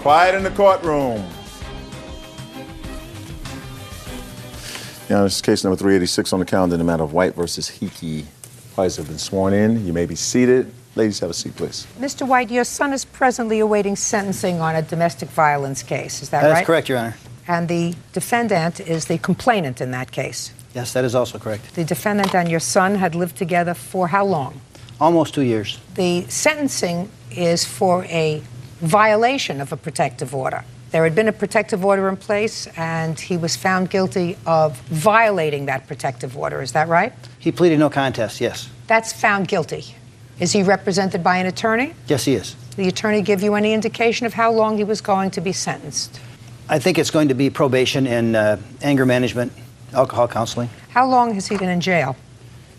Quiet in the courtroom. Now, this is case number 386 on the calendar in the matter of White versus Hickey. Parties have been sworn in. You may be seated. Ladies, have a seat, please. Mr. White, your son is presently awaiting sentencing on a domestic violence case. Is that right? That's correct, Your Honor. And the defendant is the complainant in that case. Yes, that is also correct. The defendant and your son had lived together for how long? Almost 2 years. The sentencing is for a violation of a protective order. There had been a protective order in place, and he was found guilty of violating that protective order. Is that right? He pleaded no contest, yes. That's found guilty. Is he represented by an attorney? Yes, he is. Did the attorney give you any indication of how long he was going to be sentenced? I think it's going to be probation and anger management, alcohol counseling. How long has he been in jail?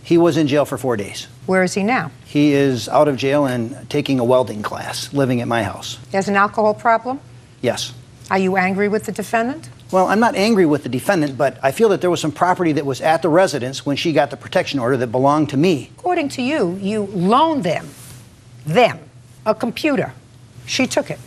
He was in jail for 4 days. Where is he now? He is out of jail and taking a welding class, living at my house. He has an alcohol problem? Yes. Are you angry with the defendant? Well, I'm not angry with the defendant, but I feel that there was some property that was at the residence when she got the protection order that belonged to me. According to you, you loaned them, a computer. She took it.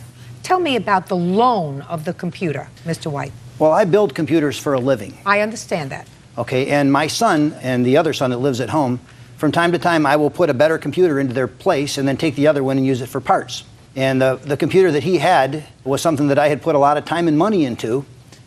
Tell me about the loan of the computer, Mr. White. Well, I build computers for a living. I understand that. Okay, and my son and the other son that lives at home, from time to time I will put a better computer into their place and then take the other one and use it for parts. And the computer that he had was something that I had put a lot of time and money into,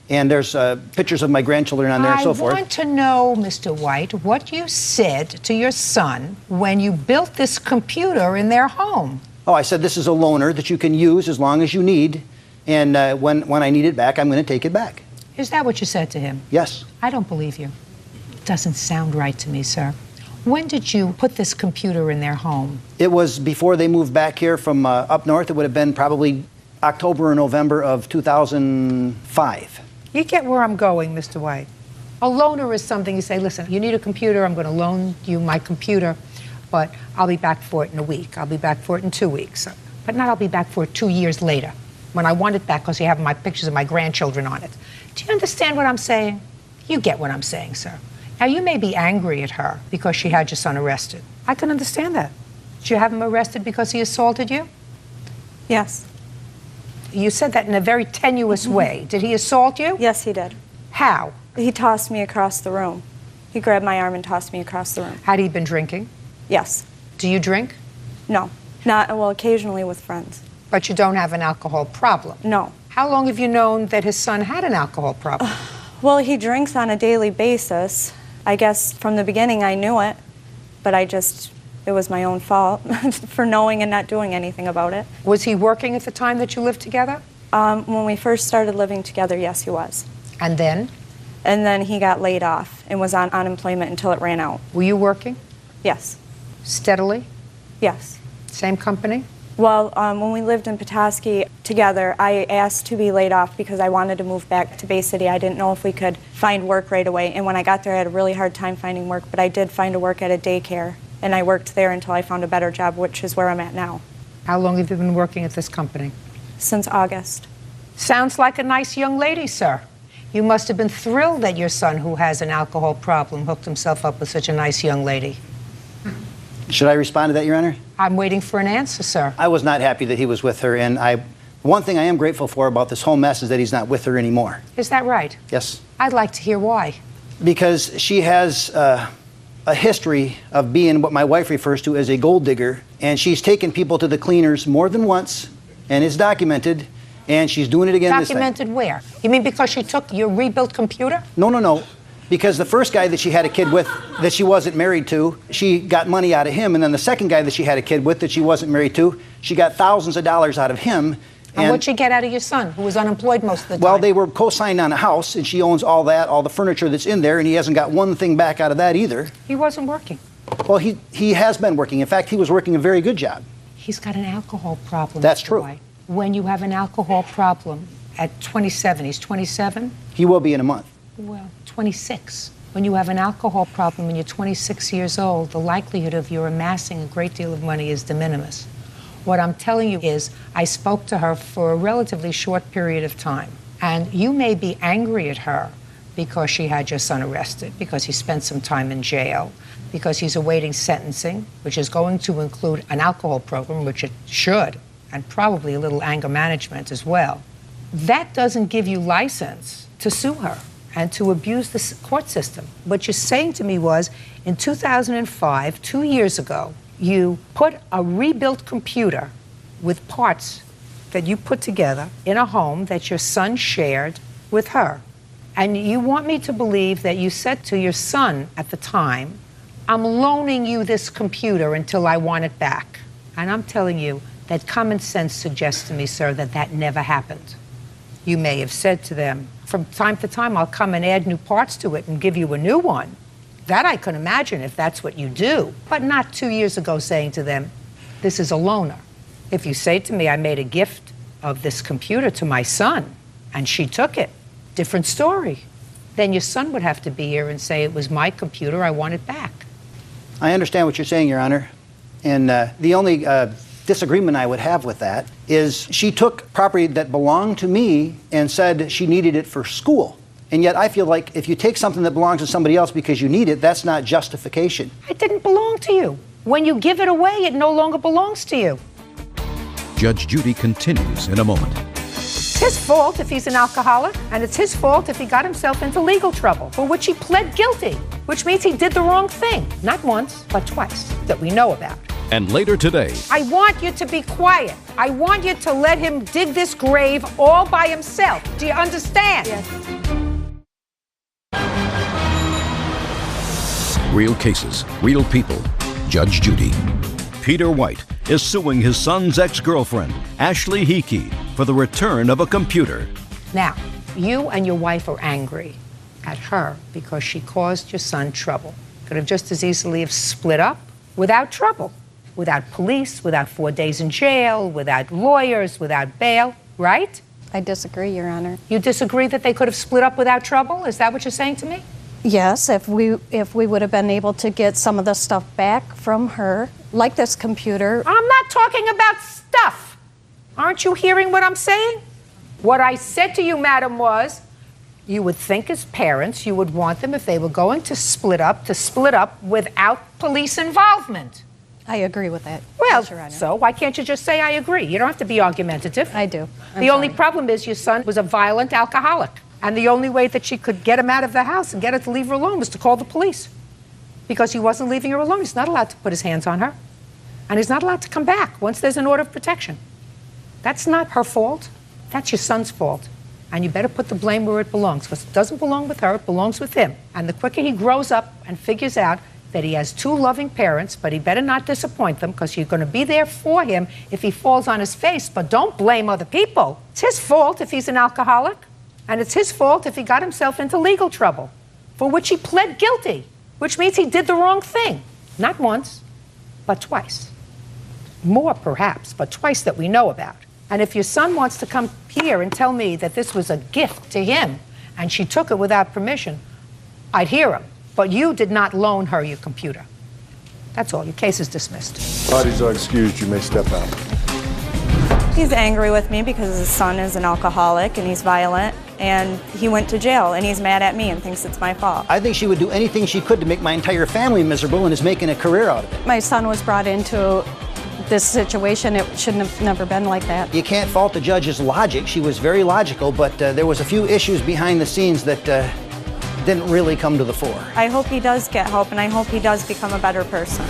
and there's pictures of my grandchildren on there and so forth. I want to know, Mr. White, what you said to your son when you built this computer in their home. Oh, I said this is a loaner that you can use as long as you need, and when I need it back, I'm going to take it back. Is that what you said to him? Yes. I don't believe you. It doesn't sound right to me, sir. When did you put this computer in their home? It was before they moved back here from up north. It would have been probably October or November of 2005. You get where I'm going, Mr. White. A loaner is something you say, listen, you need a computer, I'm going to loan you my computer, but I'll be back for it in a week. I'll be back for it in 2 weeks. But not I'll be back for it 2 years later, when I want it back because you have my pictures of my grandchildren on it. Do you understand what I'm saying? You get what I'm saying, sir. Now, you may be angry at her because she had your son arrested. I can understand that. Did you have him arrested because he assaulted you? Yes. You said that in a very tenuous way. Did he assault you? Yes, he did. How? He tossed me across the room. He grabbed my arm and tossed me across the room. Had he been drinking? Yes. Do you drink? No. Not, well, occasionally with friends. But you don't have an alcohol problem? No. How long have you known that his son had an alcohol problem? Well, he drinks on a daily basis. I guess from the beginning I knew it, but it was my own fault for knowing and not doing anything about it. Was he working at the time that you lived together? When we first started living together, yes, he was. And then? And then he got laid off and was on unemployment until it ran out. Were you working? Yes. Steadily? Yes. Same company? Well, when we lived in Petoskey together, I asked to be laid off because I wanted to move back to Bay City. I didn't know if we could find work right away. And when I got there, I had a really hard time finding work, but I did find a work at a daycare. And I worked there until I found a better job, which is where I'm at now. How long have you been working at this company? Since August. Sounds like a nice young lady, sir. You must have been thrilled that your son, who has an alcohol problem, hooked himself up with such a nice young lady. Should I respond to that, Your Honor? I'm waiting for an answer, sir. I was not happy that he was with her, and one thing I am grateful for about this whole mess is that he's not with her anymore. Is that right? Yes. I'd like to hear why. Because she has a history of being what my wife refers to as a gold digger, and she's taken people to the cleaners more than once, and it's documented, and she's doing it again this time. Documented where? You mean because she took your rebuilt computer? No. Because the first guy that she had a kid with that she wasn't married to, she got money out of him, and then the second guy that she had a kid with that she wasn't married to, she got thousands of dollars out of him. And what'd she get out of your son, who was unemployed most of the time? Well, they were co-signed on a house, and she owns all that, all the furniture that's in there, and he hasn't got one thing back out of that either. He wasn't working. Well, he has been working. In fact, he was working a very good job. He's got an alcohol problem. That's Mr. true. White. When you have an alcohol problem at 27, he's 27? He will be in a month. Well, 26. When you have an alcohol problem and you're 26 years old, the likelihood of you amassing a great deal of money is de minimis. What I'm telling you is I spoke to her for a relatively short period of time, and you may be angry at her because she had your son arrested, because he spent some time in jail, because he's awaiting sentencing, which is going to include an alcohol program, which it should, and probably a little anger management as well. That doesn't give you license to sue her and to abuse the court system. What you're saying to me was, in 2005, 2 years ago, you put a rebuilt computer with parts that you put together in a home that your son shared with her. And you want me to believe that you said to your son at the time, I'm loaning you this computer until I want it back. And I'm telling you that common sense suggests to me, sir, that that never happened. You may have said to them, from time to time, I'll come and add new parts to it and give you a new one. That I can imagine if that's what you do, but not 2 years ago saying to them, this is a loaner. If you say to me, I made a gift of this computer to my son and she took it, different story. Then your son would have to be here and say, it was my computer, I want it back. I understand what you're saying, Your Honor. And the only disagreement I would have with that is she took property that belonged to me and said she needed it for school. And yet I feel like if you take something that belongs to somebody else because you need it, that's not justification. It didn't belong to you. When you give it away, it no longer belongs to you. Judge Judy continues in a moment. It's his fault if he's an alcoholic, and it's his fault if he got himself into legal trouble, for which he pled guilty, which means he did the wrong thing. Not once, but twice, that we know about. And later today, I want you to be quiet. I want you to let him dig this grave all by himself. Do you understand? Yes. real cases, real people. Judge Judy. Peter White is suing his son's ex-girlfriend, Ashley Hickey, for the return of a computer. Now, you and your wife are angry at her because she caused your son trouble. Could have just as easily have split up without trouble, without police, without 4 days in jail, without lawyers, without bail, right? I disagree, Your Honor. You disagree that they could have split up without trouble? Is that what you're saying to me? Yes, if we would have been able to get some of the stuff back from her, like this computer. I'm not talking about stuff. Aren't you hearing what I'm saying? What I said to you, madam, was you would think as parents you would want them, if they were going to split up without police involvement. I agree with that. Well, yes, Your Honor. so why can't you just say I agree? You don't have to be argumentative. I do. The only problem is your son was a violent alcoholic. And the only way that she could get him out of the house and get her to leave her alone was to call the police. Because he wasn't leaving her alone. He's not allowed to put his hands on her. And he's not allowed to come back once there's an order of protection. That's not her fault. That's your son's fault. And you better put the blame where it belongs, because it doesn't belong with her, it belongs with him. And the quicker he grows up and figures out that he has two loving parents, but he better not disappoint them, because you're going to be there for him if he falls on his face. But don't blame other people. It's his fault if he's an alcoholic. And it's his fault if he got himself into legal trouble, for which he pled guilty, which means he did the wrong thing. Not once, but twice. More perhaps, but twice that we know about. And if your son wants to come here and tell me that this was a gift to him and she took it without permission, I'd hear him. But you did not loan her your computer. That's all. Your case is dismissed. Parties are excused. You may step out. He's angry with me because his son is an alcoholic and he's violent, and he went to jail, and he's mad at me and thinks it's my fault. I think she would do anything she could to make my entire family miserable and is making a career out of it. My son was brought into this situation. It shouldn't have never been like that. You can't fault the judge's logic. She was very logical, but there was a few issues behind the scenes that didn't really come to the fore. I hope he does get help, and I hope he does become a better person.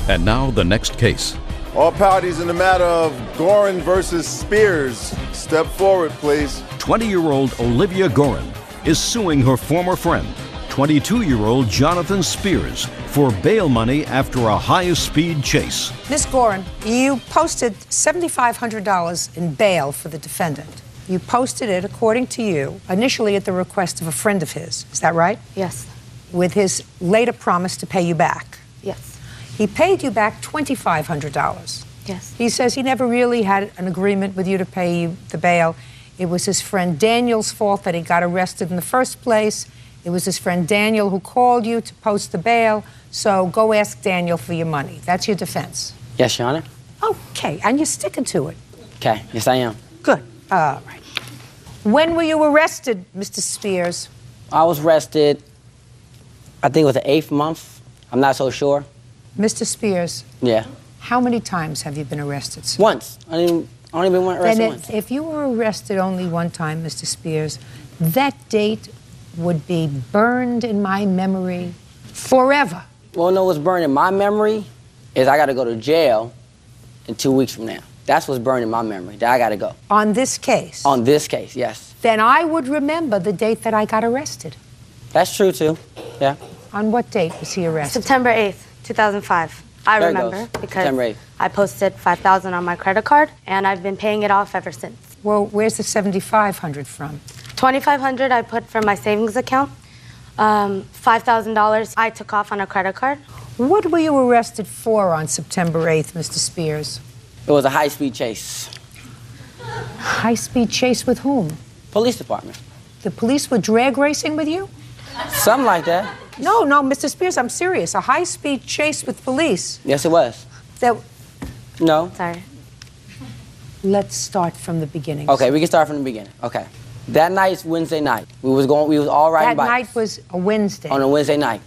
And now the next case. All parties in the matter of Gorin versus Spears, step forward, please. 20-year-old Olivia Gorin is suing her former friend, 22-year-old Jonathan Spears, for bail money after a high-speed chase. Ms. Gorin, you posted $7,500 in bail for the defendant. You posted it, according to you, initially at the request of a friend of his. Is that right? Yes. With his later promise to pay you back. Yes. He paid you back $2,500. Yes. He says he never really had an agreement with you to pay you the bail. It was his friend Daniel's fault that he got arrested in the first place. It was his friend Daniel who called you to post the bail. So go ask Daniel for your money. That's your defense. Yes, Your Honor. Okay, and you're sticking to it. Okay, yes, I am. Good. All right. When were you arrested, Mr. Spears? I was arrested, I think it was the 8th month. I'm not so sure. Mr. Spears, Yeah. How many times have you been arrested, sir? Once. I only been arrested Then once. if you were arrested only one time, Mr. Spears, that date would be burned in my memory forever. Well, no, what's burned in my memory is I got to go to jail in 2 weeks from now. That's what's burned in my memory, that I got to go. On this case? On this case, yes. Then I would remember the date that I got arrested. That's true, too. Yeah. On what date was he arrested? September 8th, 2005. I There it remember goes. because September 8th. I posted $5,000 on my credit card, and I've been paying it off ever since. Well, where's the $7,500 from? $2,500 I put from my savings account. $5,000 I took off on a credit card. What were you arrested for on September 8th, Mr. Spears? It was a high-speed chase. High-speed chase with whom? Police department. The police were drag racing with you? Something like that. No, Mr. Spears, I'm serious. A high-speed chase with police. Yes, it was. That. No. Sorry. Let's start from the beginning. Okay, we can start from the beginning. Okay. That night's Wednesday night. We was all riding That bikes. night was a Wednesday. On a Wednesday night.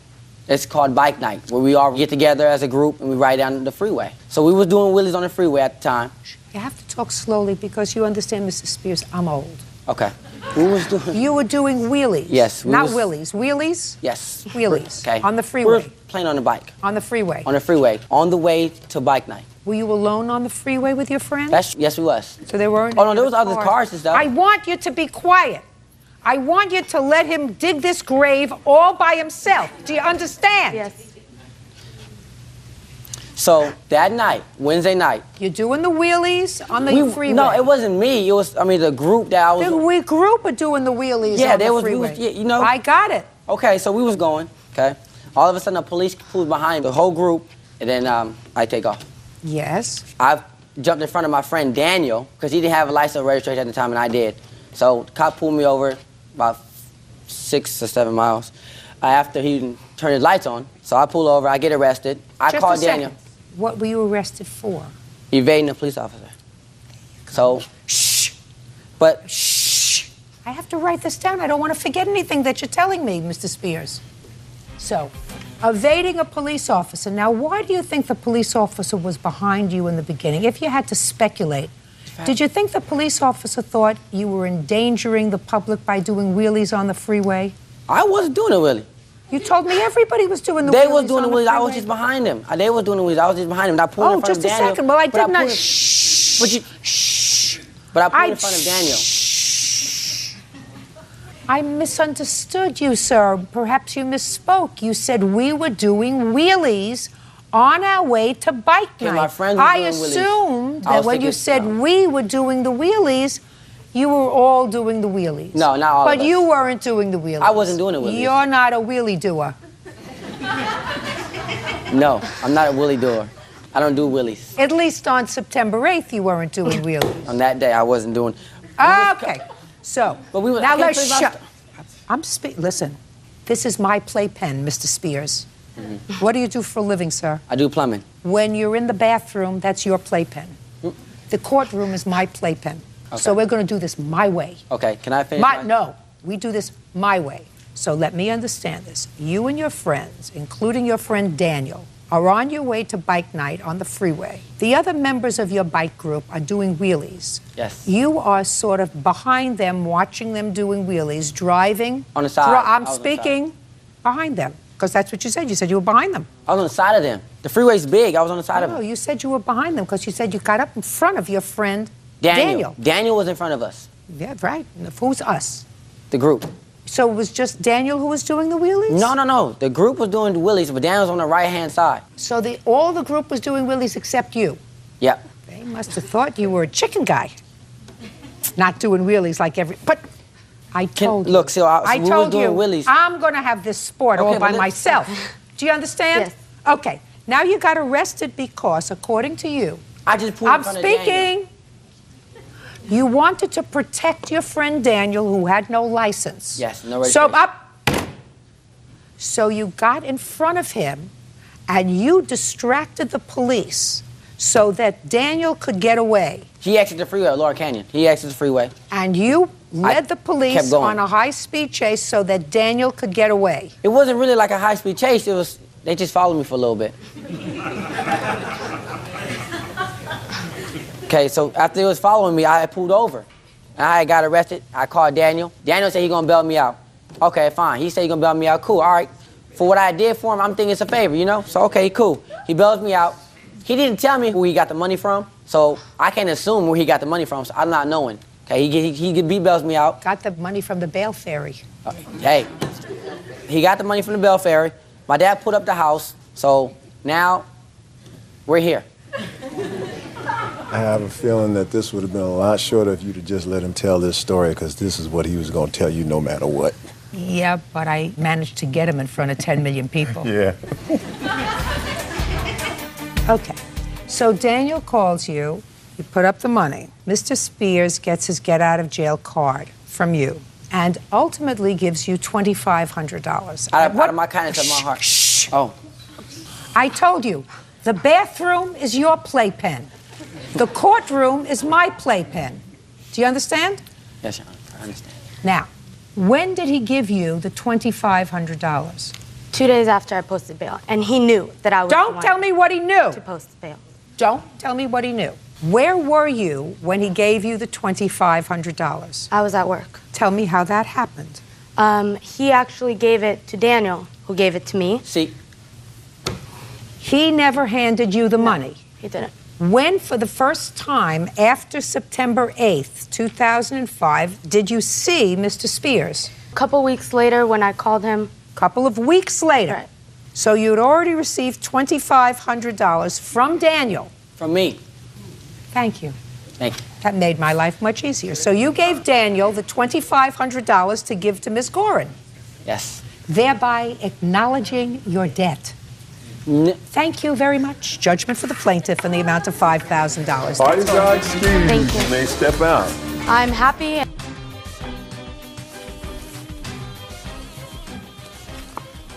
It's called bike night, where we all get together as a group and we ride down the freeway. So we was doing wheelies on the freeway at the time. You have to talk slowly because you understand, Mr. Spears, I'm old. Okay. We was doing... You were doing wheelies. Yes. Not willies. Wheelies? Yes. Wheelies. Okay. On the We freeway. were playing on the bike. On the freeway. On the freeway. On the way to bike night. Were you alone on the freeway with your friends? Yes, we was. So there weren't. Oh, no, any there was other cars and stuff. I want you to be quiet. I want you to let him dig this grave all by himself. Do you understand? Yes. So that night, Wednesday night. You're doing the wheelies on the freeway. No, it wasn't me. It was, the group that I was... The group are doing the wheelies Yeah, on the we freeway. was, you know. I got it. Okay, so we was going, okay? All of a sudden, the police pulled behind the whole group, and then I take off. Yes. I jumped in front of my friend Daniel, because he didn't have a license or registration at the time, and I did. So the cop pulled me over about 6 or 7 miles after he turned his lights on. So I pull over, I get arrested. I Just call a second. Daniel. What were you arrested for? Evading a police officer. So, Shh. but Shh. I have to write this down. I don't want to forget anything that you're telling me, Mr. Spears. So, evading a police officer. Now, why do you think the police officer was behind you in the beginning? If you had to speculate, did you think the police officer thought you were endangering the public by doing wheelies on the freeway? I wasn't doing it really. You told me everybody was doing the They wheelies was doing the on wheelies. I was freeway. just behind them. They was doing the wheelies. I was just behind them. And I pulled in Oh, front just of a Daniel. second. Well, I but did not. pulled- Shh. But you- Shh. But I pulled in front of Daniel. Shh. I misunderstood you, sir. Perhaps you misspoke. You said we were doing wheelies on our way to bike Okay, night. my friends were I doing wheelies. assumed I that was when thinking- you said no. we were doing the wheelies, you were all doing the wheelies. No, not all of But us. you weren't doing the wheelies. I wasn't doing the wheelies. You're not a wheelie doer. No, I'm not a wheelie doer. I don't do wheelies. At least on September 8th, you weren't doing wheelies. On that day, I wasn't doing. Okay. So, But we were- now I can't let's believe I- shut. Listen, this is my playpen, Mr. Spears. What do you do for a living, sir? I do plumbing. When you're in the bathroom, that's your playpen. The courtroom is my playpen. So Okay. we're going to do this my way. Okay, can I finish? my- No, we do this my way. So let me understand this. You and your friends, including your friend Daniel, are on your way to bike night on the freeway. The other members of your bike group are doing wheelies. Yes. You are sort of behind them, watching them doing wheelies, driving. On the side. I'm I was on the speaking behind them, because that's what you said. You said you were behind them. I was on the side of them. The freeway's big. I was on the side of No, them. you said you were behind them because you said you got up in front of your friend Daniel. Daniel was in front of us. Yeah, right. Who's us? The group. So it was just Daniel who was doing the wheelies? No. The group was doing the wheelies, but Daniel was on the right-hand side. So all the group was doing wheelies except you? Yep. They must have thought you were a chicken guy. Not doing wheelies like but I told you. Look, so I we told was doing you, wheelies. I'm going to have this sport Okay, all but by let's- myself. Do you understand? Yes. Okay. Now you got arrested because, according to you, I just pulled I'm in front of Daniel. speaking. You wanted to protect your friend Daniel, who had no license. Yes, no registration. So you got in front of him, and you distracted the police so that Daniel could get away. He exited the freeway at Laura Canyon. He exited the freeway. And you led the kept police going. on a high-speed chase so that Daniel could get away. It wasn't really like a high-speed chase. They just followed me for a little bit. Okay, so after he was following me, I had pulled over. And I got arrested. I called Daniel. Daniel said he gonna bail me out. Okay, fine. He said he gonna bail me out. Cool, all right. For what I did for him, I'm thinking it's a favor, you know? So, okay, cool. He bails me out. He didn't tell me who he got the money from, so I can't assume where he got the money from, so I'm not knowing. Okay, he bails me out. Got the money from the bail ferry. Hey, he got the money from the bail ferry. My dad put up the house, so now we're here. I have a feeling that this would have been a lot shorter if you'd have just let him tell this story, because this is what he was going to tell you no matter what. Yeah, but I managed to get him in front of 10 million people. Yeah. Okay, so Daniel calls you, you put up the money. Mr. Spears gets his get out of jail card from you and ultimately gives you $2,500. Out of my kindness of my heart. Shh. Oh. I told you, the bathroom is your playpen. The courtroom is my playpen. Do you understand? Yes, Your Honor, I understand. Now, when did he give you the $2,500? 2 days after I posted bail, and he knew that I was Don't tell me what he knew. to post bail. Don't tell me what he knew. Where were you when he gave you the $2,500? I was at work. Tell me how that happened. He actually gave it to Daniel, who gave it to me. See, He never handed you the money. He didn't. When, for the first time after September 8th, 2005, did you see Mr. Spears? A couple weeks later, when I called him, Couple of weeks later. Right. So you'd already received $2,500 from Daniel. from me. Thank you. Thank you. That made my life much easier. So you gave Daniel the $2,500 to give to Miss Gorin, Yes. thereby acknowledging your debt. Thank you very much. Judgment for the plaintiff in the amount of $5,000. Parties are excused. Thank you. You may step out. I'm happy.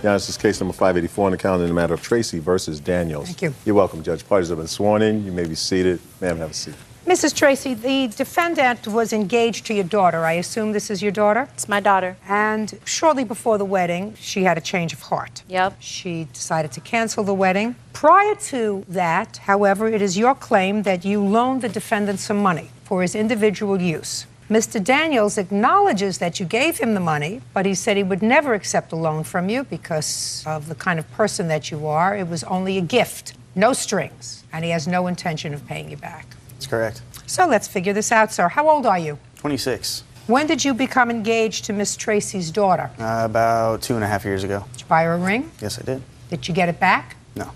Yeah, this is case number 584 on the calendar in the matter of Tracy versus Daniels. Thank you. You're welcome, Judge. Parties have been sworn in. You may be seated. Ma'am, have a seat. Mrs. Tracy, the defendant was engaged to your daughter. I assume this is your daughter? It's my daughter. And shortly before the wedding, she had a change of heart. Yep. She decided to cancel the wedding. Prior to that, however, it is your claim that you loaned the defendant some money for his individual use. Mr. Daniels acknowledges that you gave him the money, but he said he would never accept a loan from you because of the kind of person that you are. It was only a gift, no strings, and he has no intention of paying you back. That's correct. So let's figure this out, sir. How old are you? 26. When did you become engaged to Miss Tracy's daughter? About 2.5 years ago. Did you buy her a ring? Yes, I did. Did you get it back? No.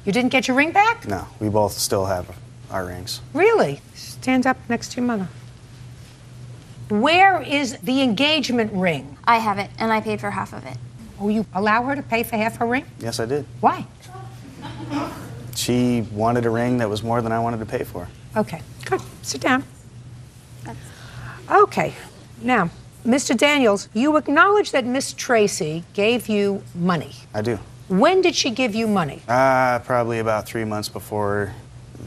You didn't get your ring back? No. We both still have our rings. Really? Stand up next to your mother. Where is the engagement ring? I have it, and I paid for half of it. Oh, you allow her to pay for half her ring? Yes, I did. Why? She wanted a ring that was more than I wanted to pay for. Okay, good. Sit down. Okay. Now, Mr. Daniels, you acknowledge that Miss Tracy gave you money. I do. When did she give you money? Probably about 3 months before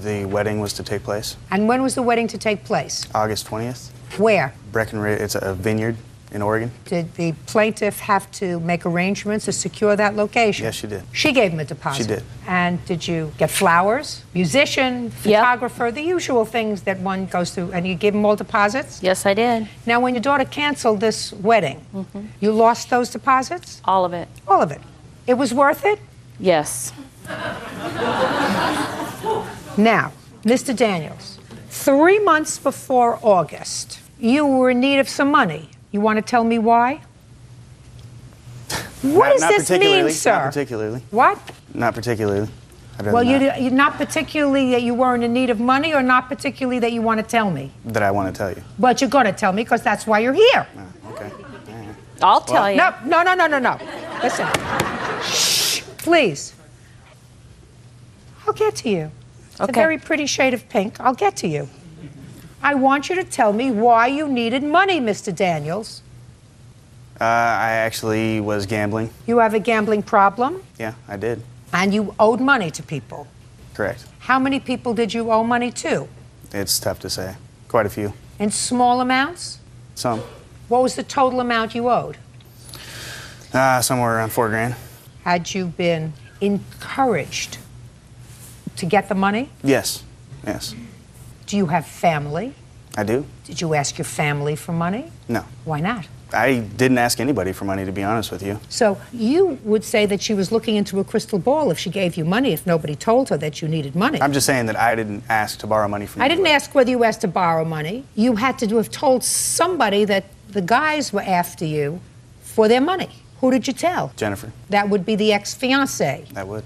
the wedding was to take place. And when was the wedding to take place? August 20th. Where? Breckenridge, it's a vineyard in Oregon. Did the plaintiff have to make arrangements to secure that location? Yes, she did. She gave him a deposit? She did. And did you get flowers, musician, photographer, the usual things that one goes through, and you give them all deposits? Yes, I did. Now, when your daughter canceled this wedding, you lost those deposits? All of it. All of it. It was worth it? Yes. Now, Mr. Daniels, 3 months before August, you were in need of some money. You want to tell me why? What does Not this mean, particularly, sir? Not particularly. What? Not particularly. Other Well, than that, you're not particularly that you weren't in need of money, or not particularly that you want to tell me? that I want to tell you. But you're going to tell me because that's why you're here. Okay. I'll tell you. No. Listen. Shh, please. I'll get to you. It's Okay. a very pretty shade of pink. I'll get to you. I want you to tell me why you needed money, Mr. Daniels. I actually was gambling. You have a gambling problem, Yeah, I did. and you owed money to people. Correct. How many people did you owe money to? It's tough to say. Quite a few. In small amounts? Some. What was the total amount you owed? Somewhere around $4 grand. Had you been encouraged to get the money? Yes. Yes. Do you have family? I do. Did you ask your family for money? No. Why not? I didn't ask anybody for money, to be honest with you. So you would say that she was looking into a crystal ball if she gave you money, if nobody told her that you needed money. I'm just saying that I didn't ask to borrow money from you. I didn't ask whether you asked to borrow money. You had to have told somebody that the guys were after you for their money. Who did you tell? Jennifer. That would be the ex-fiancé. That would.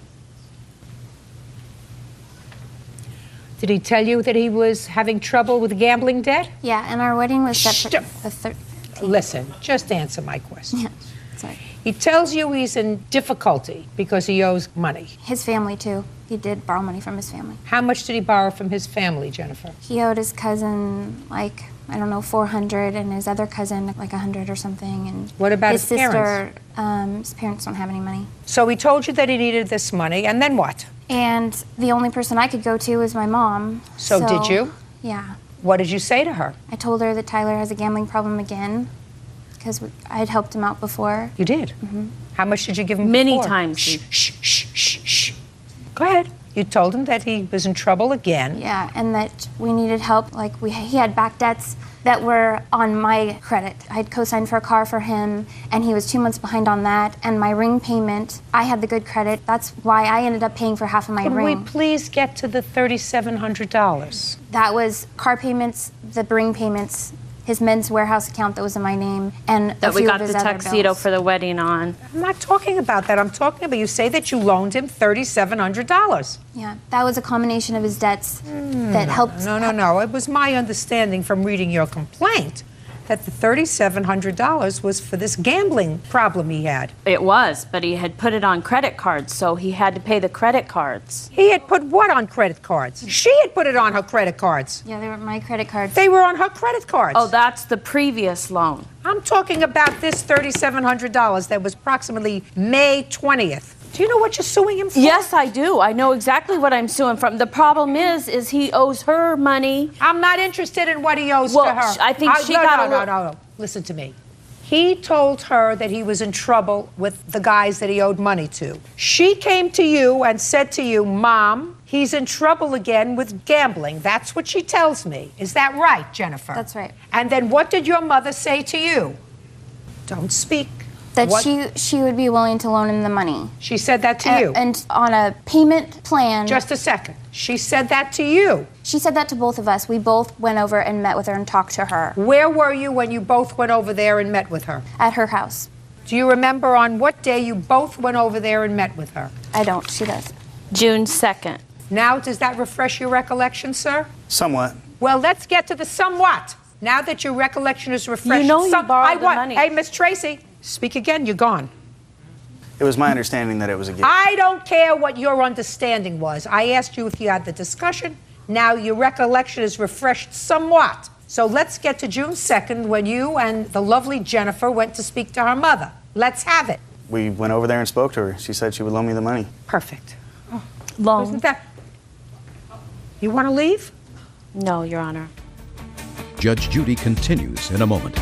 Did he tell you that he was having trouble with gambling debt? Yeah, and our wedding was set for the 13th. Listen, just answer my question. Yeah, sorry. He tells you he's in difficulty because he owes money. His family, too. He did borrow money from his family. How much did he borrow from his family, Jennifer? He owed his cousin, like, I don't know, 400, and his other cousin, like, 100 or something. And what about his sister, parents? His parents don't have any money. So he told you that he needed this money, and then what? And the only person I could go to was my mom. So did you? Yeah. What did you say to her? I told her that Tyler has a gambling problem again, because I had helped him out before. You did? Mm-hmm. How much did you give him Many before? times. Shh, shh, shh, shh, shh. Go ahead. You told him that he was in trouble again. Yeah, and that we needed help. Like, he had back debts that were on my credit. I had co-signed for a car for him, and he was 2 months behind on that. And my ring payment, I had the good credit. That's why I ended up paying for half of my Could ring. we please get to the $3,700? That was car payments, the ring payments, his Men's Warehouse account that was in my name, and That a we few got of his the other tuxedo bills. for the wedding on. I'm not talking about that. I'm talking about, you say that you loaned him $3,700. Yeah, that was a combination of his debts that helped. No. It was my understanding from reading your complaint that the $3,700 was for this gambling problem he had. It was, but he had put it on credit cards, so he had to pay the credit cards. He had put what on credit cards? She had put it on her credit cards. Yeah, they were my credit cards. They were on her credit cards. Oh, that's the previous loan. I'm talking about this $3,700 that was approximately May 20th. Do you know what you're suing him for? Yes, I do. I know exactly what I'm suing from. The problem is he owes her money. I'm not interested in what he owes to her. I think she got No. Listen to me. He told her that he was in trouble with the guys that he owed money to. She came to you and said to you, Mom, he's in trouble again with gambling. That's what she tells me. Is that right, Jennifer? That's right. And then what did your mother say to you? Don't speak. That What? she would be willing to loan him the money. She said that to you? And on a payment plan. Just a second. She said that to you? She said that to both of us. We both went over and met with her and talked to her. Where were you when you both went over there and met with her? At her house. Do you remember on what day you both went over there and met with her? I don't. She does. June 2nd. Now, does that refresh your recollection, sir? Somewhat. Well, let's get to the somewhat. Now that your recollection is refreshed. You know you borrowed the money. Hey, Miss Tracy, speak again. You're gone. It was my understanding that it was a gift. I don't care what your understanding was. I asked you if you had the discussion. Now your recollection is refreshed somewhat. So let's get to June 2nd when you and the lovely Jennifer went to speak to her mother. Let's have it. We went over there and spoke to her. She said she would loan me the money. Perfect. Loan. Isn't that... You want to leave? No, Your Honor. Judge Judy continues in a moment.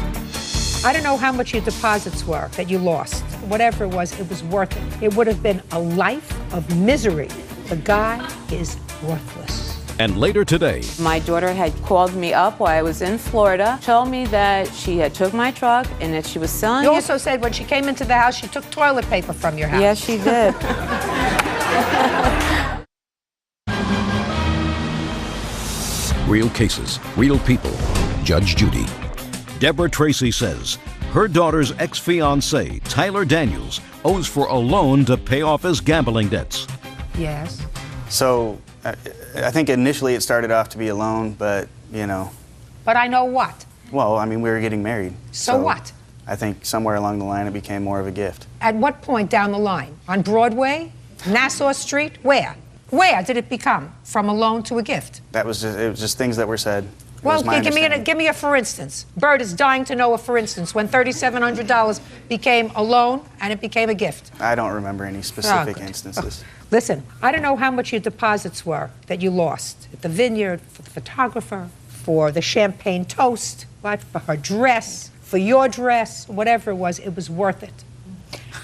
I don't know how much your deposits were that you lost. Whatever it was worth it. It would have been a life of misery. The guy is worthless. And later today, my daughter had called me up while I was in Florida, told me that she had took my truck and that she was selling You it. also said when she came into the house, she took toilet paper from your house. Yes, she did. real cases, real people. Judge Judy. Deborah Tracy says her daughter's ex-fiancé, Tyler Daniels, owes for a loan to pay off his gambling debts. Yes. So I think initially it started off to be a loan, but, you know. But I know what. Well, I mean, we were getting married. So what? I think somewhere along the line it became more of a gift. At what point down the line? On Broadway? Nassau Street? Where? Where did it become from a loan to a gift? It was just things that were said. Well, give me a for instance. Bert is dying to know a for instance when $3,700 became a loan and it became a gift. I don't remember any specific good. instances. Listen, I don't know how much your deposits were that you lost at the vineyard, for the photographer, for the champagne toast, what, for her dress, for your dress, whatever it was worth it.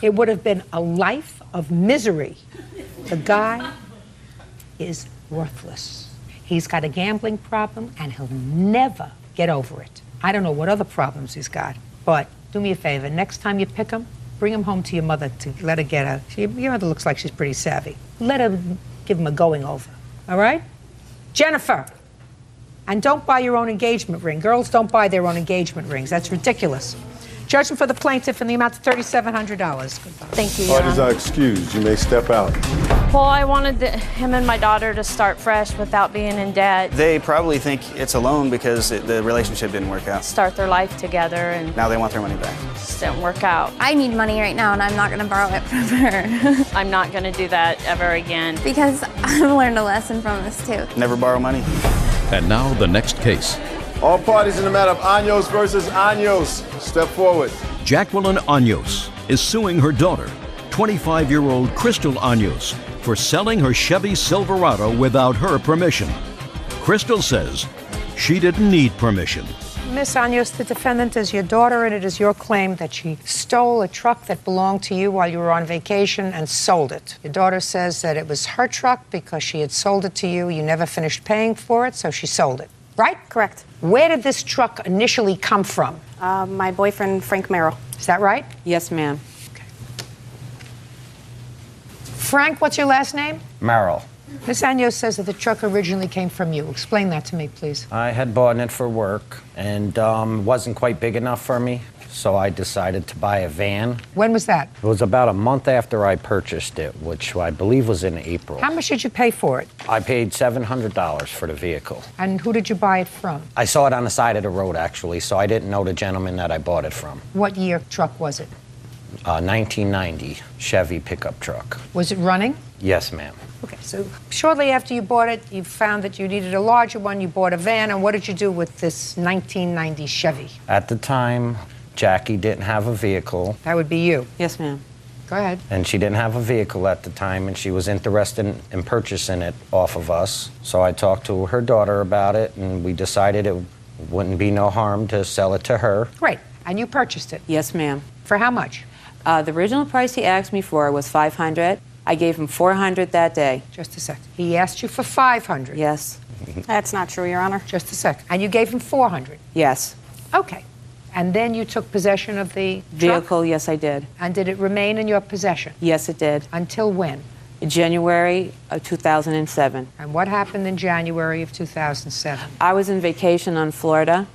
It would have been a life of misery. The guy is worthless. He's got a gambling problem, and he'll never get over it. I don't know what other problems he's got, but do me a favor. Next time you pick him, bring him home to your mother to let her get a... Your mother looks like she's pretty savvy. Let her give him a going over, all right? Jennifer! And don't buy your own engagement ring. Girls don't buy their own engagement rings. That's ridiculous. Judgment for the plaintiff in the amount of $3,700. Thank you, Your Parties Honor. are excused. You may step out. Well, I wanted him and my daughter to start fresh without being in debt, They probably think it's a loan because the relationship didn't work out. start their life together, and Now they want their money back. it just didn't work out. I need money right now, and I'm not going to borrow it from her. I'm not going to do that ever again. Because I've learned a lesson from this, too. Never borrow money. And now the next case. All parties in the matter of Años versus Años, step forward. Jacqueline Años is suing her daughter, 25-year-old Crystal Años, for selling her Chevy Silverado without her permission. Crystal says she didn't need permission. Miss Años, the defendant is your daughter, and it is your claim that she stole a truck that belonged to you while you were on vacation and sold it. Your daughter says that it was her truck because she had sold it to you. You never finished paying for it, so she sold it. Right? Correct. Where did this truck initially come from? My boyfriend, Frank Merrill. Is that right? Yes, ma'am. Frank, what's your last name? Merrill. Miss Años says that the truck originally came from you. Explain that to me, please. I had bought it for work and wasn't quite big enough for me, so I decided to buy a van. When was that? It was about a month after I purchased it, which I believe was in April. How much did you pay for it? I paid $700 for the vehicle. And who did you buy it from? I saw it on the side of the road, actually, so I didn't know the gentleman that I bought it from. What year truck was it? 1990 Chevy pickup truck. Was it running? Yes, ma'am. Okay, so shortly after you bought it, you found that you needed a larger one. You bought a van, and what did you do with this 1990 Chevy? At the time, Jackie didn't have a vehicle. That would be you. Yes, ma'am. Go ahead. And she didn't have a vehicle at the time, and she was interested in purchasing it off of us. So I talked to her daughter about it, and we decided it wouldn't be no harm to sell it to her. Great. And you purchased it? Yes, ma'am. For how much? The original price he asked me for was $500. I gave him $400 that day. Just a sec. He asked you for $500. Yes. That's not true, Your Honor. Just a sec. And you gave him $400. Yes. Okay. And then you took possession of the Vehicle, truck? yes, I did. And did it remain in your possession? Yes, it did. Until when? January of 2007. And what happened in January of 2007? I was in vacation on Florida.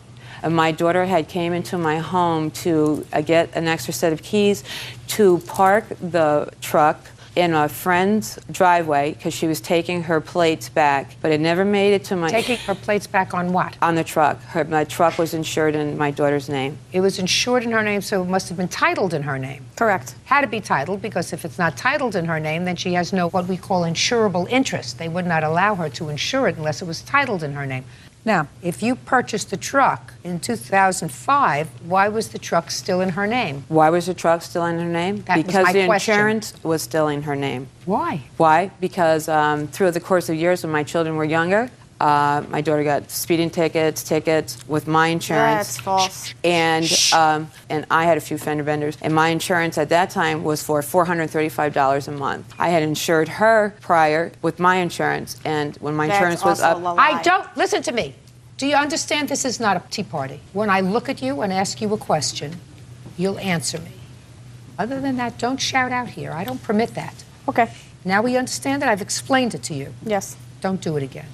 And my daughter had came into my home to get an extra set of keys to park the truck in a friend's driveway because she was taking her plates back, but it never made it to my... Taking her plates back on what? On the truck. My truck was insured in my daughter's name. It was insured in her name, so it must have been titled in her name. Correct. Had to be titled, because if it's not titled in her name, then she has no what we call insurable interest. They would not allow her to insure it unless it was titled in her name. Now, if you purchased the truck in 2005, why was the truck still in her name? Why was the truck still in her name? That was because my the question. insurance was still in her name. Why? Why? Because through the course of years when my children were younger, my daughter got speeding tickets with my insurance. That's false. And I had a few fender benders. And my insurance at that time was for $435 a month. I had insured her prior with my insurance, and when my insurance was up... I don't... Listen to me. Do you understand this is not a tea party? When I look at you and ask you a question, you'll answer me. Other than that, don't shout out here. I don't permit that. Okay. Now we understand that? I've explained it to you. Yes. Don't do it again.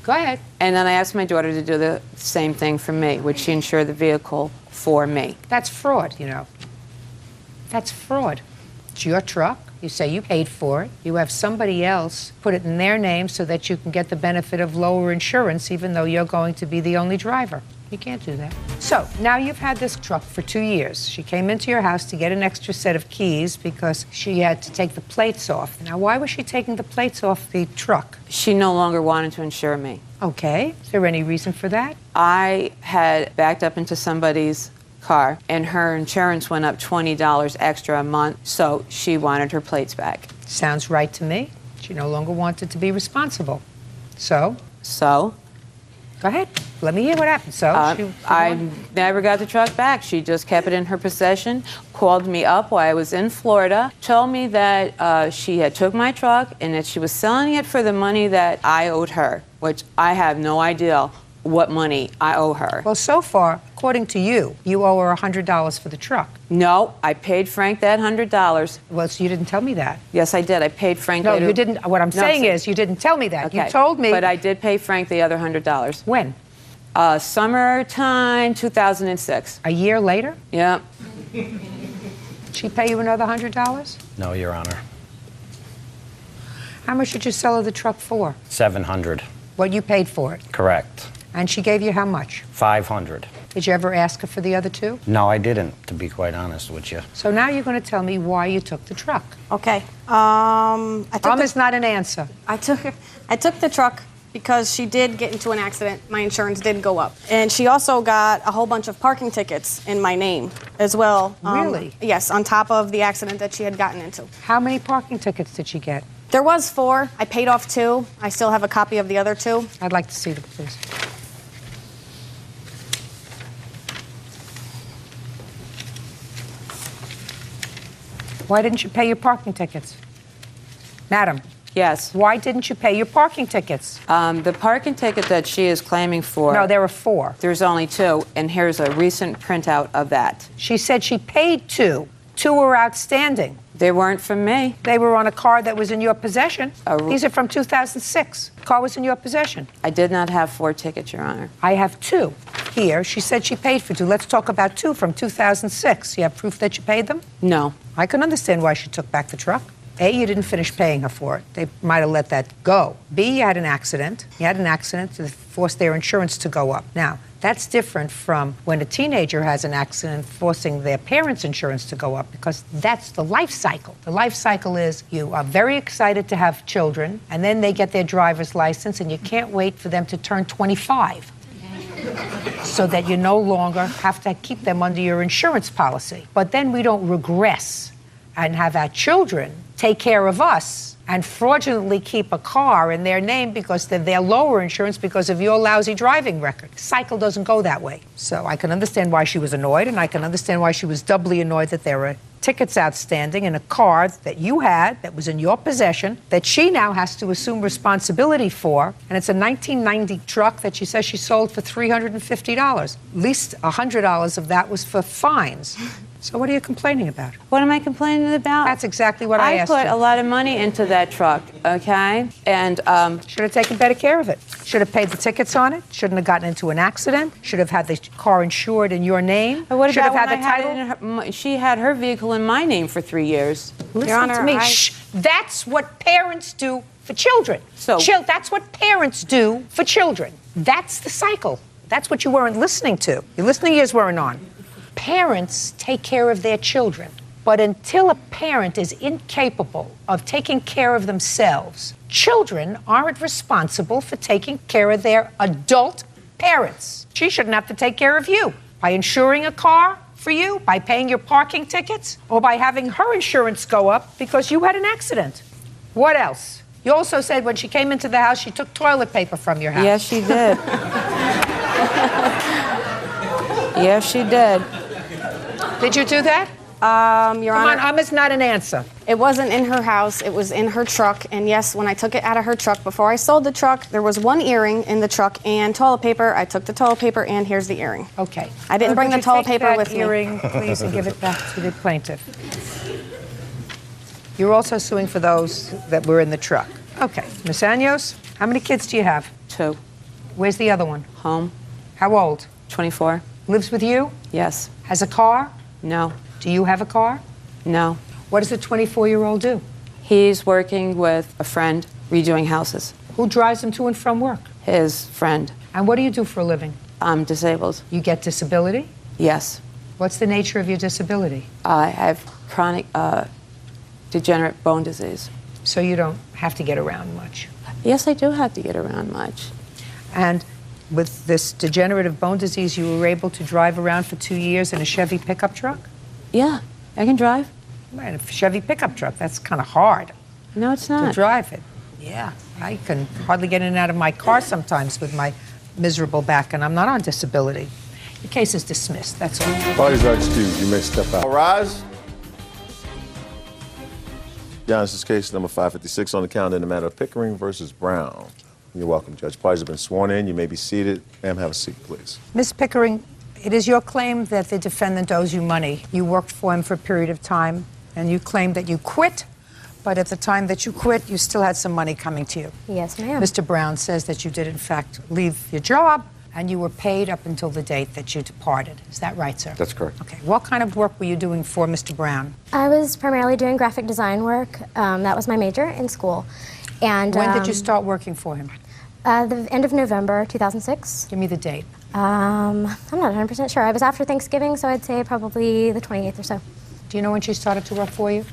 Go ahead. And then I asked my daughter to do the same thing for me, which she insured the vehicle for me. That's fraud, you know. That's fraud. It's your truck. You say you paid for it. You have somebody else put it in their name so that you can get the benefit of lower insurance, even though you're going to be the only driver. You can't do that. So now you've had this truck for 2 years. She came into your house to get an extra set of keys because she had to take the plates off. Now, why was she taking the plates off the truck? She no longer wanted to insure me. Okay. Is there any reason for that? I had backed up into somebody's car, and her insurance went up $20 extra a month, so she wanted her plates back. Sounds right to me. She no longer wanted to be responsible. So? So? Go ahead. Let me hear what happened. So I never got the truck back. She just kept it in her possession, called me up while I was in Florida, told me that she had took my truck and that she was selling it for the money that I owed her, which I have no idea what money I owe her. Well, so far, according to you, you owe her $100 for the truck. No, I paid Frank that $100. Well, so you didn't tell me that. Yes, I did. I paid Frank. No, you didn't. What I'm saying is you didn't tell me that. Okay. You told me. But I did pay Frank the other $100. When? Summertime 2006. A year later? Yeah. She pay you another $100? No, Your Honor. How much did you sell her the truck for? $700. What you paid for it? Correct. And she gave you how much? $500. Did you ever ask her for the other two? No, I didn't, to be quite honest with you. So now you're going to tell me why you took the truck. Okay. Is not an answer. I took the truck because she did get into an accident. My insurance did go up. And she also got a whole bunch of parking tickets in my name as well. Really? Yes, on top of the accident that she had gotten into. How many parking tickets did she get? There was 4. I paid off 2. I still have a copy of the other 2. I'd like to see them, please. Why didn't you pay your parking tickets? Madam. Yes. Why didn't you pay your parking tickets? The parking ticket that she is claiming for... No, there were 4. There's only 2, and here's a recent printout of that. She said she paid 2. 2 were outstanding. They weren't from me. They were on a car that was in your possession. These are from 2006. The car was in your possession. I did not have 4 tickets, Your Honor. I have 2 here. She said she paid for 2. Let's talk about 2 from 2006. You have proof that you paid them? No. I can understand why she took back the truck. A, you didn't finish paying her for it. They might have let that go. B, you had an accident. You had an accident that forced their insurance to go up. Now, that's different from when a teenager has an accident forcing their parents' insurance to go up, because that's the life cycle. The life cycle is you are very excited to have children, and then they get their driver's license, and you can't wait for them to turn 25 so that you no longer have to keep them under your insurance policy. But then we don't regress and have our children take care of us and fraudulently keep a car in their name because they're lower insurance because of your lousy driving record. The cycle doesn't go that way. So I can understand why she was annoyed, and I can understand why she was doubly annoyed that there were tickets outstanding in a car that you had, that was in your possession, that she now has to assume responsibility for. And it's a 1990 truck that she says she sold for $350. At least $100 of that was for fines. So what are you complaining about? What am I complaining about? That's exactly what I asked you. I put a lot of money into that truck, okay? And should have taken better care of it. Should have paid the tickets on it. Shouldn't have gotten into an accident. Should have had the car insured in your name. What should about have when had the title. She had her vehicle in my name for 3 years. Listen Your Honor, to me. Shh. That's what parents do for children. That's what parents do for children. That's the cycle. That's what you weren't listening to. Your listening ears weren't on. Parents take care of their children. But until a parent is incapable of taking care of themselves, children aren't responsible for taking care of their adult parents. She shouldn't have to take care of you by insuring a car for you, by paying your parking tickets, or by having her insurance go up because you had an accident. What else? You also said when she came into the house, she took toilet paper from your house. Yes, she did. Yes, she did. Did you do that? Your Honor, Come on, is not an answer. It wasn't in her house. It was in her truck. And yes, when I took it out of her truck, before I sold the truck, there was 1 earring in the truck and toilet paper. I took the toilet paper, and here's the earring. Okay. I didn't bring the toilet paper with me. Earring, please, and give it back to the plaintiff. You're also suing for those that were in the truck. Okay. Ms. Anyos, how many kids do you have? 2. Where's the other one? Home. How old? 24. Lives with you? Yes. Has a car? No. Do you have a car? No. What does a 24-year-old do? He's working with a friend, redoing houses. Who drives him to and from work? His friend. And what do you do for a living? I'm disabled. You get disability? Yes. What's the nature of your disability? I have chronic degenerate bone disease. So you don't have to get around much? Yes, I do have to get around much. And with this degenerative bone disease, you were able to drive around for 2 years in a Chevy pickup truck? Yeah, I can drive. Man, a Chevy pickup truck, that's kind of hard. No, it's not. To drive it. Yeah, I can hardly get in and out of my car sometimes with my miserable back, and I'm not on disability. The case is dismissed, that's all. Parties are excused. You may step out. All rise. Your Honor, this is case number 556 on the calendar in the matter of Pickering versus Brown. You're welcome, Judge. Parties have been sworn in. You may be seated. Ma'am, have a seat, please. Ms. Pickering, it is your claim that the defendant owes you money. You worked for him for a period of time, and you claim that you quit, but at the time that you quit, you still had some money coming to you. Yes, ma'am. Mr. Brown says that you did, in fact, leave your job, and you were paid up until the date that you departed. Is that right, sir? That's correct. Okay. What kind of work were you doing for Mr. Brown? I was primarily doing graphic design work. That was my major in school. And when did you start working for him? The end of November 2006. Give me the date. I'm not 100% sure. I was after Thanksgiving, so I'd say probably the 28th or so. Do you know when she started to work for you?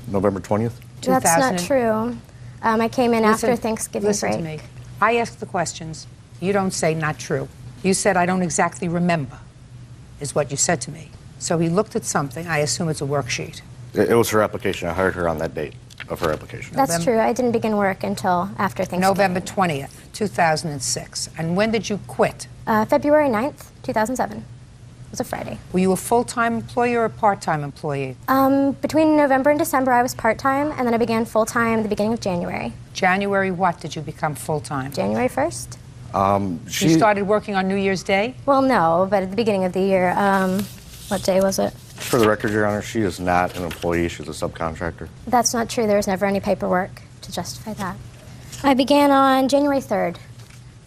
November 20th? That's not true. I came in after Thanksgiving listen break. to me. I ask the questions. You don't say not true. You said I don't exactly remember, is what you said to me. So he looked at something. I assume it's a worksheet. It was her application. I hired her on that date of her application. That's true. I didn't begin work until after Thanksgiving. November 20th, 2006. And when did you quit? February 9th, 2007. It was a Friday. Were you a full-time employee or a part-time employee? Between November and December, I was part-time, and then I began full-time at the beginning of January. January what did you become full-time? January 1st. You started working on New Year's Day? Well, no, but at the beginning of the year. What day was it? For the record, Your Honor, she is not an employee. She's a subcontractor. That's not true. There was never any paperwork to justify that. I began on January 3rd,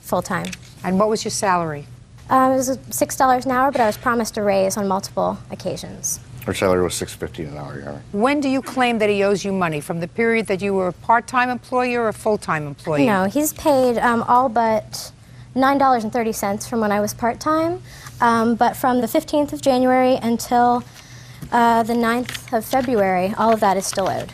full-time. And what was your salary? It was $6 an hour, but I was promised a raise on multiple occasions. Her salary was $6.15 an hour, Your Honor. When do you claim that he owes you money? From the period that you were a part-time employee or a full-time employee? No, he's paid all but $9.30 from when I was part-time. But from the 15th of January until the 9th of February, all of that is still owed.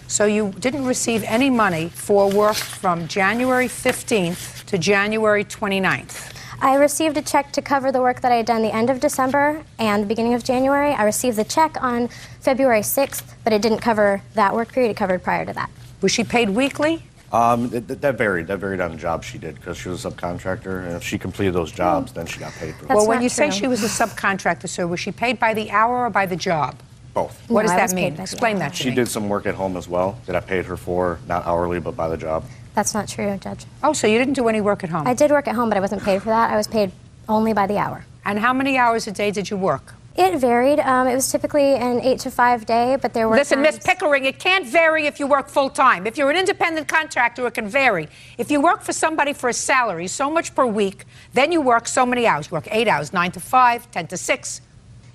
So you didn't receive any money for work from January 15th to January 29th? I received a check to cover the work that I had done the end of December and the beginning of January. I received the check on February 6th, but it didn't cover that work period. It covered prior to that. Was she paid weekly? That varied. That varied on the job she did because she was a subcontractor, and if she completed those jobs, then she got paid for them. Well, when you say she was a subcontractor, sir, was she paid by the hour or by the job? Both. What does I that was paid mean? by the Explain that to She me. did some work at home as well that I paid her for, not hourly, but by the job. That's not true, Judge. Oh, so you didn't do any work at home? I did work at home, but I wasn't paid for that. I was paid only by the hour. And how many hours a day did you work? It varied. It was typically an 8 to 5 day, but there were Listen, times... Miss Pickering, it can't vary if you work full-time. If you're an independent contractor, it can vary. If you work for somebody for a salary, so much per week, then you work so many hours. You work 8 hours, 9 to 5, 10 to 6,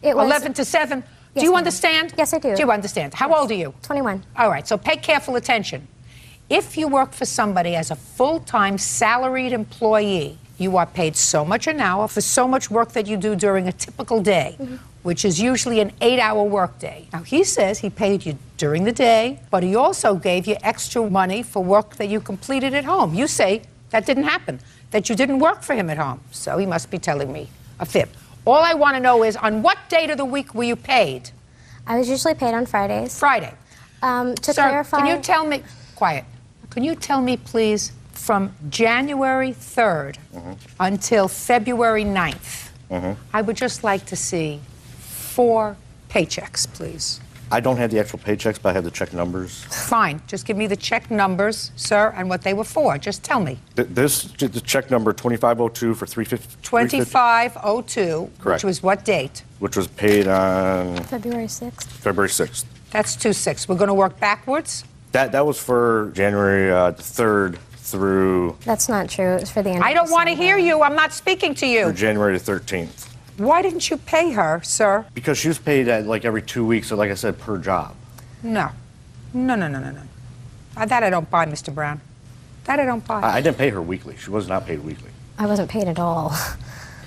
11 to 7. Yes, do you ma'am. understand? Yes, I do. Do you understand? How old are you? 21. All right, so pay careful attention. If you work for somebody as a full-time salaried employee, you are paid so much an hour for so much work that you do during a typical day, which is usually an 8-hour workday. Now, he says he paid you during the day, but he also gave you extra money for work that you completed at home. You say that didn't happen, that you didn't work for him at home. So he must be telling me a fib. All I want to know is, on what date of the week were you paid? I was usually paid on Fridays. Friday. To Sir, clarify... can you tell me, quiet, can you tell me, please, from January 3rd until February 9th, I would just like to see 4 paychecks, please. I don't have the actual paychecks, but I have the check numbers. Fine. Just give me the check numbers, sir, and what they were for. Just tell me. The check number 2502 for 350. 2502, Correct. which was what date? Which was paid on February 6th. February 6th. That's 2/6. We're going to work backwards? That was for January 3rd through That's not true. It was for the end I don't want to hear you. I'm not speaking to you. January 13th. Why didn't you pay her, sir? Because she was paid at like every 2 weeks, so like I said, per job. No. No. That I don't buy, Mr. Brown. That I don't buy. I didn't pay her weekly. She was not paid weekly. I wasn't paid at all.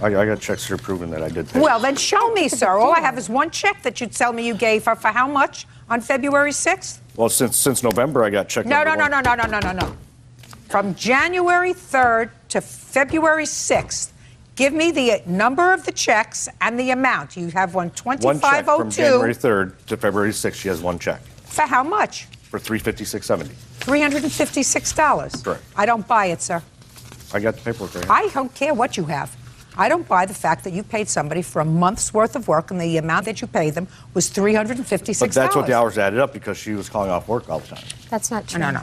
I got checks here proving that I did pay. Well, then show me, sir. All I have is one check that you tell me you gave her for how much on February 6th? Well, since November, I got check No. number one. From January 3rd to February 6th, give me the number of the checks and the amount. You have one, 2502. One check from January 3rd to February 6th. She has one check. For how much? For $356.70. $356. Correct. I don't buy it, sir. I got the paperwork right here. I don't care what you have. I don't buy the fact that you paid somebody for a month's worth of work and the amount that you paid them was $356. But that's what the hours added up because she was calling off work all the time. That's not true. No.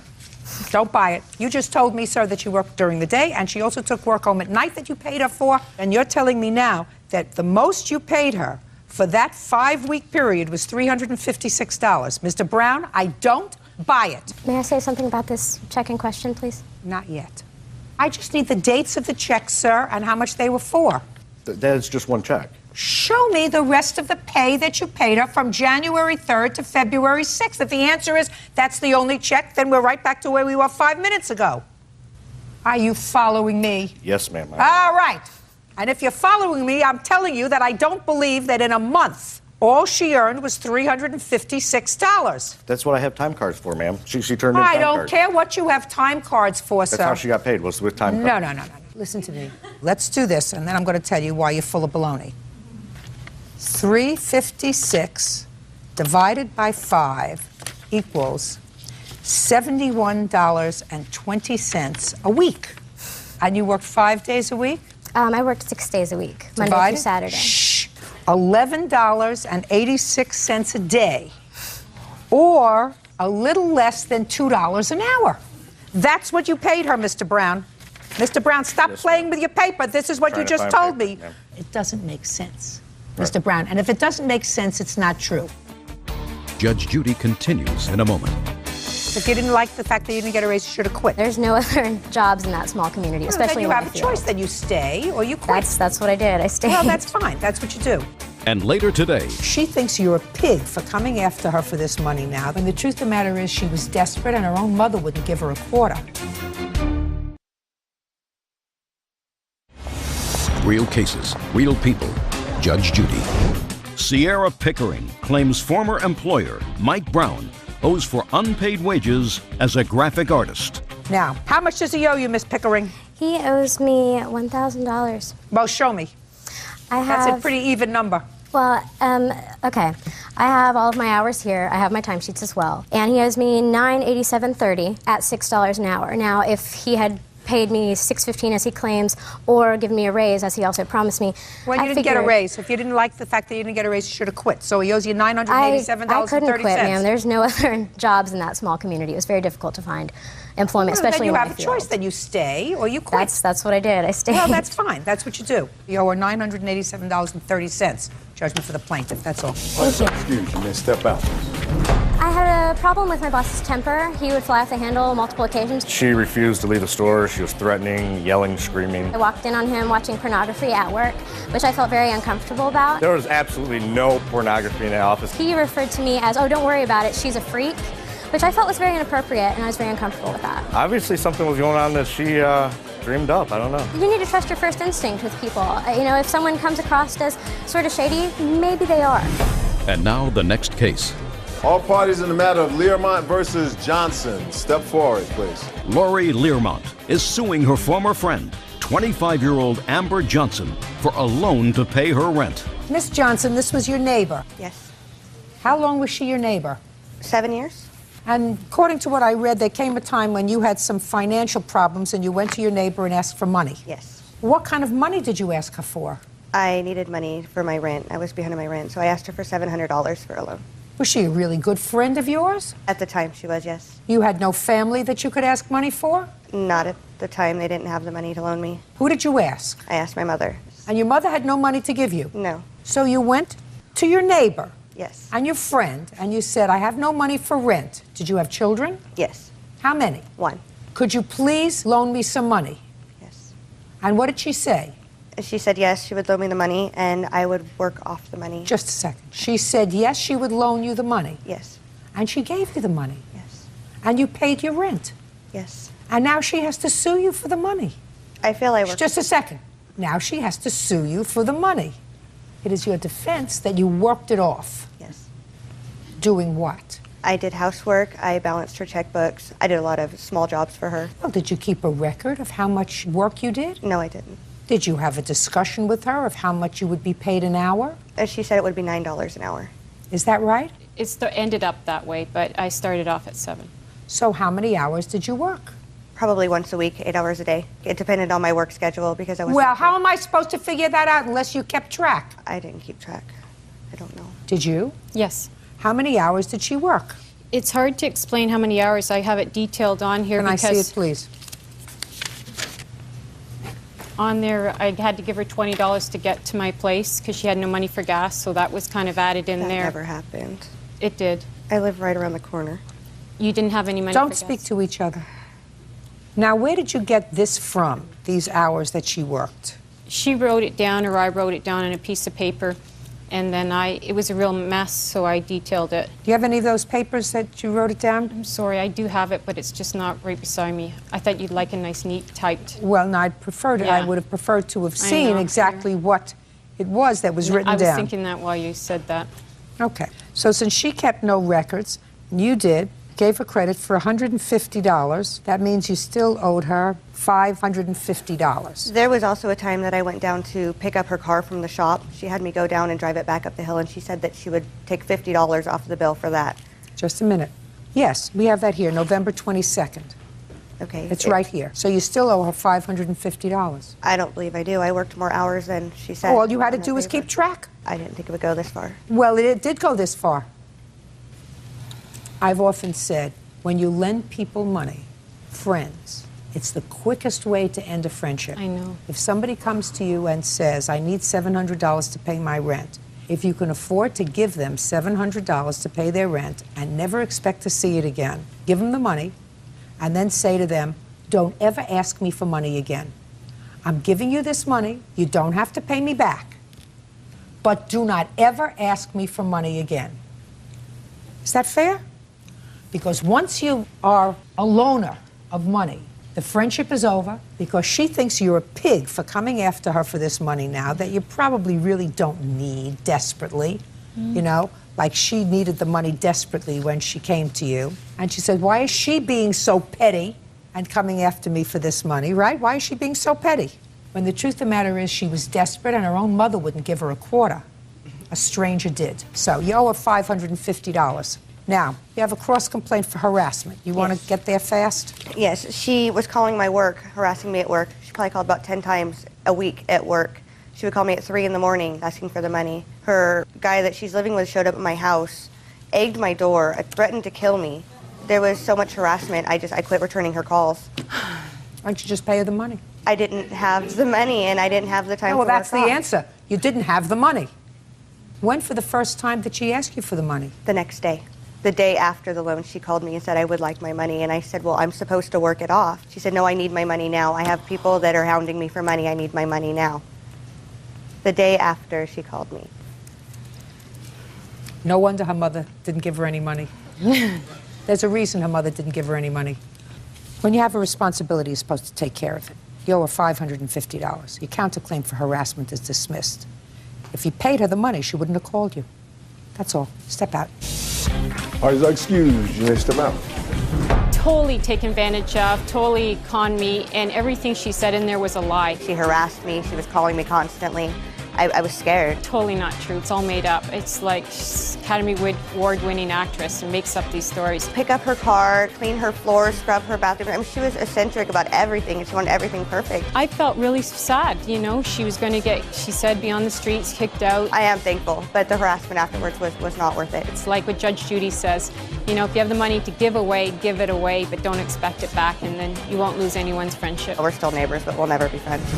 Don't buy it. You just told me, sir, that you worked during the day, and she also took work home at night that you paid her for, and you're telling me now that the most you paid her for that 5-week period was $356. Mr. Brown, I don't buy it. May I say something about this check in question, please? Not yet. I just need the dates of the checks, sir, and how much they were for. That's just one check. Show me the rest of the pay that you paid her from January 3rd to February 6th. If the answer is that's the only check, then we're right back to where we were 5 minutes ago. Are you following me? Yes, ma'am. All right. And if you're following me, I'm telling you that I don't believe that in a month all she earned was $356. That's what I have time cards for, ma'am. She turned in I time don't cards. care what you have time cards for, sir. That's how she got paid, was with time cards. No. Listen to me. Let's do this, and then I'm going to tell you why you're full of baloney. 356 divided by 5 equals $71.20 a week. And you worked 5 days a week? I worked 6 days a week, Monday through Saturday. $11.86 a day, or a little less than $2 an hour. That's what you paid her, Mr. Brown. Mr. Brown, stop playing with your paper. This is what you just told me. It doesn't make sense, Mr. Brown. And if it doesn't make sense, it's not true. Judge Judy continues in a moment. If you didn't like the fact that you didn't get a raise, you should have quit. There's no other jobs in that small community, especially then you in have my a field. choice. Then you stay or you quit. That's what I did. I stayed. Well, that's fine. That's what you do. And later today, She thinks you're a pig for coming after her for this money now. And the truth of the matter is she was desperate and her own mother wouldn't give her a quarter. real cases, real people. Judge Judy. Sierra Pickering claims former employer Mike Brown owes for unpaid wages as a graphic artist. Now, how much does he owe you, Miss Pickering? He owes me $1,000. Well, show me. That's a pretty even number. Well, okay. I have all of my hours here. I have my timesheets as well. And he owes me $987.30 at $6 an hour. Now, if he had paid me $6.15 as he claims, or given me a raise as he also promised me. Well, you didn't get a raise. If you didn't like the fact that you didn't get a raise, you should have quit. So he owes you $987.30. I couldn't quit, ma'am. There's no other jobs in that small community. It was very difficult to find employment, especially in my field. Then you have a choice. Then you stay or you quit. That's what I did. I stayed. Well, that's fine. That's what you do. You owe her $987.30. Judgment for the plaintiff. That's all. Excuse me, miss. Step out. I had a problem with my boss's temper. He would fly off the handle multiple occasions. She refused to leave the store. She was threatening, yelling, screaming. I walked in on him watching pornography at work, which I felt very uncomfortable about. There was absolutely no pornography in the office. He referred to me as, oh, don't worry about it, she's a freak, which I felt was very inappropriate, and I was very uncomfortable with that. Obviously something was going on that she dreamed up. I don't know. You need to trust your first instinct with people. You know, if someone comes across as sort of shady, maybe they are. And now the next case. All parties in the matter of Learmont versus Johnson. Step forward, please. Lori Learmont is suing her former friend, 25-year-old Amber Johnson, for a loan to pay her rent. Miss Johnson, this was your neighbor. Yes. How long was she your neighbor? 7 years. And according to what I read, there came a time when you had some financial problems and you went to your neighbor and asked for money. Yes. What kind of money did you ask her for? I needed money for my rent. I was behind on my rent, so I asked her for $700 for a loan. Was she a really good friend of yours? At the time, she was, yes. You had no family that you could ask money for? Not at the time. They didn't have the money to loan me. Who did you ask? I asked my mother. And your mother had no money to give you? No. So you went to your neighbor? Yes. And your friend, and you said, I have no money for rent. Did you have children? Yes. How many? 1. Could you please loan me some money? Yes. And what did she say? She said yes, she would loan me the money, and I would work off the money. Just a second. She said yes, she would loan you the money? Yes. And she gave you the money? Yes. And you paid your rent? Yes. And now she has to sue you for the money? I feel I worked... Just a second. Now she has to sue you for the money. It is your defense that you worked it off. Yes. Doing what? I did housework, I balanced her checkbooks, I did a lot of small jobs for her. Well, did you keep a record of how much work you did? No, I didn't. Did you have a discussion with her of how much you would be paid an hour? She said it would be $9 an hour. Is that right? It ended up that way, but I started off at 7. So how many hours did you work? Probably once a week, 8 hours a day. It depended on my work schedule because I was. Well, how am I supposed to figure that out unless you kept track? I didn't keep track. I don't know. Did you? Yes. How many hours did she work? It's hard to explain how many hours. I have it detailed on here. Can I see it, please? On there, I had to give her $20 to get to my place because she had no money for gas, so that was kind of added in That there. never happened. It did. I live right around the corner. You didn't have any money Don't for speak gas. to each other. Now, where did you get this from, these hours that she worked? She wrote it down, or I wrote it down on a piece of paper, and then it was a real mess, so I detailed it. Do you have any of those papers that you wrote it down? I'm sorry, I do have it, but it's just not right beside me. I thought you'd like a nice, neat typed. Well, no, I'd preferred, Yeah. I would have preferred to have I seen know. exactly what it was that was written I was down. thinking that while you said that. Okay. So since she kept no records, and you did, gave her credit for $150, that means you still owed her $550. There was also a time that I went down to pick up her car from the shop. She had me go down and drive it back up the hill, and she said that she would take $50 off the bill for that. Just a minute. Yes, we have that here, November 22nd. Okay. It's right here. So you still owe her $550. I don't believe I do. I worked more hours than she said. Oh, all you had to on that do was paper. keep track? I didn't think it would go this far. Well, it did go this far. I've often said, when you lend people money, friends, it's the quickest way to end a friendship. I know. If somebody comes to you and says, I need $700 to pay my rent, if you can afford to give them $700 to pay their rent and never expect to see it again, give them the money and then say to them, don't ever ask me for money again. I'm giving you this money. You don't have to pay me back. But do not ever ask me for money again. Is that fair? Because once you are a loaner of money, the friendship is over because she thinks you're a pig for coming after her for this money now that you probably really don't need desperately, you know, like she needed the money desperately when she came to you. And she said, why is she being so petty and coming after me for this money, right? Why is she being so petty? When the truth of the matter is she was desperate and her own mother wouldn't give her a quarter. A stranger did. So you owe her $550. Now, you have a cross-complaint for harassment. You want to get there fast? Yes, she was calling my work, harassing me at work. She probably called about 10 times a week at work. She would call me at 3 in the morning asking for the money. Her guy that she's living with showed up at my house, egged my door, threatened to kill me. There was so much harassment, I quit returning her calls. Why don't you just pay her the money? I didn't have the money and I didn't have the time No, well, to work that's the off. answer. You didn't have the money. When for the first time did she ask you for the money? The next day. The day after the loan, she called me and said I would like my money. And I said, well, I'm supposed to work it off. She said, no, I need my money now. I have people that are hounding me for money. I need my money now. The day after she called me. No wonder her mother didn't give her any money. There's a reason her mother didn't give her any money. When you have a responsibility, you're supposed to take care of it. You owe her $550. Your counterclaim for harassment is dismissed. If you paid her the money, she wouldn't have called you. That's all. Step out. All right, excuse you may step out. Totally taken advantage of, totally conned me, and everything she said in there was a lie. She harassed me. She was calling me constantly. I was scared. Totally not true. It's all made up. It's like she's Academy Award-winning actress and makes up these stories. Pick up her car, clean her floors, scrub her bathroom. I mean, she was eccentric about everything. She wanted everything perfect. I felt really sad, you know. She was going to get, she said, be on the streets, kicked out. I am thankful, but the harassment afterwards was not worth it. It's like what Judge Judy says, you know, if you have the money to give it away, but don't expect it back, and then you won't lose anyone's friendship. We're still neighbors, but we'll never be friends.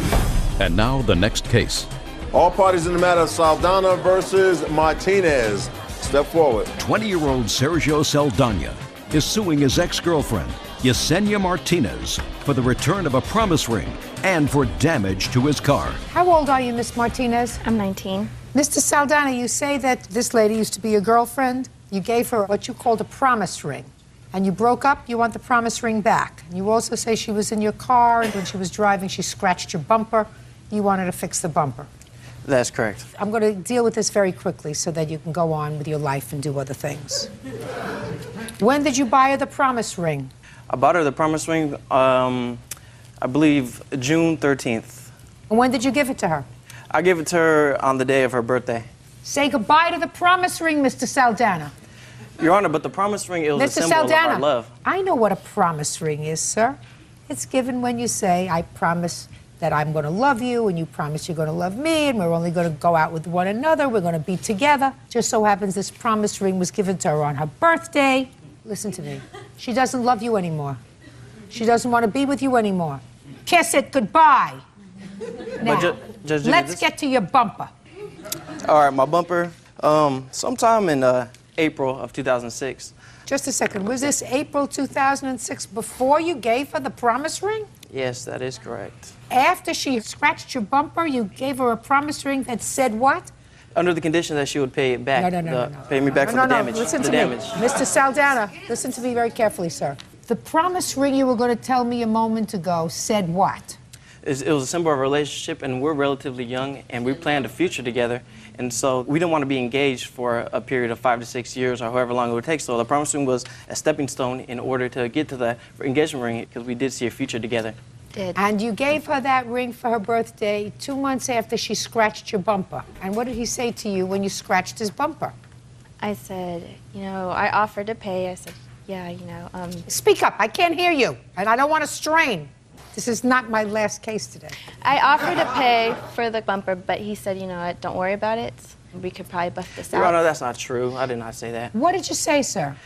And now the next case. All parties in the matter of Saldana versus Martinez. Step forward. 20-year-old Sergio Saldana is suing his ex-girlfriend, Yesenia Martinez, for the return of a promise ring and for damage to his car. How old are you, Miss Martinez? I'm 19. Mr. Saldana, you say that this lady used to be your girlfriend. You gave her what you called a promise ring. And you broke up, you want the promise ring back. And you also say she was in your car, and when she was driving, she scratched your bumper. You wanted to fix the bumper. That's correct. I'm going to deal with this very quickly so that you can go on with your life and do other things. When did you buy her the promise ring? I bought her the promise ring, I believe, June 13th. And when did you give it to her? I gave it to her on the day of her birthday. Say goodbye to the promise ring, Mr. Saldana. Your Honor, but the promise ring, it was a Mr. symbol of our Saldana, love. I know what a promise ring is, sir. it's given when you say, I promise that I'm going to love you, and you promise you're going to love me, and we're only going to go out with one another, we're going to be together. Just so happens this promise ring was given to her on her birthday. Listen to me. She doesn't love you anymore. She doesn't want to be with you anymore. Kiss it goodbye. Now, Judy, let's get to your bumper. All right, my bumper, sometime in April of 2006. Just a second. Was this April 2006 before you gave her the promise ring? Yes, that is correct. After she scratched your bumper, you gave her a promise ring that said what? Under the condition that she would pay it back. No. Pay me back for the damage. Listen the to damage. me. Mr. Saldana, listen to me very carefully, sir. The promise ring you were going to tell me a moment ago said what? It was a symbol of a relationship, and we're relatively young, and we planned a future together. And so we didn't want to be engaged for a period of 5 to 6 years or however long it would take. So the promise ring was a stepping stone in order to get to the engagement ring, because we did see a future together. And you gave her that ring for her birthday 2 months after she scratched your bumper. And what did he say to you when you scratched his bumper? I said, I offered to pay. I said, yeah, Speak up. I can't hear you, and I don't want to strain. This is not my last case today. I offered to pay for the bumper, but he said, don't worry about it. We could probably buff this out. Your Honor, that's not true. I did not say that. What did you say, sir?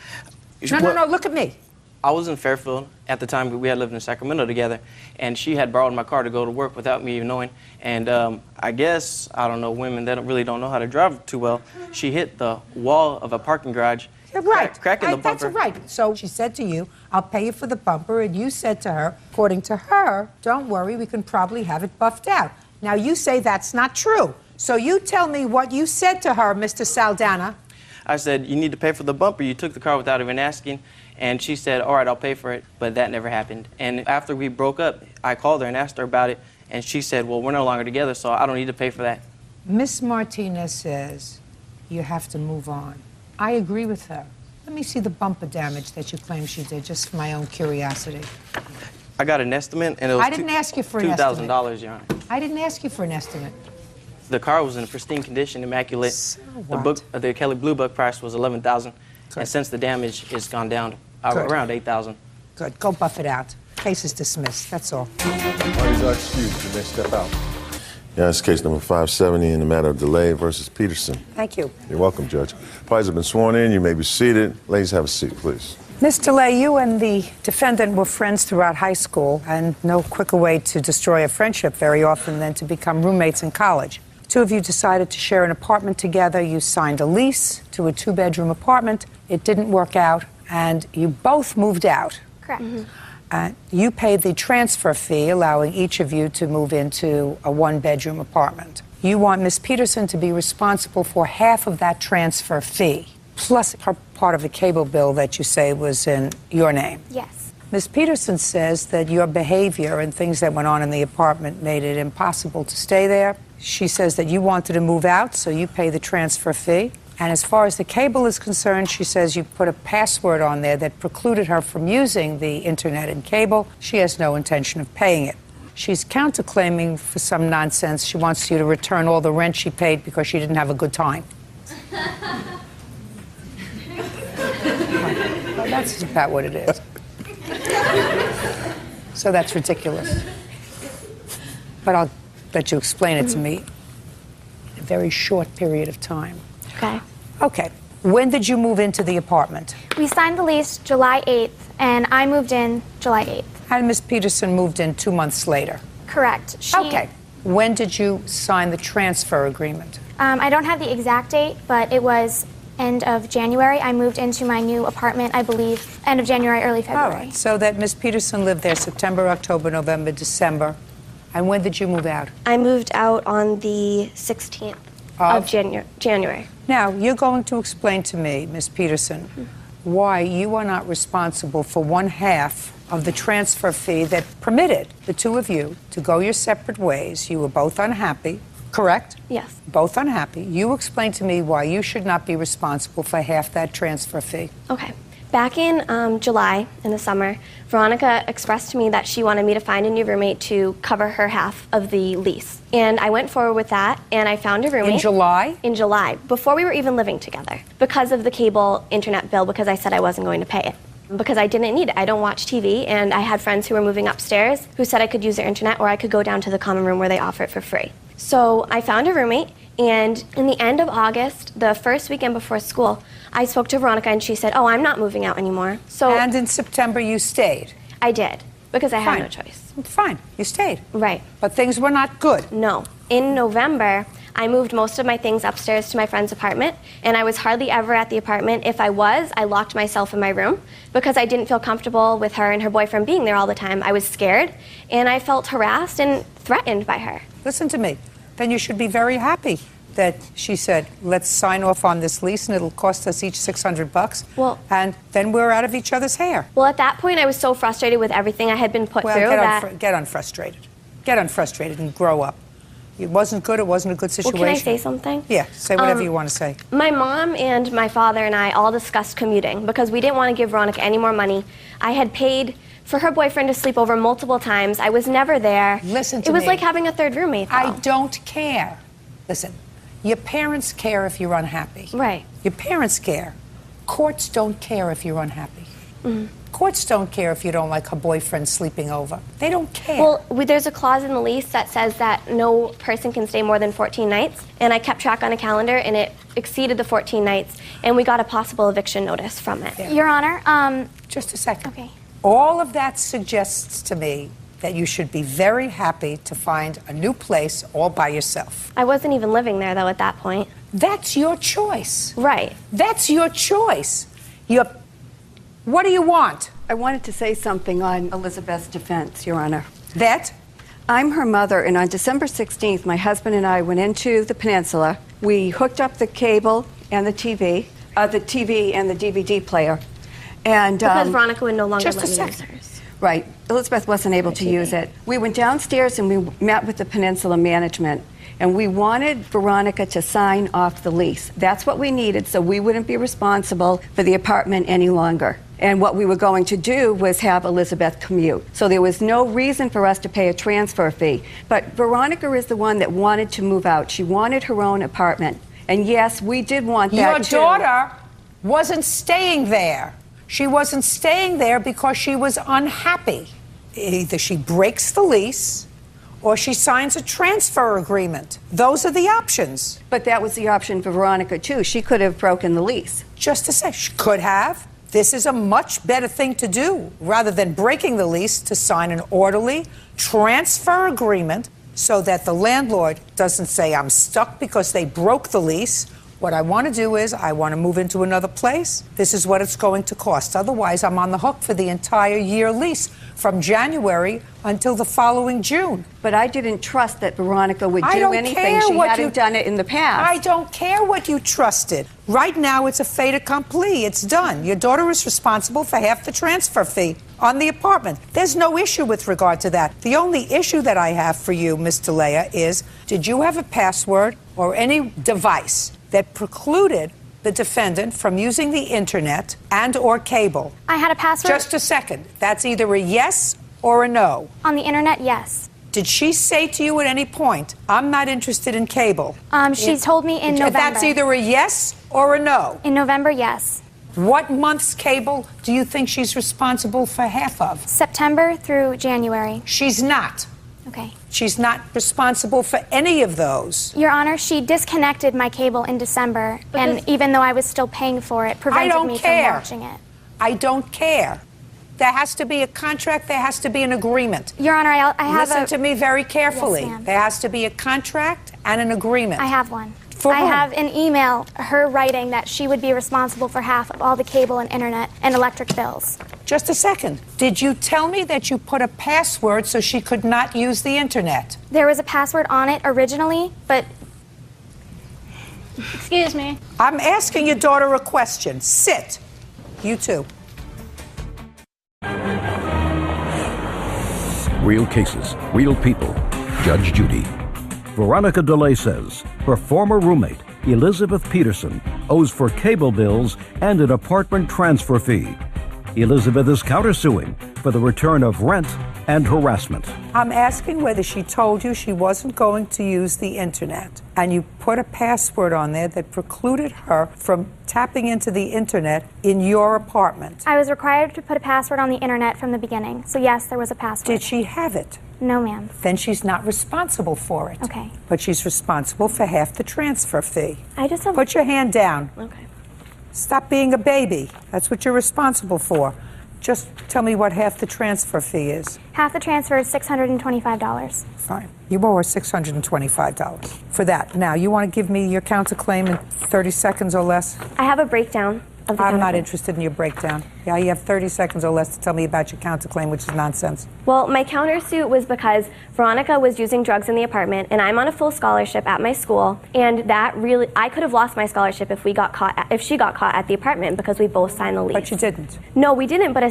No, look at me. I was in Fairfield at the time. We had lived in Sacramento together, and she had borrowed my car to go to work without me even knowing. And I guess, I don't know, women that really don't know how to drive too well, she hit the wall of a parking garage, cracking the bumper. That's right. So she said to you, I'll pay you for the bumper, and you said to her, according to her, don't worry, we can probably have it buffed out. Now, you say that's not true. So you tell me what you said to her, Mr. Saldana. I said, you need to pay for the bumper. You took the car without even asking. And she said, all right, I'll pay for it. But that never happened. And after we broke up, I called her and asked her about it. And she said, well, we're no longer together, so I don't need to pay for that. Miss Martinez says you have to move on. I agree with her. Let me see the bumper damage that you claim she did, just for my own curiosity. I got an estimate, and it was I didn't ask you for an estimate. $2,000, Your Honor. I didn't ask you for an estimate. The car was in pristine condition, immaculate. So the Kelly Blue Book price was $11,000, and since the damage has gone down around $8,000. Good. Go buff it out. Case is dismissed. That's all. Parties are excused. You may step out. Yeah, it's case number 570 in the matter of delay versus Peterson. Thank you. You're welcome, Judge. Parties have been sworn in. You may be seated. Ladies, have a seat, please. Ms. DeLay, you and the defendant were friends throughout high school, and no quicker way to destroy a friendship very often than to become roommates in college. Two of you decided to share an apartment together. You signed a lease to a 2-bedroom apartment. It didn't work out, and you both moved out. Correct. You paid the transfer fee, allowing each of you to move into a 1-bedroom apartment. You want Ms. Peterson to be responsible for half of that transfer fee, plus her part of the cable bill that you say was in your name. Yes. Ms. Peterson says that your behavior and things that went on in the apartment made it impossible to stay there. She says that you wanted to move out, so you pay the transfer fee. And as far as the cable is concerned, she says you put a password on there that precluded her from using the internet and cable. She has no intention of paying it. She's counterclaiming for some nonsense. She wants you to return all the rent she paid because she didn't have a good time. Well, that's about what it is. So that's ridiculous. But I'll let you explain it to me in a very short period of time. Okay. Okay. When did you move into the apartment? We signed the lease July 8th, and I moved in July 8th. And Ms. Peterson moved in 2 months later? Correct. Okay. When did you sign the transfer agreement? I don't have the exact date, but it was end of January. I moved into my new apartment, I believe, end of January, early February. All right. So that Ms. Peterson lived there September, October, November, December. And when did you move out? I moved out on the 16th of January. Now, you're going to explain to me, Ms. Peterson, why you are not responsible for 1/2 of the transfer fee that permitted the two of you to go your separate ways. You were both unhappy, correct? Yes. Both unhappy. You explain to me why you should not be responsible for half that transfer fee. Okay. Back in July, in the summer, Veronica expressed to me that she wanted me to find a new roommate to cover her half of the lease. And I went forward with that, and I found a roommate. In July? In July, before we were even living together, because of the cable internet bill, because I said I wasn't going to pay it. because I didn't need it. I don't watch TV, and I had friends who were moving upstairs who said I could use their internet or I could go down to the common room where they offer it for free. So I found a roommate, and in the end of August, the first weekend before school, I spoke to Veronica and she said, "Oh, I'm not moving out anymore." So And in September you stayed? I did, because I had Fine. no choice. Fine, you stayed. Right. But things were not good. No. In November, I moved most of my things upstairs to my friend's apartment, and I was hardly ever at the apartment. If I was, I locked myself in my room because I didn't feel comfortable with her and her boyfriend being there all the time. I was scared, and I felt harassed and threatened by her. Listen to me. Then you should be very happy that she said, let's sign off on this lease and it'll cost us each $600. Well, and then we're out of each other's hair. Well, at that point, I was so frustrated with everything I had been put through that... Get unfrustrated. Get unfrustrated and grow up. It wasn't good. It wasn't a good situation. Well, can I say something? Yeah, say whatever you want to say. My mom and my father and I all discussed commuting because we didn't want to give Veronica any more money. I had paid for her boyfriend to sleep over multiple times. I was never there. Listen to me. It was like having a third roommate, though. I don't care. Listen, your parents care if you're unhappy. Right. Your parents care. Courts don't care if you're unhappy. Mm-hmm. Courts don't care if you don't like her boyfriend sleeping over. They don't care. Well, there's a clause in the lease that says that no person can stay more than 14 nights, and I kept track on a calendar, and it exceeded the 14 nights, and we got a possible eviction notice from it. Your Honor, Just a second. Okay. All of that suggests to me that you should be very happy to find a new place all by yourself. I wasn't even living there, though, at that point. That's your choice. Right. That's your choice. What do you want? I wanted to say something on Elizabeth's defense, Your Honor. That? I'm her mother, and on December 16th, my husband and I went into the peninsula. We hooked up the cable and the TV and the DVD player. And Because Veronica would no longer just let a me use second. hers. Right. Elizabeth wasn't able to use it. We went downstairs and we met with the Peninsula management, and we wanted Veronica to sign off the lease. That's what we needed, so we wouldn't be responsible for the apartment any longer. And what we were going to do was have Elizabeth commute. So there was no reason for us to pay a transfer fee. But Veronica is the one that wanted to move out. She wanted her own apartment. And yes, we did want that too. Your daughter wasn't staying there. She wasn't staying there because she was unhappy. Either she breaks the lease or she signs a transfer agreement. Those are the options. But that was the option for Veronica too. She could have broken the lease. Just to say, she could have. This is a much better thing to do rather than breaking the lease, to sign an orderly transfer agreement so that the landlord doesn't say, I'm stuck because they broke the lease. What I want to do is I want to move into another place. This is what it's going to cost. Otherwise, I'm on the hook for the entire year lease from January until the following June. But I didn't trust that Veronica would do anything. She hadn't done it in the past. I don't care what you trusted. Right now, it's a fait accompli. It's done. Your daughter is responsible for half the transfer fee on the apartment. There's no issue with regard to that. The only issue that I have for you, Ms. DeLea, is did you have a password or any device that precluded the defendant from using the internet and or cable? I had a password. Just a second. That's either a yes or a no. On the internet, yes. Did she say to you at any point, I'm not interested in cable? She told me in November. That's either a yes or a no. In November, yes. What month's cable do you think she's responsible for half of? September through January. She's not. Okay. She's not responsible for any of those. Your Honor, she disconnected my cable in December, and even though I was still paying for it, prevented me from watching it. I don't care. There has to be a contract. There has to be an agreement. Your Honor, I have Listen to me very carefully. Yes, ma'am. There has to be a contract and an agreement. I have one. For I whom? have an email, her writing that she would be responsible for half of all the cable and internet and electric bills. Just a second. Did you tell me that you put a password so she could not use the internet? There was a password on it originally, but... Excuse me. I'm asking your daughter a question. Sit. You too. Real cases, real people. Judge Judy. Veronica DeLea says her former roommate, Elizabeth Peterson, owes for cable bills and an apartment transfer fee. Elizabeth is countersuing for the return of rent and harassment. I'm asking whether she told you she wasn't going to use the internet, and you put a password on there that precluded her from tapping into the internet in your apartment. I was required to put a password on the internet from the beginning, so yes, there was a password. Did she have it? No, ma'am. Then she's not responsible for it. Okay. But she's responsible for half the transfer fee. I just have... Put your hand down. Okay. Stop being a baby. That's what you're responsible for. Just tell me what half the transfer fee is. Half the transfer is $625. Fine. You owe her $625 for that. Now, you want to give me your counterclaim in 30 seconds or less? I have a breakdown of the I'm not counterclaim. interested in your breakdown. Yeah, you have 30 seconds or less to tell me about your counterclaim, which is nonsense. Well, my countersuit was because Veronica was using drugs in the apartment, and I'm on a full scholarship at my school, and that really, I could have lost my scholarship if she got caught at the apartment because we both signed the lease. But you didn't. No, we didn't. But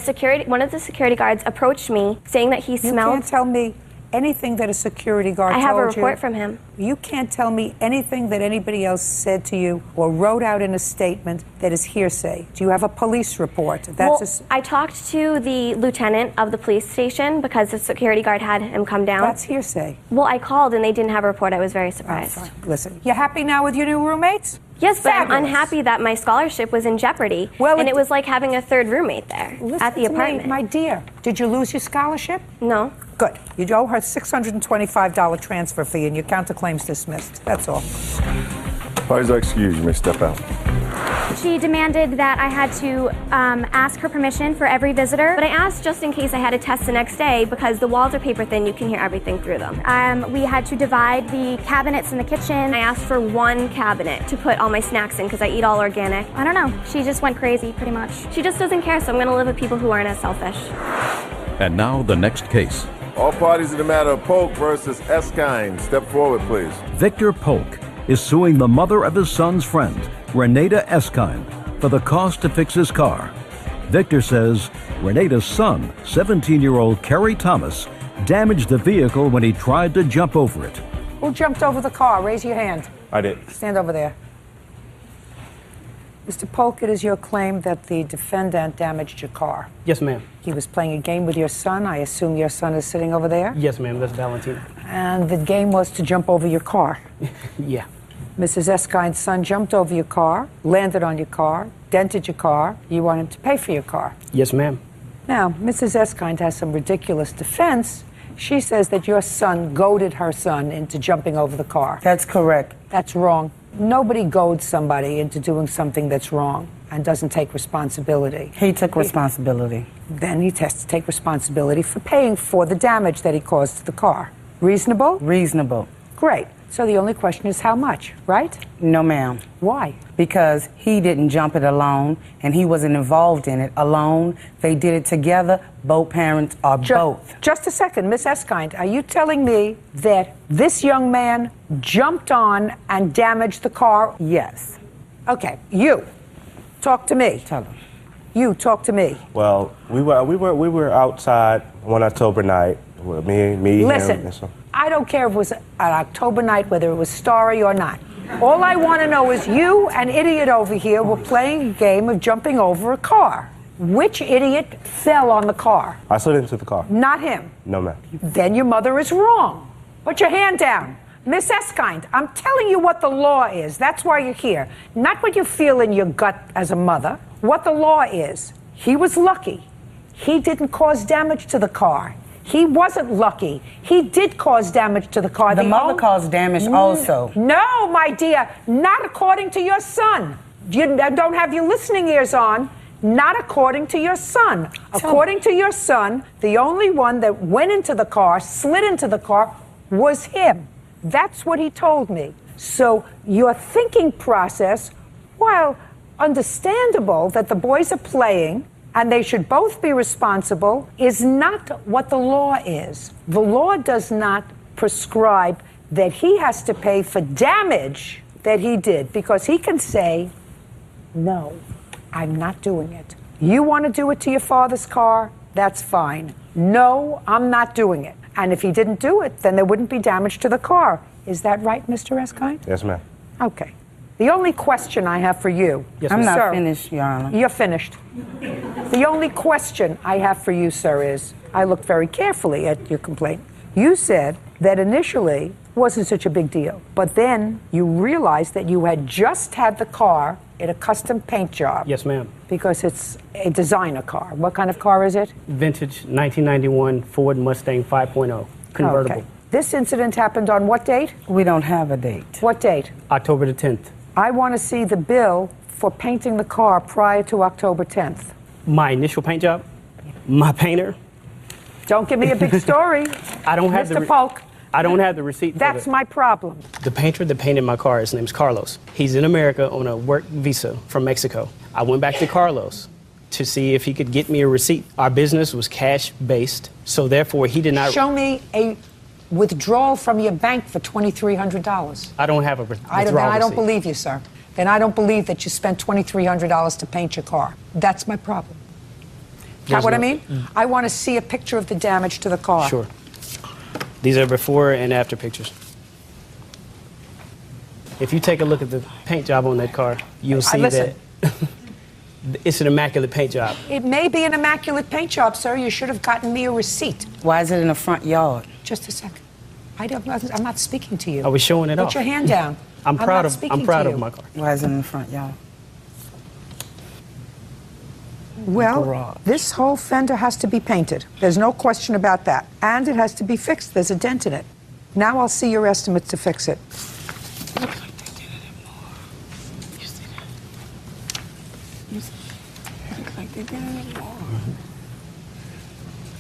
one of the security guards approached me saying that he smelled. You can't tell me anything that a security guard I told you. have a report from him. You can't tell me anything that anybody else said to you or wrote out in a statement that is hearsay. Do you have a police report? I talked to the lieutenant of the police station because the security guard had him come down. That's hearsay. Well, I called and they didn't have a report. I was very surprised. Listen, you happy now with your new roommates? Yes, but I'm Fabulous. unhappy that my scholarship was in jeopardy. And it was like having a third roommate there at the apartment. My dear, did you lose your scholarship? No. Good. You owe her $625 transfer fee and your counterclaim's dismissed. That's all. Parties are excused. You may step out. She demanded that I had to ask her permission for every visitor. But I asked just in case I had a test the next day because the walls are paper thin, you can hear everything through them. We had to divide the cabinets in the kitchen. I asked for one cabinet to put all my snacks in because I eat all organic. I don't know. She just went crazy, pretty much. She just doesn't care, so I'm going to live with people who aren't as selfish. And now the next case. All parties in the matter of Polk versus Eskine. Step forward, please. Victor Polk is suing the mother of his son's friend, Renata Eskine, for the cost to fix his car. Victor says Renata's son, 17-year-old Kerry Thomas, damaged the vehicle when he tried to jump over it. Who jumped over the car? Raise your hand. I did. Stand over there. Mr. Polk, it is your claim that the defendant damaged your car. Yes, ma'am. He was playing a game with your son. I assume your son is sitting over there? Yes, ma'am. That's Valentina. And the game was to jump over your car. Yeah. Mrs. Eskine's son jumped over your car, landed on your car, dented your car. You want him to pay for your car. Yes, ma'am. Now, Mrs. Eskine has some ridiculous defense. She says that your son goaded her son into jumping over the car. That's correct. That's wrong. Nobody goads somebody into doing something that's wrong and doesn't take responsibility. He took responsibility. Then he has to take responsibility for paying for the damage that he caused to the car. Reasonable? Reasonable. Great. So the only question is how much, right? No, ma'am. Why? Because he didn't jump it alone, and he wasn't involved in it alone. They did it together. Both parents are both. Just a second, Miss Eskine, are you telling me that this young man jumped on and damaged the car? Yes. Okay, you, talk to me. Tell him. You, talk to me. Well, we were outside one October night. Me, Listen, him, and so. I don't care if it was an October night, whether it was starry or not. All I want to know is you, an idiot over here, were playing a game of jumping over a car. Which idiot fell on the car? I slid into the car. Not him. No, ma'am. Then your mother is wrong. Put your hand down. Miss Eskind, I'm telling you what the law is. That's why you're here. Not what you feel in your gut as a mother. What the law is. He was lucky. He didn't cause damage to the car. He wasn't lucky. He did cause damage to the car. The mother caused damage also. No, my dear, not according to your son. You don't have your listening ears on. Not according to your son. According to your son, the only one that went into the car, slid into the car, was him. That's what he told me. So your thinking process, while understandable that the boys are playing, and they should both be responsible, is not what the law is. The law does not prescribe that he has to pay for damage that he did, because he can say, no, I'm not doing it. You want to do it to your father's car? That's fine. No, I'm not doing it. And if he didn't do it, then there wouldn't be damage to the car. Is that right, Mr. Eskind? Yes, ma'am. Okay. The only question I have for you, I'm not sir, finished, Your Honor. You're finished. The only question I have for you, sir, is I looked very carefully at your complaint. You said that initially wasn't such a big deal, but then you realized that you had just had the car in a custom paint job. Yes, ma'am. Because it's a designer car. What kind of car is it? Vintage 1991 Ford Mustang 5.0 convertible. Okay. This incident happened on what date? We don't have a date. What date? October the 10th. I want to see the bill for painting the car prior to October 10th. My initial paint job, my painter. Don't give me a big story. I don't have Mr. Polk. I don't have the receipt. That's my problem. The painter that painted my car, his name's Carlos. He's in America on a work visa from Mexico. I went back to Carlos to see if he could get me a receipt. Our business was cash-based, so therefore he did not... Show me a withdrawal from your bank for $2,300. I don't have a withdrawal I don't receipt. believe you, sir. Then I don't believe that you spent $2,300 to paint your car. That's my problem. Got what I mean? I want to see a picture of the damage to the car. Sure. These are before and after pictures. If you take a look at the paint job on that car, you'll see that it's an immaculate paint job. It may be an immaculate paint job, sir. You should have gotten me a receipt. Why is it in the front yard? Just a second. I'm not speaking to you. I was showing it off. Put your hand down. I'm proud of my car. Why is it in the front yard? Well, this whole fender has to be painted. There's no question about that. And it has to be fixed. There's a dent in it. Now I'll see your estimates to fix it.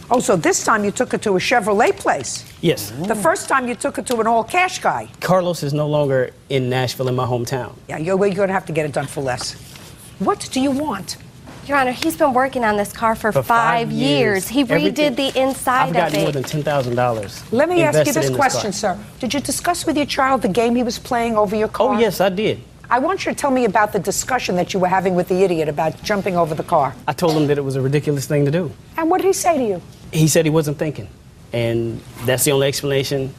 Oh, so this time you took it to a Chevrolet place? Yes. The first time you took it to an all-cash guy? Carlos is no longer in Nashville, in my hometown. Yeah, you're going to have to get it done for less. What do you want? Your Honor, he's been working on this car for 5 years. He redid the inside I've got of it. more than $10,000. Let me ask you this car. question, sir. Did you discuss with your child the game he was playing over your car? Oh, yes, I did. I want you to tell me about the discussion that you were having with the idiot about jumping over the car. I told him that it was a ridiculous thing to do. And what did he say to you? He said he wasn't thinking. And that's the only explanation.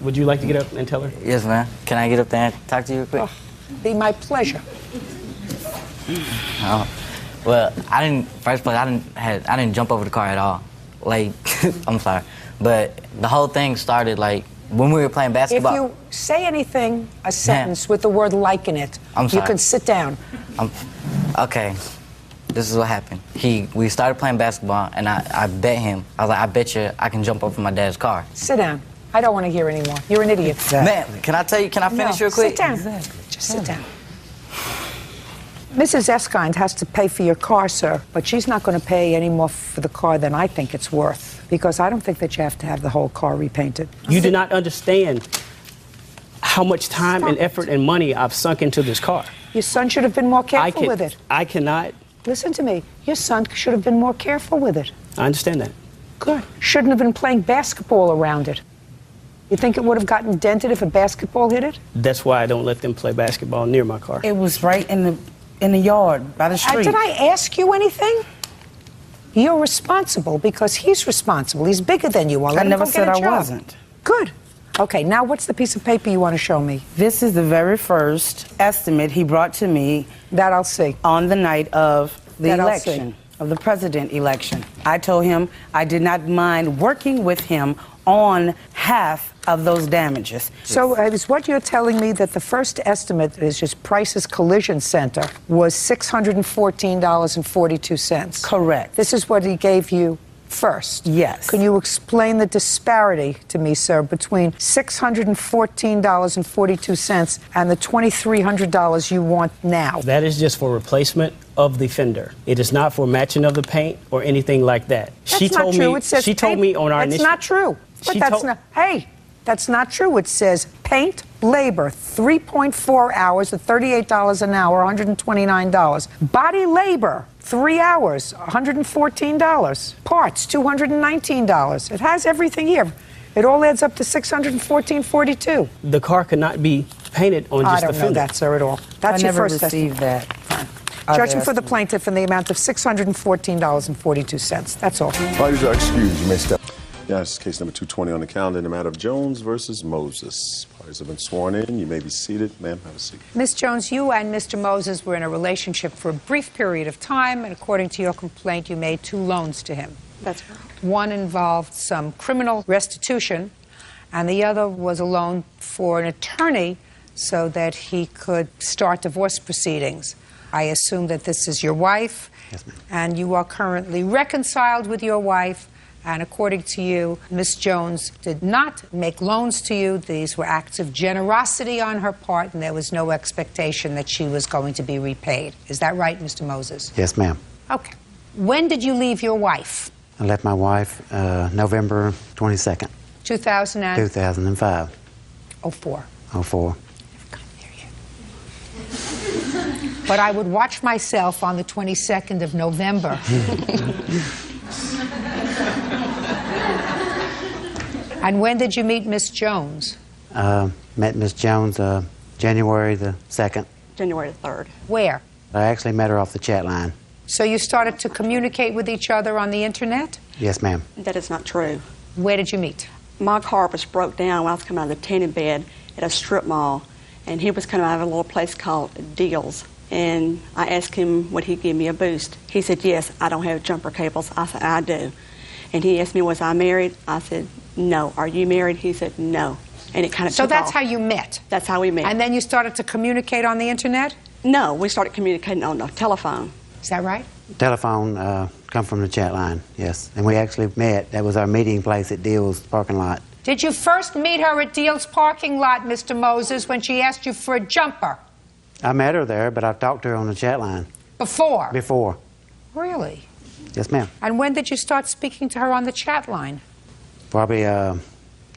Would you like to get up and tell her? Yes, ma'am. Can I get up there and talk to you quick? Oh, be my pleasure. Well, first place, I didn't jump over the car at all. Like, I'm sorry. But the whole thing started, like, when we were playing basketball. If you say anything, a sentence with the word like in it, I'm sorry. you can sit down. Okay. This is what happened. We started playing basketball, and I bet him. I was like, I bet you I can jump over my dad's car. Sit down. I don't want to hear anymore. You're an idiot. Ma'am, can I finish real quick? Sit down. Just sit down. Mrs. Eskind has to pay for your car, sir, but she's not going to pay any more for the car than I think it's worth, because I don't think that you have to have the whole car repainted. You do not understand how much time and effort and money I've sunk into this car. Your son should have been more careful with it. I cannot. Listen to me. Your son should have been more careful with it. I understand that. Good. Shouldn't have been playing basketball around it. You think it would have gotten dented if a basketball hit it? That's why I don't let them play basketball near my car. It was right in the yard by the street. Did I ask you anything? You're responsible because he's responsible. He's bigger than you are. I never said I wasn't. Good. Okay, now what's the piece of paper you want to show me? This is the very first estimate he brought to me. That I'll see. On the night of the That I'll election, of the president election. I told him I did not mind working with him on half of those damages. So is what you're telling me that the first estimate is just Price's Collision Center was $614.42? Correct. This is what he gave you first? Yes. Can you explain the disparity to me, sir, between $614.42 and the $2,300 you want now? That is just for replacement of the fender. It is not for matching of the paint or anything like that. That's not true. It says she told me on our That's initial. not true. But that's not. Hey, that's not true. It says paint labor 3.4 hours at $38 an hour, $129. Body labor 3 hours, $114. Parts $219. It has everything here. It all adds up to $614.42. The car could not be painted on just the fender. I don't know that, sir, at all. That's I your never first received estimate. that. Judgment for the plaintiff in the amount of $614.42. That's all. Parties are excused. You may step. Yeah, this is case number 220 on the calendar in the matter of Jones versus Moses. Parties have been sworn in. You may be seated. Ma'am, have a seat. Ms. Jones, you and Mr. Moses were in a relationship for a brief period of time, and according to your complaint, you made 2 loans to him. That's correct. One involved some criminal restitution, and the other was a loan for an attorney so that he could start divorce proceedings. I assume that this is your wife, Yes, ma'am. and you are currently reconciled with your wife, and according to you, Miss Jones did not make loans to you. These were acts of generosity on her part, and there was no expectation that she was going to be repaid. Is that right, Mr. Moses? Yes, ma'am. Okay. When did you leave your wife? I left my wife November 22nd, 2005. 04. 04. But I would watch myself on the 22nd of November. And when did you meet Miss Jones? Met Miss Jones January the 2nd. January the 3rd. Where? I actually met her off the chat line. So you started to communicate with each other on the internet? Yes, ma'am. That is not true. Where did you meet? My car was broke down when I was coming out of the tanning bed at a strip mall, and he was coming out of a little place called Deals. And I asked him would he give me a boost. He said, yes, I don't have jumper cables. I said, I do. And he asked me, was I married? I said, no. Are you married? He said, no. And it kind of So took that's off. how you met? That's how we met. And then you started to communicate on the internet? No, we started communicating on the telephone. Is that right? Telephone come from the chat line, yes. And we actually met. That was our meeting place at Deal's parking lot. Did you first meet her at Deal's parking lot, Mr. Moses, when she asked you for a jumper? I met her there, but I've talked to her on the chat line. Before? Before. Really? Yes, ma'am. And when did you start speaking to her on the chat line? Probably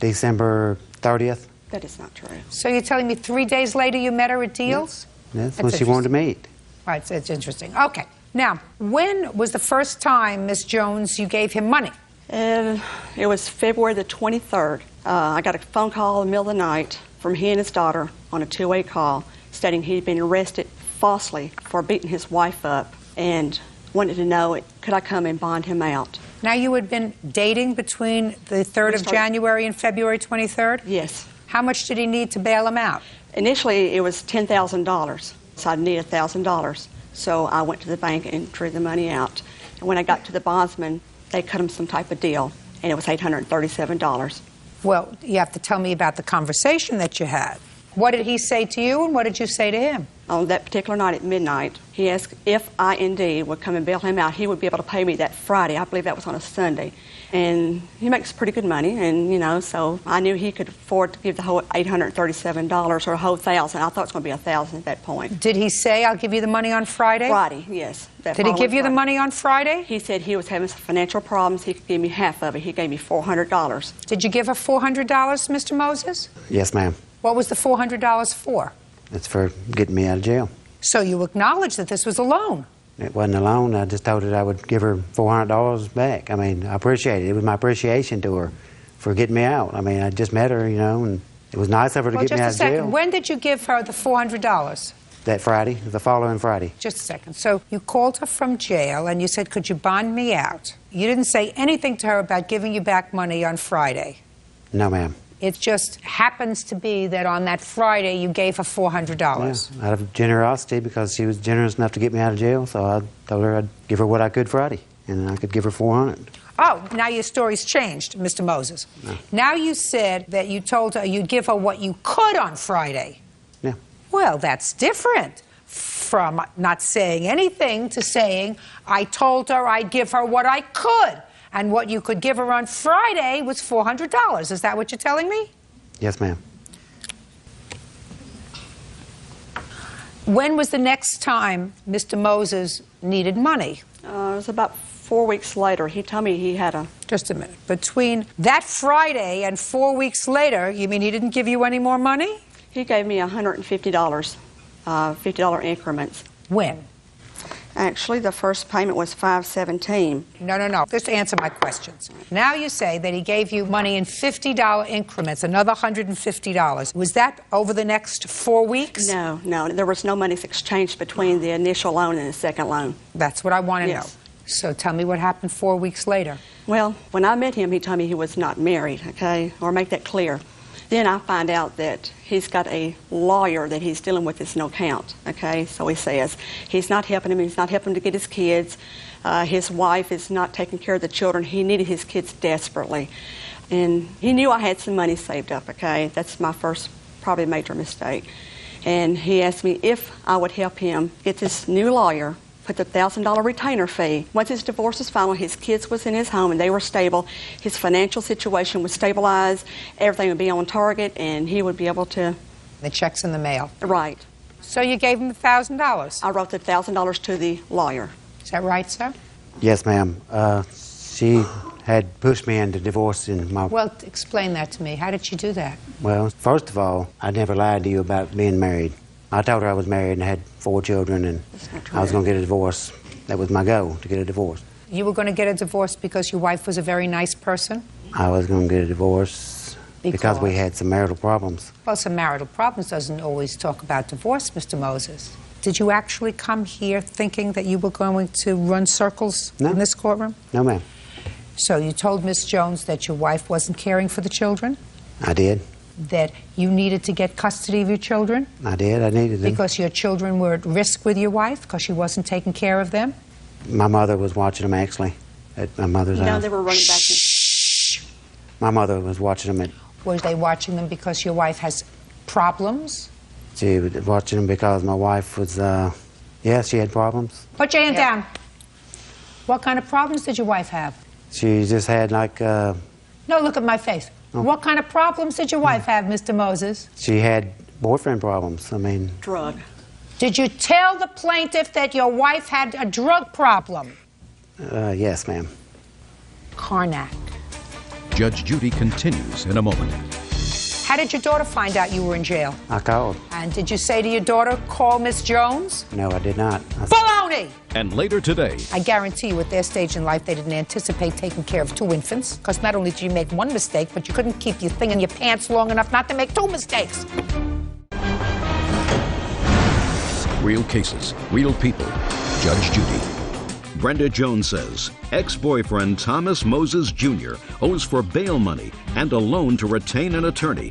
December 30th. That is not true. So you're telling me 3 days later you met her at Deal's? That's That's when she wanted to meet. Right, it's interesting. Okay. Now, when was the first time, Miss Jones, you gave him money? It was February the 23rd. I got a phone call in the middle of the night from he and his daughter on a two-way call stating he'd been arrested falsely for beating his wife up and wanted to know, could I come and bond him out? Now, you had been dating between the 3rd of January and February 23rd? Yes. How much did he need to bail him out? Initially, it was $10,000, so I'd need $1,000. So I went to the bank and drew the money out. And when I got to the bondsman, they cut him some type of deal, and it was $837. Well, you have to tell me about the conversation that you had. What did he say to you, and what did you say to him? On that particular night at midnight, he asked if I indeed would come and bail him out. He would be able to pay me that Friday. I believe that was on a Sunday. And he makes pretty good money, and, you know, so I knew he could afford to give the whole $837 or a whole $1,000. I thought it was going to be $1,000 at that point. Did he say, I'll give you the money on Friday? Friday, yes. Did he give you the money on Friday? He said he was having some financial problems. He could give me half of it. He gave me $400. Did you give her $400, Mr. Moses? Yes, ma'am. What was the $400 for? It's for getting me out of jail. So you acknowledge that this was a loan? It wasn't a loan. I just told her I would give her $400 back. I mean, I appreciate it. It was my appreciation to her for getting me out. I mean, I just met her, you know, and it was nice of her to get me out of jail. Just a second. When did you give her the $400? That Friday, the following Friday. Just a second. So you called her from jail and you said, could you bond me out? You didn't say anything to her about giving you back money on Friday. No, ma'am. It just happens to be that on that Friday you gave her $400. Yeah, out of generosity, because she was generous enough to get me out of jail, so I told her I'd give her what I could Friday, and I could give her $400. Oh, now your story's changed, Mr. Moses. No. Now you said that you told her you'd give her what you could on Friday. Yeah. Well, that's different from not saying anything to saying, I told her I'd give her what I could. And what you could give her on Friday was $400. Is that what you're telling me? Yes, ma'am. When was the next time Mr. Moses needed money? It was about 4 weeks later. He told me he had a... Just a minute. Between that Friday and 4 weeks later, you mean he didn't give you any more money? He gave me $150, $50 increments. When? Actually, the first payment was $517. No. Just answer my questions. Now you say that he gave you money in $50 increments, another $150. Was that over the next 4 weeks? No. There was no money exchanged between the initial loan and the second loan. That's what I want to know. So tell me what happened 4 weeks later. Well, when I met him, he told me he was not married, okay? Or make that clear. Then I find out that he's got a lawyer that he's dealing with that's no account, okay? So he says he's not helping him. He's not helping him to get his kids. His wife is not taking care of the children. He needed his kids desperately. And he knew I had some money saved up, okay? That's my first probably major mistake. And he asked me if I would help him get this new lawyer, put the $1,000 retainer fee. Once his divorce was final, his kids was in his home and they were stable. His financial situation was stabilized. Everything would be on target and he would be able to... The check's in the mail. Right. So you gave him the $1,000? I wrote the $1,000 to the lawyer. Is that right, sir? Yes, ma'am. She had pushed me into divorcing my... Well, explain that to me. How did she do that? Well, first of all, I never lied to you about being married. I told her I was married and had 4 children and I was going to get a divorce. That was my goal, to get a divorce. You were going to get a divorce because your wife was a very nice person? I was going to get a divorce because we had some marital problems. Well, some marital problems doesn't always talk about divorce, Mr. Moses. Did you actually come here thinking that you were going to run circles in this courtroom? No, ma'am. So you told Miss Jones that your wife wasn't caring for the children? I did. That you needed to get custody of your children? I did. I needed them. Because your children were at risk with your wife because she wasn't taking care of them? My mother was watching them, actually, at my mother's house. No, they were running back. My mother was watching them at... Were they watching them because your wife has problems? She was watching them because my wife was, yeah, she had problems. Put your hand down. What kind of problems did your wife have? She just had, like, No, look at my face. Oh. What kind of problems did your wife have, Mr. Moses? She had boyfriend problems. I mean... Drug. Did you tell the plaintiff that your wife had a drug problem? Yes, ma'am. Karnak. Judge Judy continues in a moment. How did your daughter find out you were in jail? I called. And did you say to your daughter, call Miss Jones? No, I did not. Baloney! And later today, I guarantee you at their stage in life they didn't anticipate taking care of 2 infants, because not only did you make 1 mistake, but you couldn't keep your thing in your pants long enough not to make 2 mistakes. real cases, real people. Judge Judy. Brenda Jones says ex-boyfriend Thomas Moses Jr. owes for bail money and a loan to retain an attorney.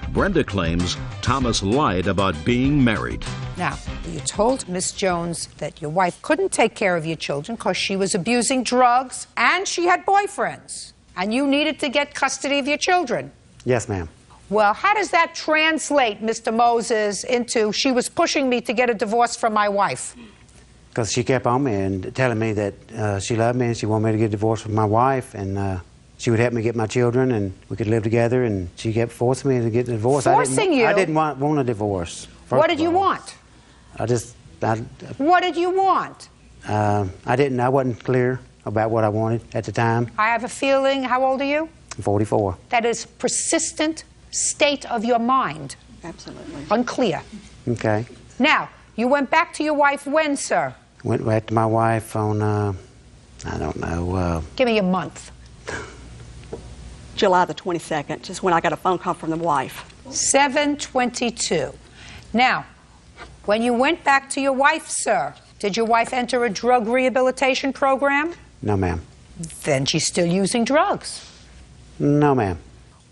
Brenda claims Thomas lied about being married. Now, you told Miss Jones that your wife couldn't take care of your children because she was abusing drugs and she had boyfriends, and you needed to get custody of your children. Yes, ma'am. Well, how does that translate, Mr. Moses, into she was pushing me to get a divorce from my wife? Because she kept on me and telling me that she loved me and she wanted me to get a divorce from my wife, and she would help me get my children and we could live together, and she kept forcing me to get a divorce. Forcing you? I didn't want a divorce. What did you want? What did you want? I wasn't clear about what I wanted at the time. I have a feeling, how old are you? I'm 44. That is persistent state of your mind. Absolutely. Unclear. Okay. Now, you went back to your wife when, sir? Went back to my wife on, I don't know. Give me a month. July the 22nd, just when I got a phone call from the wife. 7/22. Now, when you went back to your wife, sir, did your wife enter a drug rehabilitation program? No, ma'am. Then she's still using drugs. No, ma'am.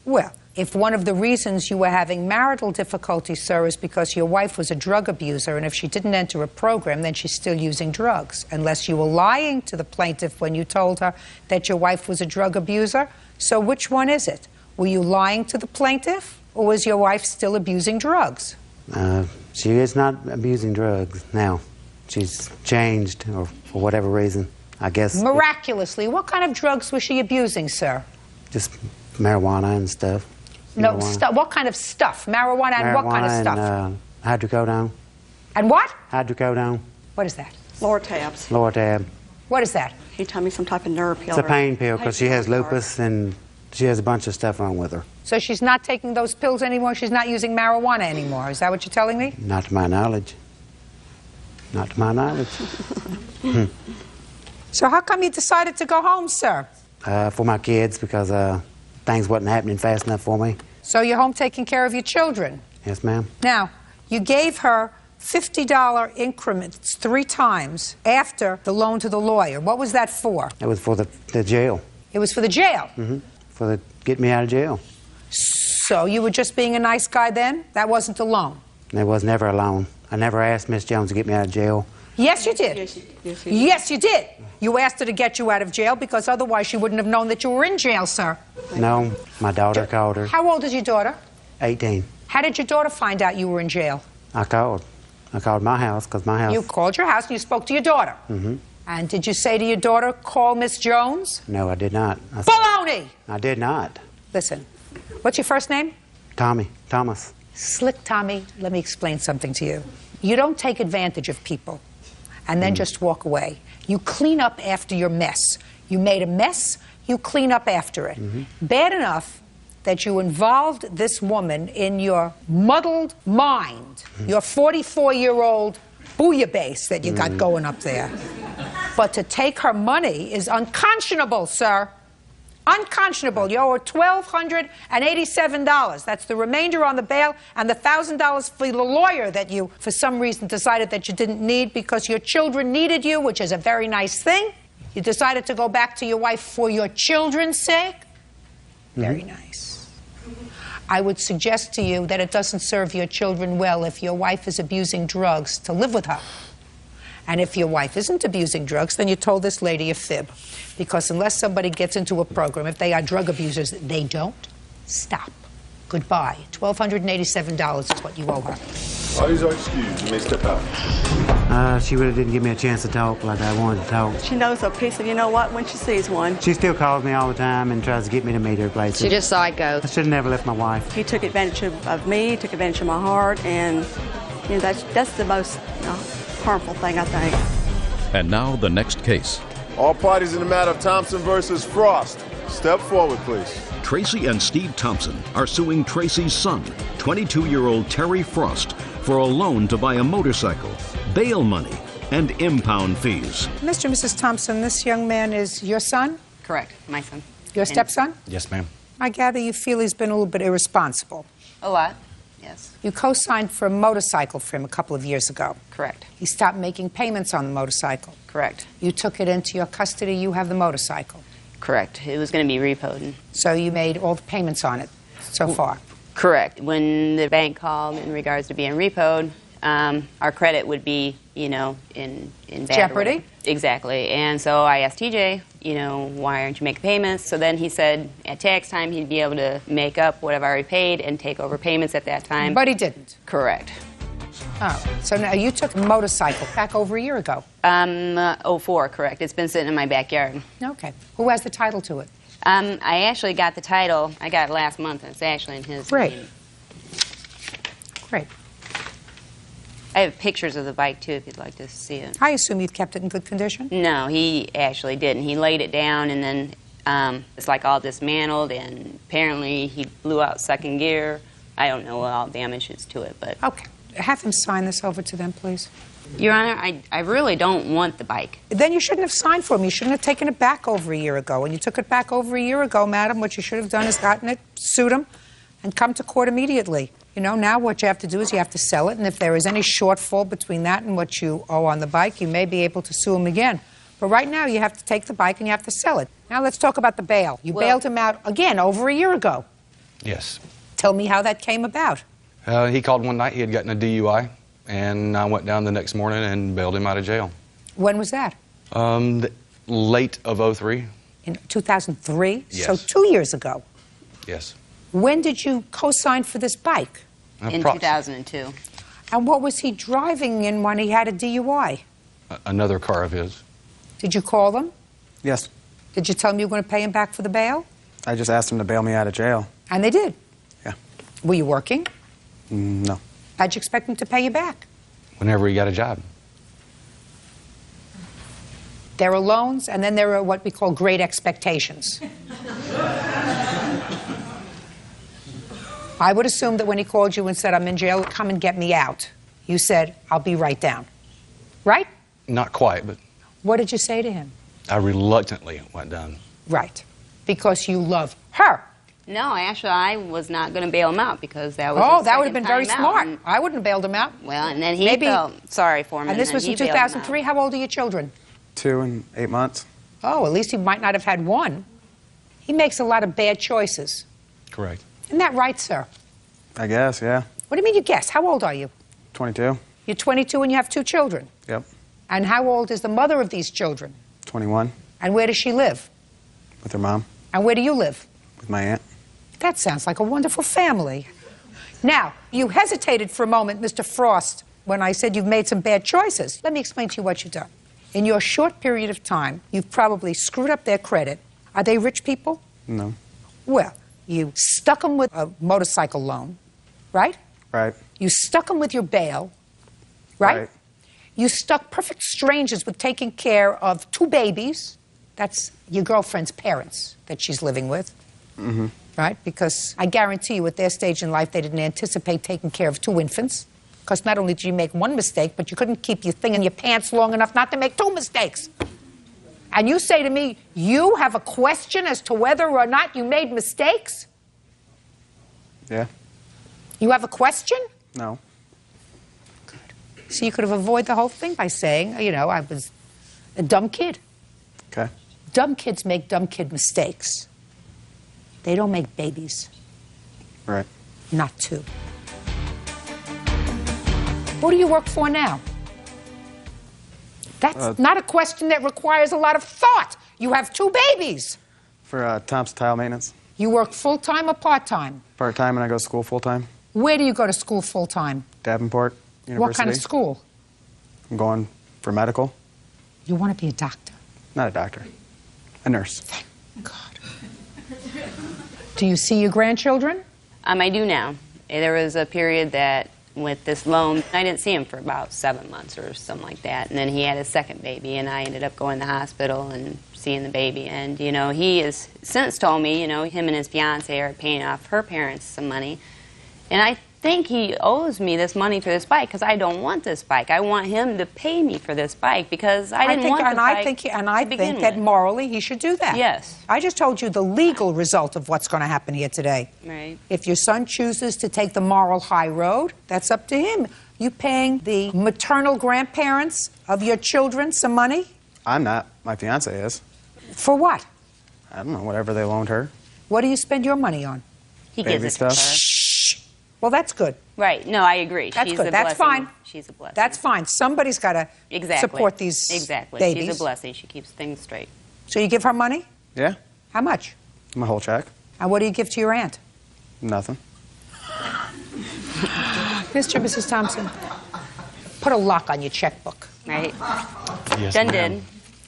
Well, if one of the reasons you were having marital difficulties, sir, is because your wife was a drug abuser, and if she didn't enter a program, then she's still using drugs, unless you were lying to the plaintiff when you told her that your wife was a drug abuser. So which one is it? Were you lying to the plaintiff, or was your wife still abusing drugs? She is not abusing drugs now. She's changed, or for whatever reason, I guess. Miraculously. What kind of drugs was she abusing, sir? Just marijuana and stuff. No, what kind of stuff? Marijuana and what kind of stuff? And, hydrocodone. And what? Hydrocodone. What is that? Lortabs. Lortab. What is that? He told me some type of nerve pill. It's a pain pill because she has lupus and she has a bunch of stuff wrong with her. So she's not taking those pills anymore? She's not using marijuana anymore? Is that what you're telling me? Not to my knowledge. Not to my knowledge. So how come you decided to go home, sir? For my kids, because things wasn't happening fast enough for me. So you're home taking care of your children? Yes, ma'am. Now, you gave her $50 increments 3 times after the loan to the lawyer. What was that for? It was for the jail. It was for the jail? Mm-hmm. For the get me out of jail. So you were just being a nice guy then? That wasn't a loan? It was never a loan. I never asked Miss Jones to get me out of jail. Yes, you did. Yes, you did. Yes, you did. You asked her to get you out of jail because otherwise she wouldn't have known that you were in jail, sir. No, my daughter called her. How old is your daughter? 18. How did your daughter find out you were in jail? I called. I called my house because my house. You called your house and you spoke to your daughter. Mm-hmm. And did you say to your daughter, call Miss Jones? No, I did not. Baloney! I did not. Listen, what's your first name? Tommy. Thomas. Slick Tommy, let me explain something to you. You don't take advantage of people and then just walk away. You clean up after your mess. You made a mess, you clean up after it. Bad enough that you involved this woman in your muddled mind, your 44-year-old bouillabaisse that you got going up there. But to take her money is unconscionable, sir. Unconscionable. You owe her $1,287. That's the remainder on the bail and the $1,000 for the lawyer that you, for some reason, decided that you didn't need because your children needed you, which is a very nice thing. You decided to go back to your wife for your children's sake. Very nice. I would suggest to you that it doesn't serve your children well if your wife is abusing drugs to live with her. And if your wife isn't abusing drugs, then you told this lady a fib. Because unless somebody gets into a program, if they are drug abusers, they don't stop. Goodbye. $1,287 is what you owe her. Parties are excused. You may step out. She really didn't give me a chance to talk like I wanted to talk. She knows a piece of you know what when she sees one. She still calls me all the time and tries to get me to meet her places. She's just psycho. I should have never left my wife. He took advantage of me, took advantage of my heart, and you know, that's the most harmful thing, I think. And now the next case. All parties in the matter of Thompson versus Frost. Step forward, please. Tracy and Steve Thompson are suing Tracy's son, 22-year-old Terry Frost, for a loan to buy a motorcycle, bail money, and impound fees. Mr. and Mrs. Thompson, this young man is your son? Correct, my son. Your stepson? Yes, ma'am. I gather you feel he's been a little bit irresponsible. A lot, yes. You co-signed for a motorcycle for him a couple of years ago. Correct. He stopped making payments on the motorcycle. Correct. You took it into your custody. You have the motorcycle. Correct. It was going to be repoed. So you made all the payments on it so far? Correct. When the bank called in regards to being repoed, our credit would be, in bad jeopardy. Way. Exactly. And so I asked TJ, why aren't you making payments? So then he said at tax time he'd be able to make up what I've already paid and take over payments at that time. But he didn't? Correct. Oh, so now you took a motorcycle back over a year ago? 04, correct. It's been sitting in my backyard. Okay. Who has the title to it? I actually got the title. I got it last month, and it's actually in his name. Great. I have pictures of the bike, too, if you'd like to see it. I assume you've kept it in good condition? No, he actually didn't. He laid it down, and then it's like all dismantled, and apparently he blew out second gear. I don't know what all damage is to it, but... Okay. Have him sign this over to them, please. Your Honor, I really don't want the bike. Then you shouldn't have signed for him. You shouldn't have taken it back over a year ago. And you took it back over a year ago, madam. What you should have done is gotten it, sued him, and come to court immediately. Now what you have to do is you have to sell it, and if there is any shortfall between that and what you owe on the bike, you may be able to sue him again. But right now, you have to take the bike and you have to sell it. Now let's talk about the bail. You bailed him out again over a year ago. Yes. Tell me how that came about. He called one night. He had gotten a DUI, and I went down the next morning and bailed him out of jail. When was that? Late of 03. In 2003? Yes. So 2 years ago. Yes. When did you co-sign for this bike? In 2002. And what was he driving in when he had a DUI? Another car of his. Did you call them? Yes. Did you tell them you were going to pay him back for the bail? I just asked him to bail me out of jail. And they did? Yeah. Were you working? No. How'd you expect him to pay you back? Whenever he got a job. There are loans, and then there are what we call great expectations. I would assume that when he called you and said, I'm in jail, come and get me out, you said, I'll be right down. Right? Not quite, but What did you say to him? I reluctantly went down. Right. Because you love her. No, actually, I was not going to bail him out because that was Oh, his that would have second been very time smart. out. I wouldn't have bailed him out. Well, and then he Maybe- felt sorry for him. And this then was in he bailed him out. 2003. How old are your children? 2 and 8 months. Oh, at least he might not have had one. He makes a lot of bad choices. Correct. Isn't that right, sir? I guess, yeah. What do you mean you guess? How old are you? 22. You're 22 and you have 2 children. Yep. And how old is the mother of these children? 21. And where does she live? With her mom. And where do you live? With my aunt. That sounds like a wonderful family. Now, you hesitated for a moment, Mr. Frost, when I said you've made some bad choices. Let me explain to you what you've done. In your short period of time, you've probably screwed up their credit. Are they rich people? No. Well, you stuck them with a motorcycle loan, right? Right. You stuck them with your bail, right? You stuck perfect strangers with taking care of 2 babies. That's your girlfriend's parents that she's living with. Mm-hmm. Right? Because I guarantee you at their stage in life, they didn't anticipate taking care of 2 infants. Because not only did you make 1 mistake, but you couldn't keep your thing in your pants long enough not to make 2 mistakes. And you say to me, you have a question as to whether or not you made mistakes? Yeah. You have a question? No. So you could have avoided the whole thing by saying, you know, I was a dumb kid. Okay. Dumb kids make dumb kid mistakes. They don't make babies. Right. Not 2. Who do you work for now? That's not a question that requires a lot of thought. You have 2 babies. For Thompson Tile Maintenance. You work full-time or part-time? Part-time, and I go to school full-time. Where do you go to school full-time? Davenport University. What kind of school? I'm going for medical. You want to be a doctor? Not a doctor. A nurse. Thank God. Do you see your grandchildren? I do now. There was a period that with this loan, I didn't see him for about 7 months or something like that. And then he had his second baby, and I ended up going to the hospital and seeing the baby. And, you know, he has since told me, you know, him and his fiance are paying off her parents some money. And I think he owes me this money for this bike because I don't want this bike. I want him to pay me for this bike because I didn't want the bike. I think that morally he should do that. Yes. I just told you the legal result of what's going to happen here today. Right. If your son chooses to take the moral high road, that's up to him. You paying the maternal grandparents of your children some money? I'm not. My fiance is. For what? I don't know, whatever they loaned her. What do you spend your money on? He Baby gives it to her. stuff. Well, that's good. Right. No, I agree. That's She's good. a That's blessing. fine. She's a blessing. That's fine. Somebody's got to support these babies. She's a blessing. She keeps things straight. So you give her money? Yeah. How much? My whole check. And what do you give to your aunt? Nothing. Mr. and Mrs. Thompson, put a lock on your checkbook. Right. Yes, Done ma'am. did.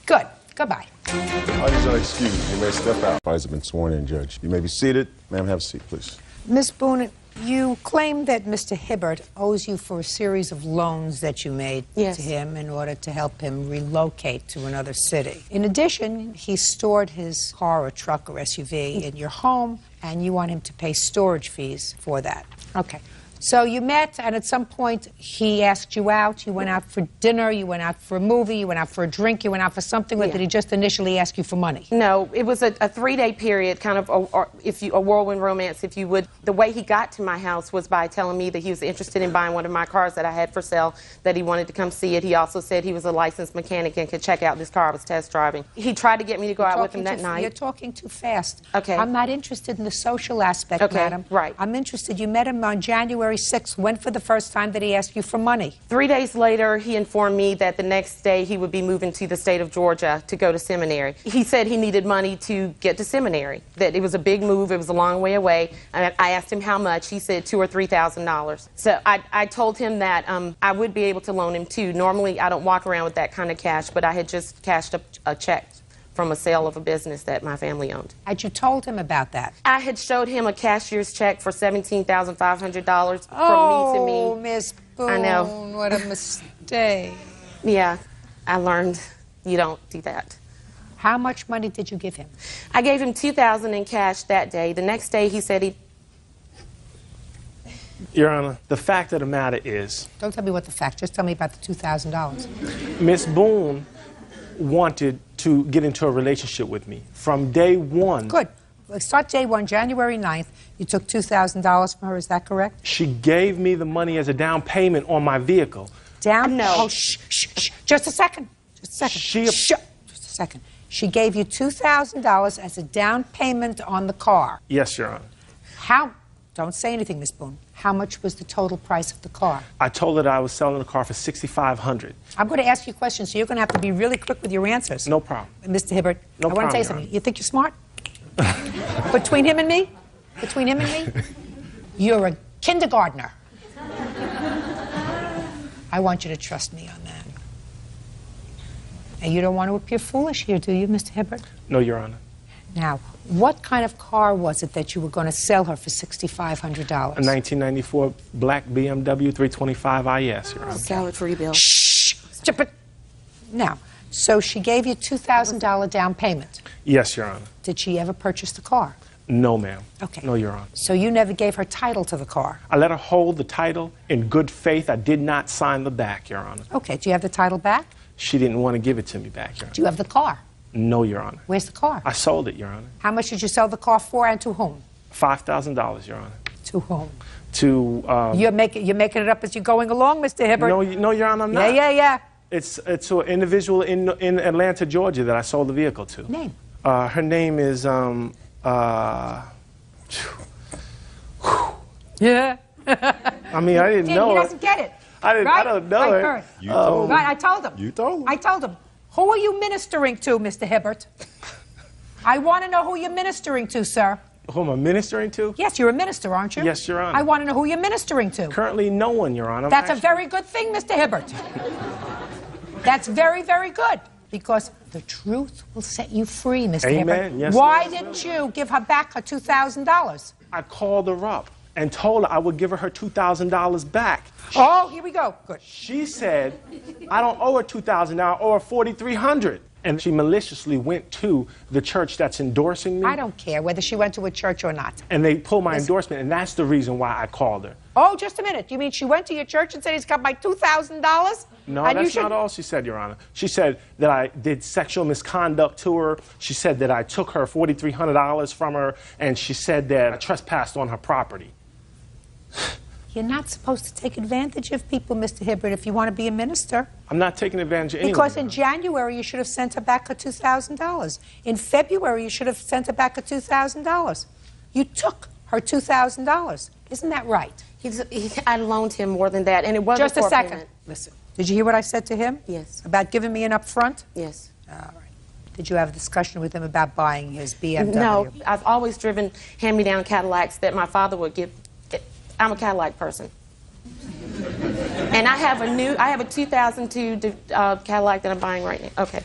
Good. Goodbye. Parties are excused. You may step out. Parties have been sworn in, Judge. You may be seated. Ma'am, have a seat, please. Ms. Boone, you claim that Mr. Hibbert owes you for a series of loans that you made to him in order to help him relocate to another city. In addition, he stored his car or truck or SUV in your home, and you want him to pay storage fees for that. Okay. So you met, and at some point, he asked you out. You went out for dinner, you went out for a movie, you went out for a drink, you went out for something, or did he just initially ask you for money? No, it was a 3-day period, kind of a whirlwind romance, if you would. The way he got to my house was by telling me that he was interested in buying one of my cars that I had for sale, that he wanted to come see it. He also said he was a licensed mechanic and could check out this car I was test driving. He tried to get me to go out with him that night. You're talking too fast. Okay. I'm not interested in the social aspect, Okay, madam. right. I'm interested. You met him on January 6th. When for the first time did he ask you for money? 3 days later, he informed me that the next day he would be moving to the state of Georgia to go to seminary. He said he needed money to get to seminary, that it was a big move, it was a long way away. And I asked him how much. He said $2,000 or $3,000. So I told him that I would be able to loan him too. Normally, I don't walk around with that kind of cash, but I had just cashed a check from a sale of a business that my family owned. Had you told him about that? I had showed him a cashier's check for $17,500 from me to me. Oh, Miss Boone, I know. what a mistake. Yeah, I learned you don't do that. How much money did you give him? I gave him $2,000 in cash that day. The next day he said he... Your Honor, the fact of the matter is... Don't tell me what the fact, just tell me about the $2,000. Miss Boone wanted to get into a relationship with me from day one. Good. Let's start day one, January 9th. You took $2,000 from her, is that correct? She gave me the money as a down payment on my vehicle. Down? No. Oh, shh. Just a second. Just a second. Just a second. She gave you $2,000 as a down payment on the car. Yes, Your Honor. Don't say anything, Miss Boone. How much was the total price of the car? I told her that I was selling the car for $6,500. I'm going to ask you questions, so you're going to have to be really quick with your answers. No problem. Mr. Hibbert, No I want to tell you problem, something. You think you're smart? Between him and me, you're a kindergartner. I want you to trust me on that. And you don't want to appear foolish here, do you, Mr. Hibbert? No, Your Honor. Now, what kind of car was it that you were going to sell her for $6,500? A 1994 black BMW 325 IS, Your Honor. Salad free bill. Shh! Stop it. Now, so she gave you $2,000 down payment. Yes, Your Honor. Did she ever purchase the car? No, ma'am. Okay. No, Your Honor. So you never gave her title to the car? I let her hold the title in good faith. I did not sign the back, Your Honor. Okay. Do you have the title back? She didn't want to give it to me back, Your Honor. Do you have the car? No, Your Honor. Where's the car? I sold it, Your Honor. How much did you sell the car for and to whom? $5,000, Your Honor. To whom? To You're making it up as you're going along, Mr. Hibbert. No, Your Honor, I'm not. Yeah. It's to an individual in Atlanta, Georgia that I sold the vehicle to. Name? Her name is Yeah. I mean, I didn't know He her. doesn't get it. I Right? don't know Right, her. Kurt. You told Right, I told him. You told him. I told him. Who are you ministering to, Mr. Hibbert? I want to know who you're ministering to, sir. Who am I ministering to? Yes, you're a minister, aren't you? Yes, Your Honor. I want to know who you're ministering to. Currently, no one, Your Honor. That's a very good thing, Mr. Hibbert. That's very, very good. Because the truth will set you free, Mr. Amen. Hibbert. Yes, Why Lord. didn't you give her back her $2,000? I called her up and told her I would give her $2,000 back. Oh, here we go. Good. She said, I don't owe her $2,000 now, I owe her $4,300. And she maliciously went to the church that's endorsing me. I don't care whether she went to a church or not. And they pulled my endorsement, and that's the reason why I called her. Oh, just a minute. You mean she went to your church and said he's got my $2,000? No, and that's not all she said, Your Honor. She said that I did sexual misconduct to her. She said that I took her $4,300 from her, and she said that I trespassed on her property. You're not supposed to take advantage of people, Mr. Hibbert, if you want to be a minister. I'm not taking advantage of anyone. Because in January, you should have sent her back her $2,000. In February, you should have sent her back her $2,000. You took her $2,000. Isn't that right? I loaned him more than that, and it wasn't Just a for second. payment. Listen, did you hear what I said to him? Yes. About giving me an upfront? Yes. All right. Did you have a discussion with him about buying his BMW? No, I've always driven hand-me-down Cadillacs that my father would give. I'm a Cadillac person. And I have a 2002 Cadillac that I'm buying right now. Okay.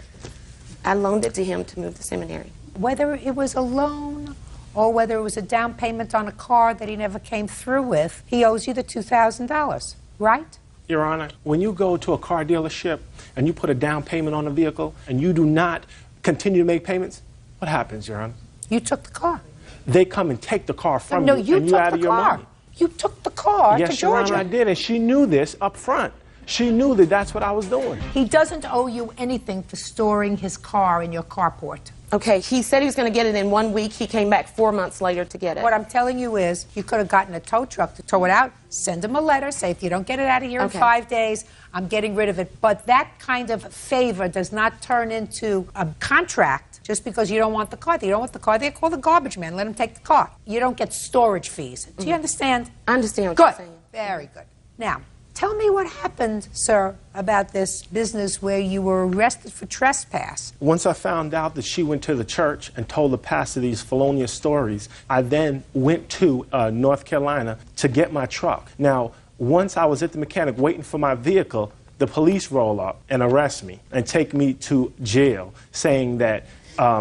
I loaned it to him to move to seminary. Whether it was a loan or whether it was a down payment on a car that he never came through with, he owes you the $2,000, right? Your Honor, when you go to a car dealership and you put a down payment on a vehicle and you do not continue to make payments, what happens, Your Honor? You took the car. They come and take the car from No, you, you and you took out the of your car. money. You took the car Yes, to Georgia. Your Honor, I did, and she knew this up front. She knew that that's what I was doing. He doesn't owe you anything for storing his car in your carport. Okay, he said he was going to get it in 1 week. He came back 4 months later to get it. What I'm telling you is, you could have gotten a tow truck to tow it out, send him a letter, say, if you don't get it out of here in 5 days, I'm getting rid of it. But that kind of favor does not turn into a contract just because you don't want the car. If you don't want the car, they call the garbage man, let him take the car. You don't get storage fees. Do you understand? I understand what Good. you're saying. Very good. Now, tell me what happened, sir, about this business where you were arrested for trespass. Once I found out that she went to the church and told the pastor these felonious stories, I then went to North Carolina to get my truck. Now, once I was at the mechanic waiting for my vehicle, the police roll up and arrest me and take me to jail, saying that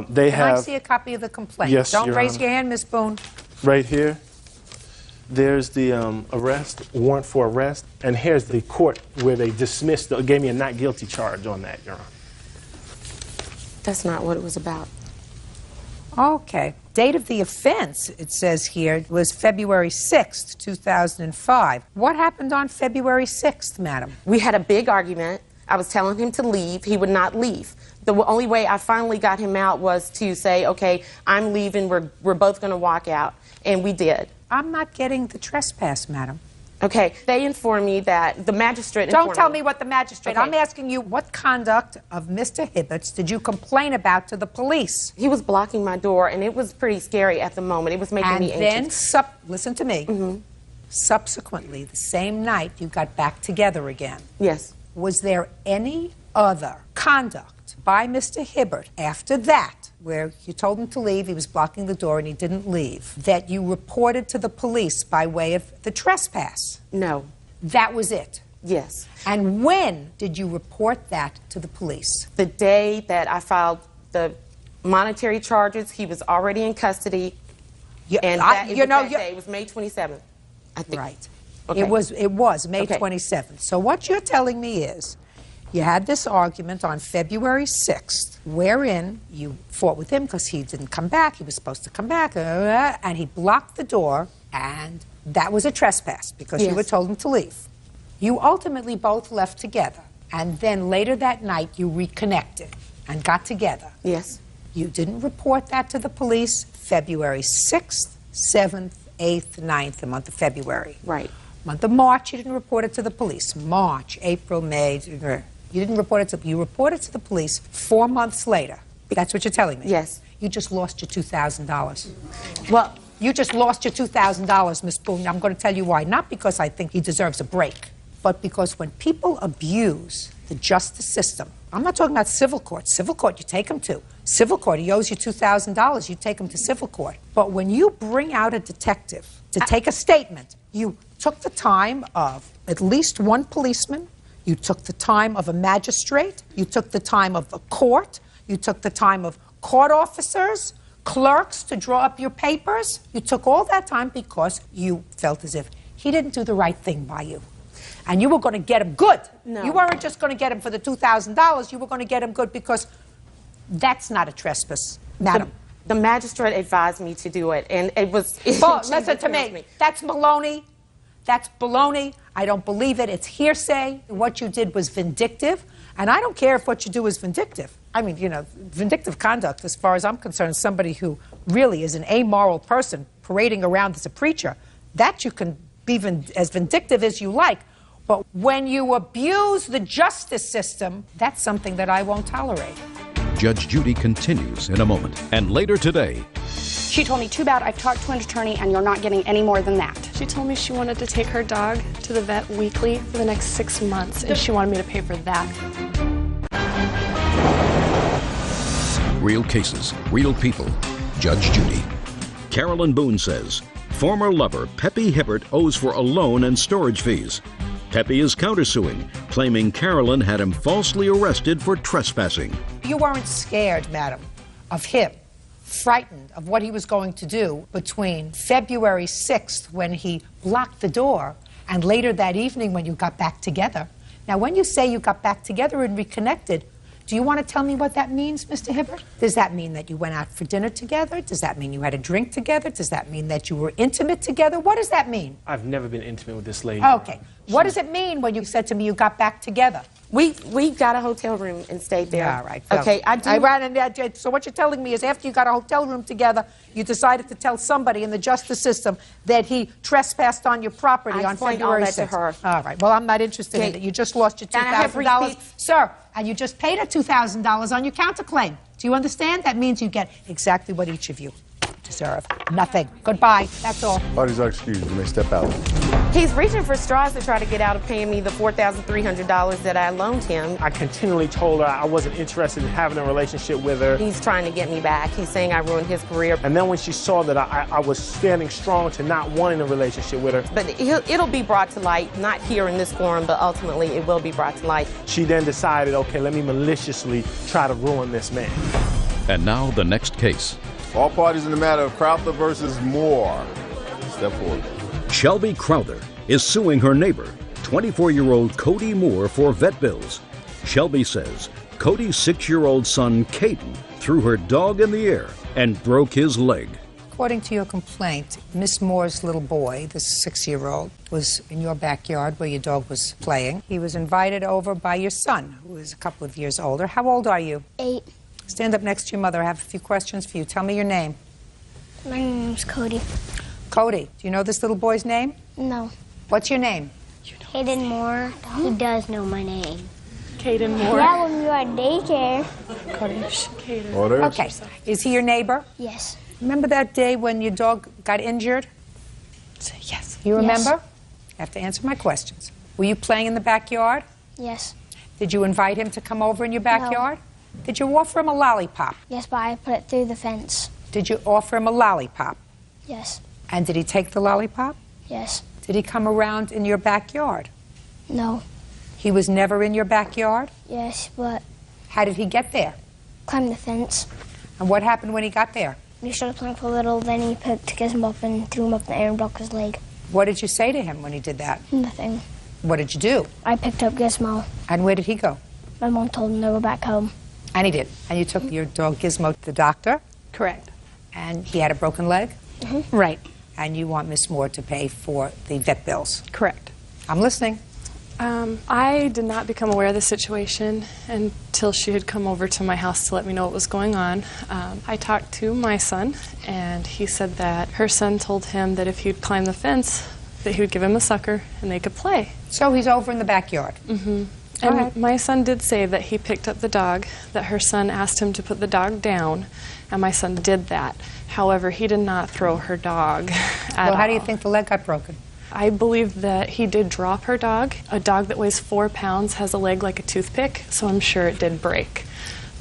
they Can have... I see a copy of the complaint? Yes, Don't Your raise Honor. your hand, Miss Boone. Right here, there's the arrest, warrant for arrest, and here's the court where they dismissed, gave me a not guilty charge on that, Your Honor. That's not what it was about. Okay. Date of the offense, it says here, was February 6th, 2005. What happened on February 6th, madam? We had a big argument. I was telling him to leave. He would not leave. The only way I finally got him out was to say, okay, I'm leaving. We're both going to walk out. And we did. I'm not getting the trespass, madam. Okay, they informed me that the magistrate Don't informed tell me what the magistrate. Okay. I'm asking you, what conduct of Mr. Hibbert's did you complain about to the police? He was blocking my door, and it was pretty scary at the moment. It was making me anxious. And then, listen to me. Subsequently, the same night, you got back together again. Yes. Was there any other conduct by Mr. Hibbert after that, where you told him to leave, he was blocking the door and he didn't leave, that you reported to the police by way of the trespass? No. That was it? Yes. And when did you report that to the police? The day that I filed the monetary charges, he was already in custody. And it was May 27th, I think. Right. Okay. It was May Okay. 27th. So what you're telling me is you had this argument on February 6th, wherein you fought with him because he didn't come back. He was supposed to come back, and he blocked the door, and that was a trespass because you Yes. were told him to leave. You ultimately both left together, and then later that night you reconnected and got together. Yes. You didn't report that to the police February 6th, 7th, 8th, 9th, the month of February. Right. Month of March, you didn't report it to the police. March, April, May, you didn't report it to, you reported to the police 4 months later. That's what you're telling me? Yes. You just lost your $2,000. Well, you just lost your $2,000, Miss Boone. I'm going to tell you why. Not because I think he deserves a break, but because when people abuse the justice system, I'm not talking about civil court. Civil court, you take him to. Civil court, he owes you $2,000. You take him to civil court. But when you bring out a detective to take a statement, you took the time of at least one policeman, you took the time of a magistrate, you took the time of a court, you took the time of court officers, clerks to draw up your papers. You took all that time because you felt as if he didn't do the right thing by you. And you were going to get him good. No. You weren't just going to get him for the $2,000. You were going to get him good because that's not a trespass, madam. The magistrate advised me to do it, and it was... Listen to me. That's baloney. That's baloney. I don't believe it. It's hearsay. What you did was vindictive, and I don't care if what you do is vindictive. I mean, you know, vindictive conduct, as far as I'm concerned, is somebody who really is an amoral person parading around as a preacher. That you can be as vindictive as you like. But when you abuse the justice system, that's something that I won't tolerate. Judge Judy continues in a moment. And later today, she told me, too bad, I've talked to an attorney and you're not getting any more than that. She told me she wanted to take her dog to the vet weekly for the next 6 months, and she wanted me to pay for that. real cases, real people. Judge Judy. Carolyn Boone says former lover Pepe Hibbert owes for a loan and storage fees. Pepe is countersuing, claiming Carolyn had him falsely arrested for trespassing. You weren't scared, madam, of him, frightened of what he was going to do between February 6th, when he blocked the door, and later that evening when you got back together. Now, when you say you got back together and reconnected, do you want to tell me what that means, Mr. Hibbert? Does that mean that you went out for dinner together? Does that mean you had a drink together? Does that mean that you were intimate together? What does that mean? I've never been intimate with this lady. Okay. What does it mean when you said to me you got back together? We got a hotel room and stayed there. All right. Okay, So what you're telling me is after you got a hotel room together, you decided to tell somebody in the justice system that he trespassed on your property on explained February all that 6th. to her. All right. Well, I'm not interested in it. You just lost your And I have $2,000. receipts. Sir, and you just paid her $2,000 on your counterclaim. Do you understand? That means you get exactly what each of you deserve. Nothing. Goodbye. That's all. Parties are excused. You may step out. He's reaching for straws to try to get out of paying me the $4,300 that I loaned him. I continually told her I wasn't interested in having a relationship with her. He's trying to get me back. He's saying I ruined his career. And then when she saw that I was standing strong to not wanting a relationship with her. But it'll be brought to light, not here in this forum, but ultimately it will be brought to light. She then decided, okay, let me maliciously try to ruin this man. And now the next case. All parties in the matter of Crowther versus Moore. Step forward. Shelby Crowther is suing her neighbor, 24-year-old Cody Moore, for vet bills. Shelby says Cody's 6-year-old son, Caden, threw her dog in the air and broke his leg. According to your complaint, Miss Moore's little boy, this 6-year-old, was in your backyard where your dog was playing. He was invited over by your son, who is a couple of years older. How old are you? 8. Stand up next to your mother. I have a few questions for you. Tell me your name. My name's Cody. Cody, do you know this little boy's name? No. What's your name? Hayden Moore. He does know my name. Caden Moore. Yeah, when we were at daycare. Okay. Is he your neighbor? Yes. Remember that day when your dog got injured? Say yes. You remember? Yes. You have to answer my questions. Were you playing in the backyard? Yes. Did you invite him to come over in your backyard? Did you offer him a lollipop? Yes, but I put it through the fence. Did you offer him a lollipop? Yes. And did he take the lollipop? Yes. Did he come around in your backyard? No. He was never in your backyard? Yes, but How did he get there? climbed the fence. And what happened when he got there? We started playing for a little, then he picked Gizmo up and threw him up in the air and broke his leg. What did you say to him when he did that? Nothing. What did you do? I picked up Gizmo. And where did he go? My mom told him to go back home. And he did. And you took your dog Gizmo to the doctor? Correct. And he had a broken leg? Right. And you want Miss Moore to pay for the vet bills? Correct. I'm listening. I did not become aware of the situation until she had come over to my house to let me know what was going on. I talked to my son, and he said that her son told him that if he'd climb the fence, that he would give him a sucker and they could play. So he's over in the backyard? Mm-hmm. And my son did say that he picked up the dog, that her son asked him to put the dog down, and my son did that. However, he did not throw her dog at Well, how do you all. think the leg got broken? I believe that he did drop her dog. A dog that weighs 4 pounds has a leg like a toothpick, so I'm sure it did break.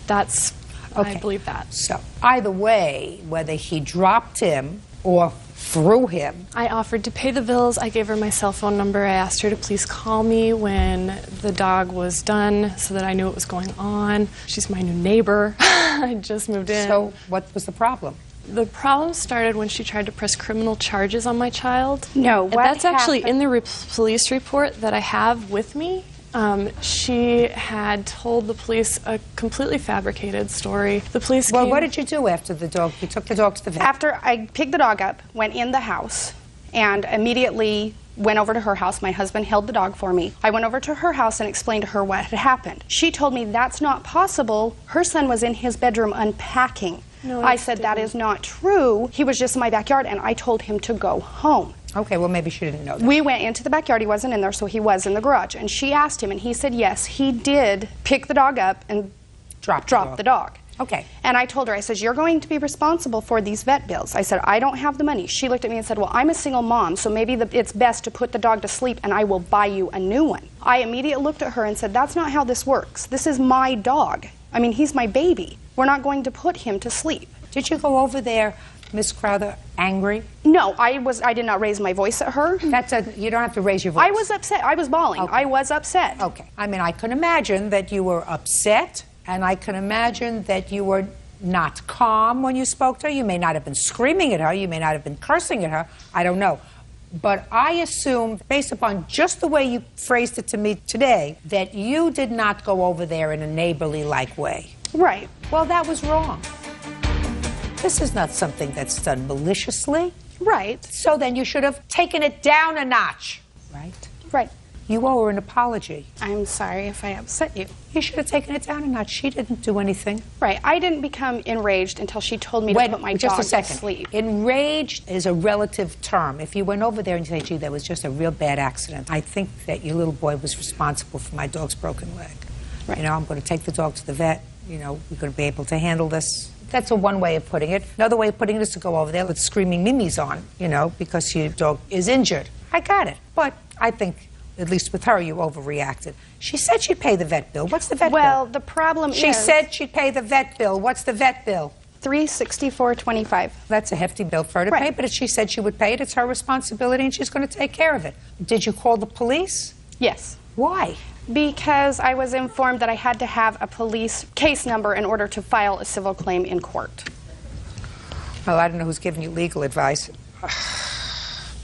I believe that. So either way, whether he dropped him or threw him. I offered to pay the bills. I gave her my cell phone number. I asked her to please call me when the dog was done so that I knew what was going on. She's my new neighbor. I just moved in. So what was the problem? The problem started when she tried to press criminal charges on my child. No, And what that's actually happened- in the police report that I have with me. She had told the police a completely fabricated story. The police Well, came... what did you do after the dog? You took the dog to the vet. After I picked the dog up, went in the house, and immediately went over to her house. My husband held the dog for me. I went over to her house and explained to her what had happened. She told me that's not possible. Her son was in his bedroom unpacking. No, I said that is not true. He was just in my backyard, and I told him to go home. Okay, well, maybe she didn't know that. We went into the backyard. He wasn't in there, so he was in the garage. And she asked him, and he said yes, he did pick the dog up and drop the dog. Okay. And I told her, I said, you're going to be responsible for these vet bills. I said, I don't have the money. She looked at me and said, well, I'm a single mom, so maybe it's best to put the dog to sleep and I will buy you a new one. I immediately looked at her and said, that's not how this works. This is my dog. I mean, he's my baby. We're not going to put him to sleep. Did you go over there, Miss Crowther, angry? No, I did not raise my voice at her. You don't have to raise your voice. I was upset. I was bawling. Okay. I was upset. Okay. I mean, I can imagine that you were upset, and I can imagine that you were not calm when you spoke to her. You may not have been screaming at her. You may not have been cursing at her. I don't know. But I assume, based upon just the way you phrased it to me today, that you did not go over there in a neighborly-like way. Right. Well, that was wrong. This is not something that's done maliciously. Right. So then you should have taken it down a notch. Right? Right. You owe her an apology. I'm sorry if I upset you. You should have taken it down a notch. She didn't do anything. Right. I didn't become enraged until she told me to put my just dog a second. to sleep. Enraged is a relative term. If you went over there and you say, gee, that was just a real bad accident, I think that your little boy was responsible for my dog's broken leg. Right. You know, I'm going to take the dog to the vet. You know, we're going to be able to handle this. That's one way of putting it. Another way of putting it is to go over there with screaming mimis on, you know, because your dog is injured. I got it. But I think, at least with her, you overreacted. She said she'd pay the vet bill. What's the vet bill? Well, the problem is... She said she'd pay the vet bill. What's the vet bill? $364.25. That's a hefty bill for her to pay, but if she said she would pay it, it's her responsibility, and she's going to take care of it. Did you call the police? Yes. Why? Because I was informed that I had to have a police case number in order to file a civil claim in court. Well, I don't know who's giving you legal advice.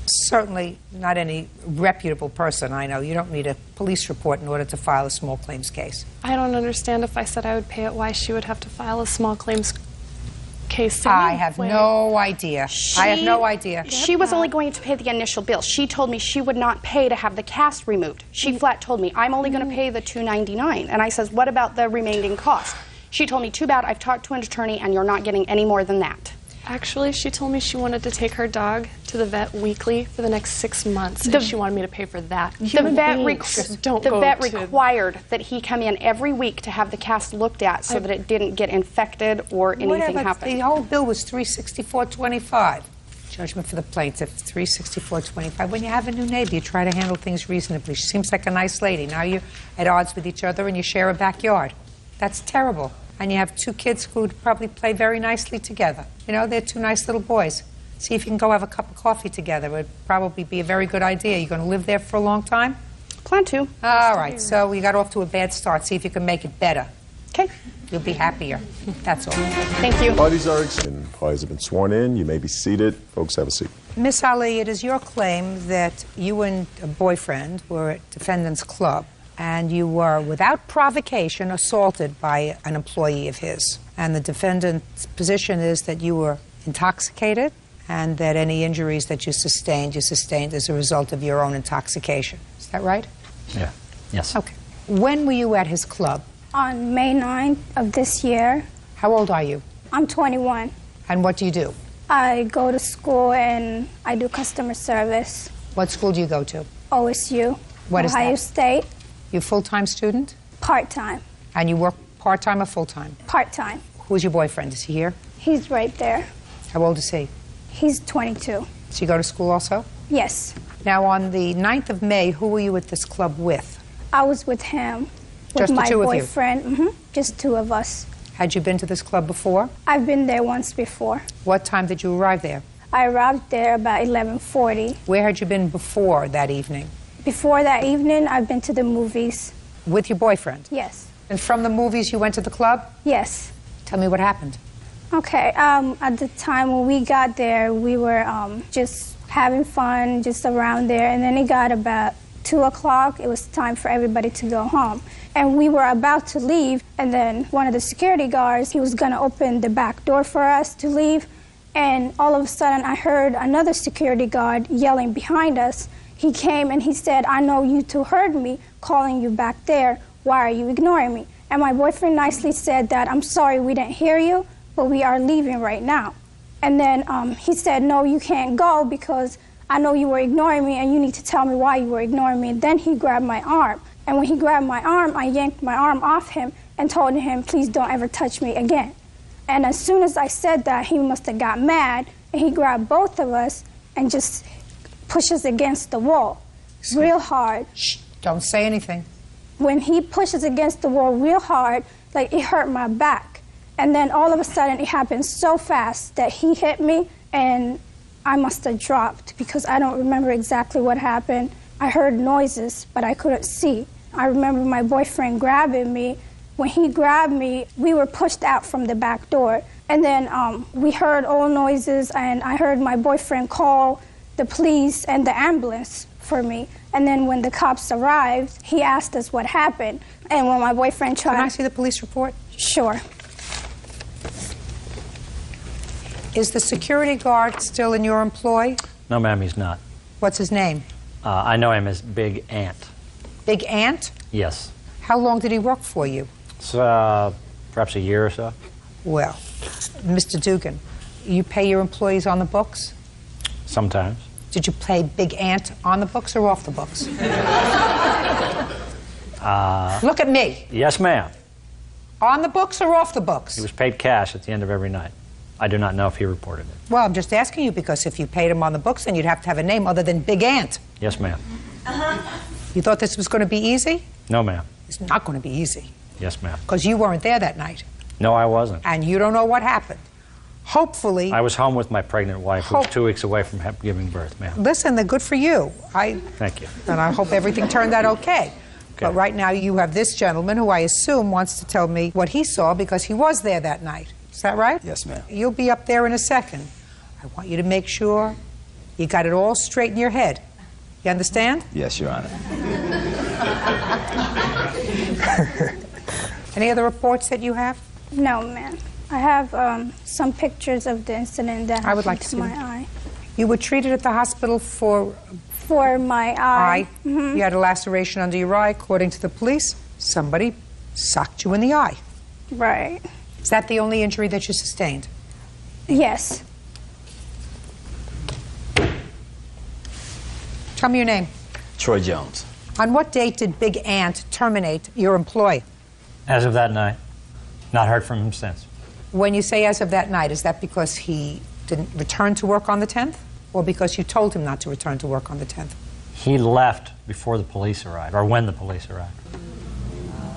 Certainly not any reputable person I know. You don't need a police report in order to file a small claims case. I don't understand if I said I would pay it, why she would have to file a small claims case. I have no idea. I have no idea. She was only going to pay the initial bill. She told me she would not pay to have the cast removed. She flat told me, I'm only going to pay the $299. And I says, what about the remaining cost? She told me, too bad, I've talked to an attorney and you're not getting any more than that. Actually, she told me she wanted to take her dog to the vet weekly for the next 6 months, and she wanted me to pay for that. The vet, Don't required that he come in every week to have the cast looked at so that it didn't get infected or anything happen. The whole bill was $364.25. Judgment for the plaintiff, $364.25. When you have a new neighbor, you try to handle things reasonably. She seems like a nice lady. Now you're at odds with each other and you share a backyard. That's terrible. And you have two kids who would probably play very nicely together. You know, they're two nice little boys. See if you can go have a cup of coffee together. It would probably be a very good idea. You're going to live there for a long time? Plan to. All right, so you got off to a bad start. See if you can make it better. Okay. You'll be happier. That's all. Thank you. Parties are and parties have been sworn in. You may be seated. Folks, have a seat. Miss Ali, it is your claim that you and a boyfriend were at defendant's club and you were, without provocation, assaulted by an employee of his. And the defendant's position is that you were intoxicated and that any injuries that you sustained as a result of your own intoxication. Is that right? Yeah. Yes. Okay. When were you at his club? On May 9th of this year. How old are you? I'm 21. And what do you do? I go to school and I do customer service. What school do you go to? OSU. What is that? Ohio State. You a full-time student? Part-time. And you work part-time or full-time? Part-time. Who's your boyfriend? Is he here? He's right there. How old is he? He's 22. Does he go to school also? Yes. Now, on the 9th of May, who were you at this club with? I was with him. Just the my two of you? boyfriend. Just two of us. Had you been to this club before? I've been there once before. What time did you arrive there? I arrived there about 11:40. Where had you been before that evening? Before that evening, I've been to the movies. With your boyfriend? Yes. And from the movies, you went to the club? Yes. Tell me what happened. Okay. At the time when we got there, we were just having fun, just around there. And then it got about 2 o'clock. It was time for everybody to go home. And we were about to leave, and then one of the security guards, he was going to open the back door for us to leave. And all of a sudden, I heard another security guard yelling behind us. He came and he said, "I know you two heard me calling you back there. Why are you ignoring me?" And my boyfriend nicely said that, "I'm sorry we didn't hear you, but we are leaving right now." And then he said, "No, you can't go because I know you were ignoring me and you need to tell me why you were ignoring me." And then he grabbed my arm. And when he grabbed my arm, I yanked my arm off him and told him, "Please don't ever touch me again." And as soon as I said that, he must have got mad, and he grabbed both of us and just pushed us against the wall real hard. Shh, don't say anything. When he pushes against the wall real hard, like it hurt my back. And then all of a sudden, it happened so fast that he hit me, and I must have dropped because I don't remember exactly what happened. I heard noises, but I couldn't see. I remember my boyfriend grabbing me. When he grabbed me, we were pushed out from the back door. And then we heard all noises, and I heard my boyfriend call the police and the ambulance for me. And then when the cops arrived, he asked us what happened. And when my boyfriend tried... Can I see the police report? Sure. Is the security guard still in your employ? No, ma'am, he's not. What's his name? I know him as Big Ant. Big Ant? Yes. How long did he work for you? It's perhaps a year or so. Well, Mr. Dugan, you pay your employees on the books? Sometimes. Did you pay Big Ant on the books or off the books? Look at me. Yes, ma'am. On the books or off the books? He was paid cash at the end of every night. I do not know if he reported it. Well, I'm just asking you because if you paid him on the books, then you'd have to have a name other than Big Ant. Yes, ma'am. You thought this was going to be easy? No, ma'am. It's not going to be easy. Yes, ma'am. Because you weren't there that night. No, I wasn't. And you don't know what happened. Hopefully... I was home with my pregnant wife, who was 2 weeks away from giving birth, ma'am. Listen, they're good for you. Thank you. And I hope everything turned out okay. But right now you have this gentleman who I assume wants to tell me what he saw because he was there that night. Is that right? Yes, ma'am. You'll be up there in a second. I want you to make sure you got it all straight in your head. You understand? Yes, Your Honor. Any other reports that you have? No, ma'am. I have some pictures of the incident that I would like to happened see my them. eye. You were treated at the hospital for my eye. You had a laceration under your eye. According to the police, somebody socked you in the eye. Right. Is that the only injury that you sustained? Yes. Tell me your name. Troy Jones. On what date did Big Ant terminate your employee? As of that night. Not heard from him since. When you say as of that night, is that because he didn't return to work on the 10th? Or because you told him not to return to work on the 10th? He left before the police arrived, or when the police arrived.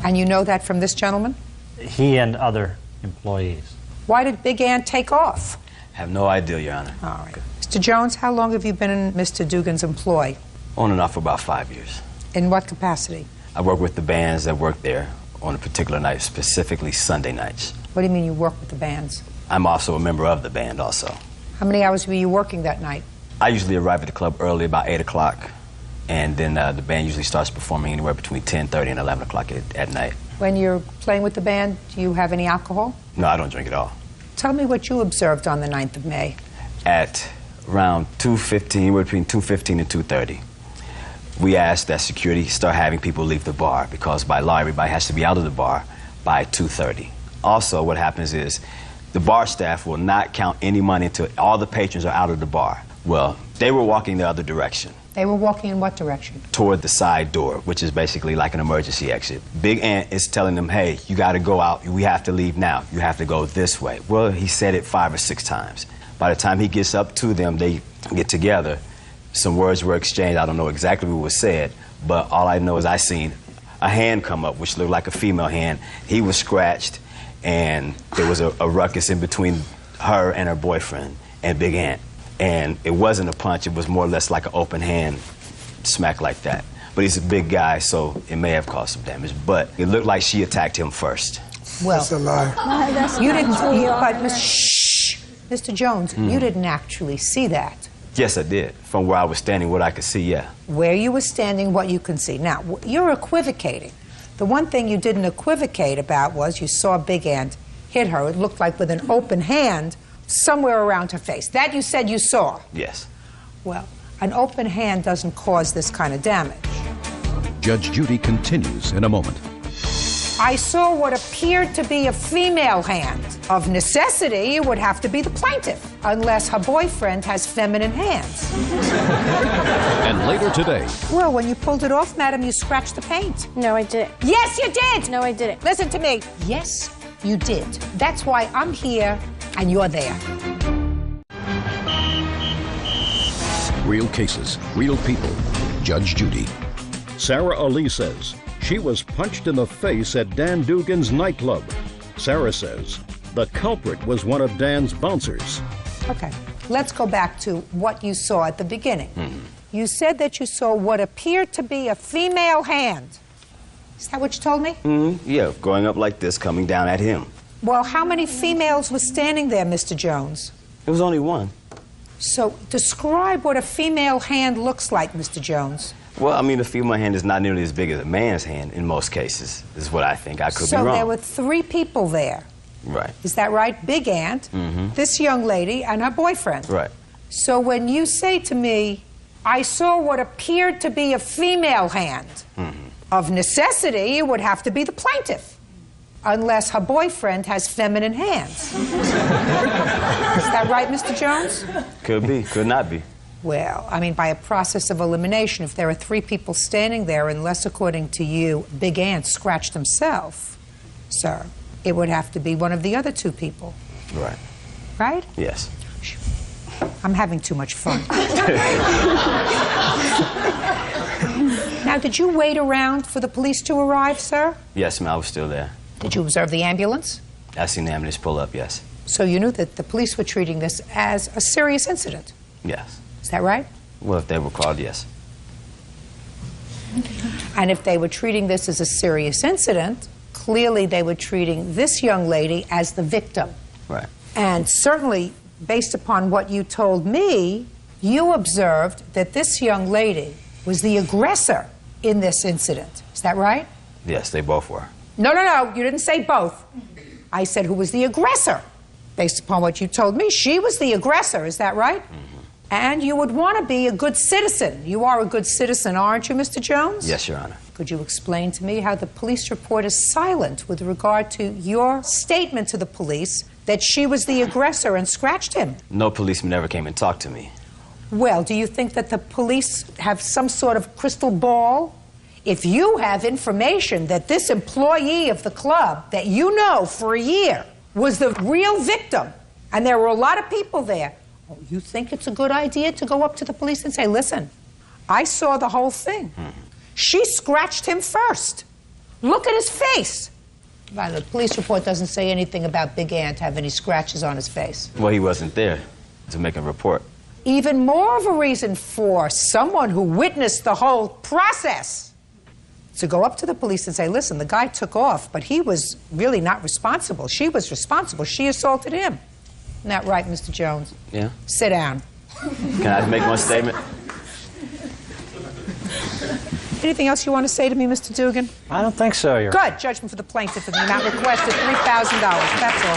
And you know that from this gentleman? He and other employees. Why did Big Ant take off? Have no idea, Your Honor. All right. Mr. Jones, how long have you been in Mr. Dugan's employ? On and off for about 5 years. In what capacity? I work with the bands that work there on a particular night, specifically Sunday nights. What do you mean you work with the bands? I'm also a member of the band also. How many hours were you working that night? I usually arrive at the club early, about 8 o'clock, and then the band usually starts performing anywhere between 10:30 and 11 o'clock at night. When you're playing with the band, do you have any alcohol? No, I don't drink at all. Tell me what you observed on the 9th of May. At around 2:15, between 2:15 and 2:30, we asked that security start having people leave the bar because by law, everybody has to be out of the bar by 2:30. Also, what happens is the bar staff will not count any money until all the patrons are out of the bar. Well, they were walking the other direction. They were walking in what direction? Toward the side door, which is basically like an emergency exit. Big Ant is telling them, hey, you got to go out. We have to leave now. You have to go this way. Well, he said it 5 or 6 times. By the time he gets up to them, they get together. Some words were exchanged. I don't know exactly what was said, but all I know is I seen a hand come up, which looked like a female hand. He was scratched, and there was a ruckus in between her and her boyfriend and Big Ant. And it wasn't a punch, it was more or less like an open hand smack like that. But he's a big guy, so it may have caused some damage. But it looked like she attacked him first. Well, that's a lie. No, that's you didn't. But Mr. Jones, you didn't actually see that. Yes, I did. From where I was standing, what I could see, yeah. Where you were standing, what you can see. Now, you're equivocating. The one thing you didn't equivocate about was you saw Big Ant hit her. It looked like with an open hand somewhere around her face. That you said you saw. Yes. Well, an open hand doesn't cause this kind of damage. Judge Judy continues in a moment. I saw what appeared to be a female hand. Of necessity, it would have to be the plaintiff, unless her boyfriend has feminine hands. And later today. Well, when you pulled it off, madam, you scratched the paint. No, I didn't. Yes, you did! No, I didn't. Listen to me. Yes, you did. That's why I'm here and you're there. Real cases, real people. Judge Judy. Sarah Ali says she was punched in the face at Dan Dugan's nightclub. Sarah says the culprit was one of Dan's bouncers. Okay, let's go back to what you saw at the beginning. You said that you saw what appeared to be a female hand. Is that what you told me? Yeah, going up like this, coming down at him. Well, how many females were standing there, Mr. Jones? It was only one. So describe what a female hand looks like, Mr. Jones. Well, I mean, a female hand is not nearly as big as a man's hand in most cases, is what I think. I could be wrong. So there were 3 people there. Right. Is that right? Big Ant, this young lady, and her boyfriend. Right. So when you say to me, I saw what appeared to be a female hand, of necessity, it would have to be the plaintiff, unless her boyfriend has feminine hands. Is that right, Mr. Jones? Could be, could not be. Well, I mean, by a process of elimination, if there are 3 people standing there, unless, according to you, Big Ant scratched himself, sir, it would have to be one of the other 2 people. Right. Right? Yes. I'm having too much fun. Now, did you wait around for the police to arrive, sir? Yes, ma'am, I was still there. Did you observe the ambulance? I seen the ambulance pull up, yes. So you knew that the police were treating this as a serious incident? Yes. Is that right? Well, if they were called, yes. And if they were treating this as a serious incident, clearly they were treating this young lady as the victim. Right. And certainly, based upon what you told me, you observed that this young lady was the aggressor in this incident. Is that right? Yes, they both were. No, you didn't say both. I said who was the aggressor. Based upon what you told me, she was the aggressor. Is that right? And you would want to be a good citizen. You are a good citizen, aren't you, Mr. Jones? Yes, Your Honor. Could you explain to me how the police report is silent with regard to your statement to the police that she was the aggressor and scratched him? No policeman ever came and talked to me. Well, do you think that the police have some sort of crystal ball? If you have information that this employee of the club that you know for a year was the real victim, and there were a lot of people there, you think it's a good idea to go up to the police and say, listen, I saw the whole thing. She scratched him first. Look at his face. The police report doesn't say anything about Big Ant having any scratches on his face. Well, he wasn't there to make a report. Even more of a reason for someone who witnessed the whole process to go up to the police and say, listen, the guy took off, but he was really not responsible. She was responsible. She assaulted him. Isn't that right, Mr. Jones? Yeah. Sit down. Can I make one statement? Anything else you want to say to me, Mr. Dugan? I don't think so. You're Good. Judgment for the plaintiff in the amount requested, $3,000. That's all.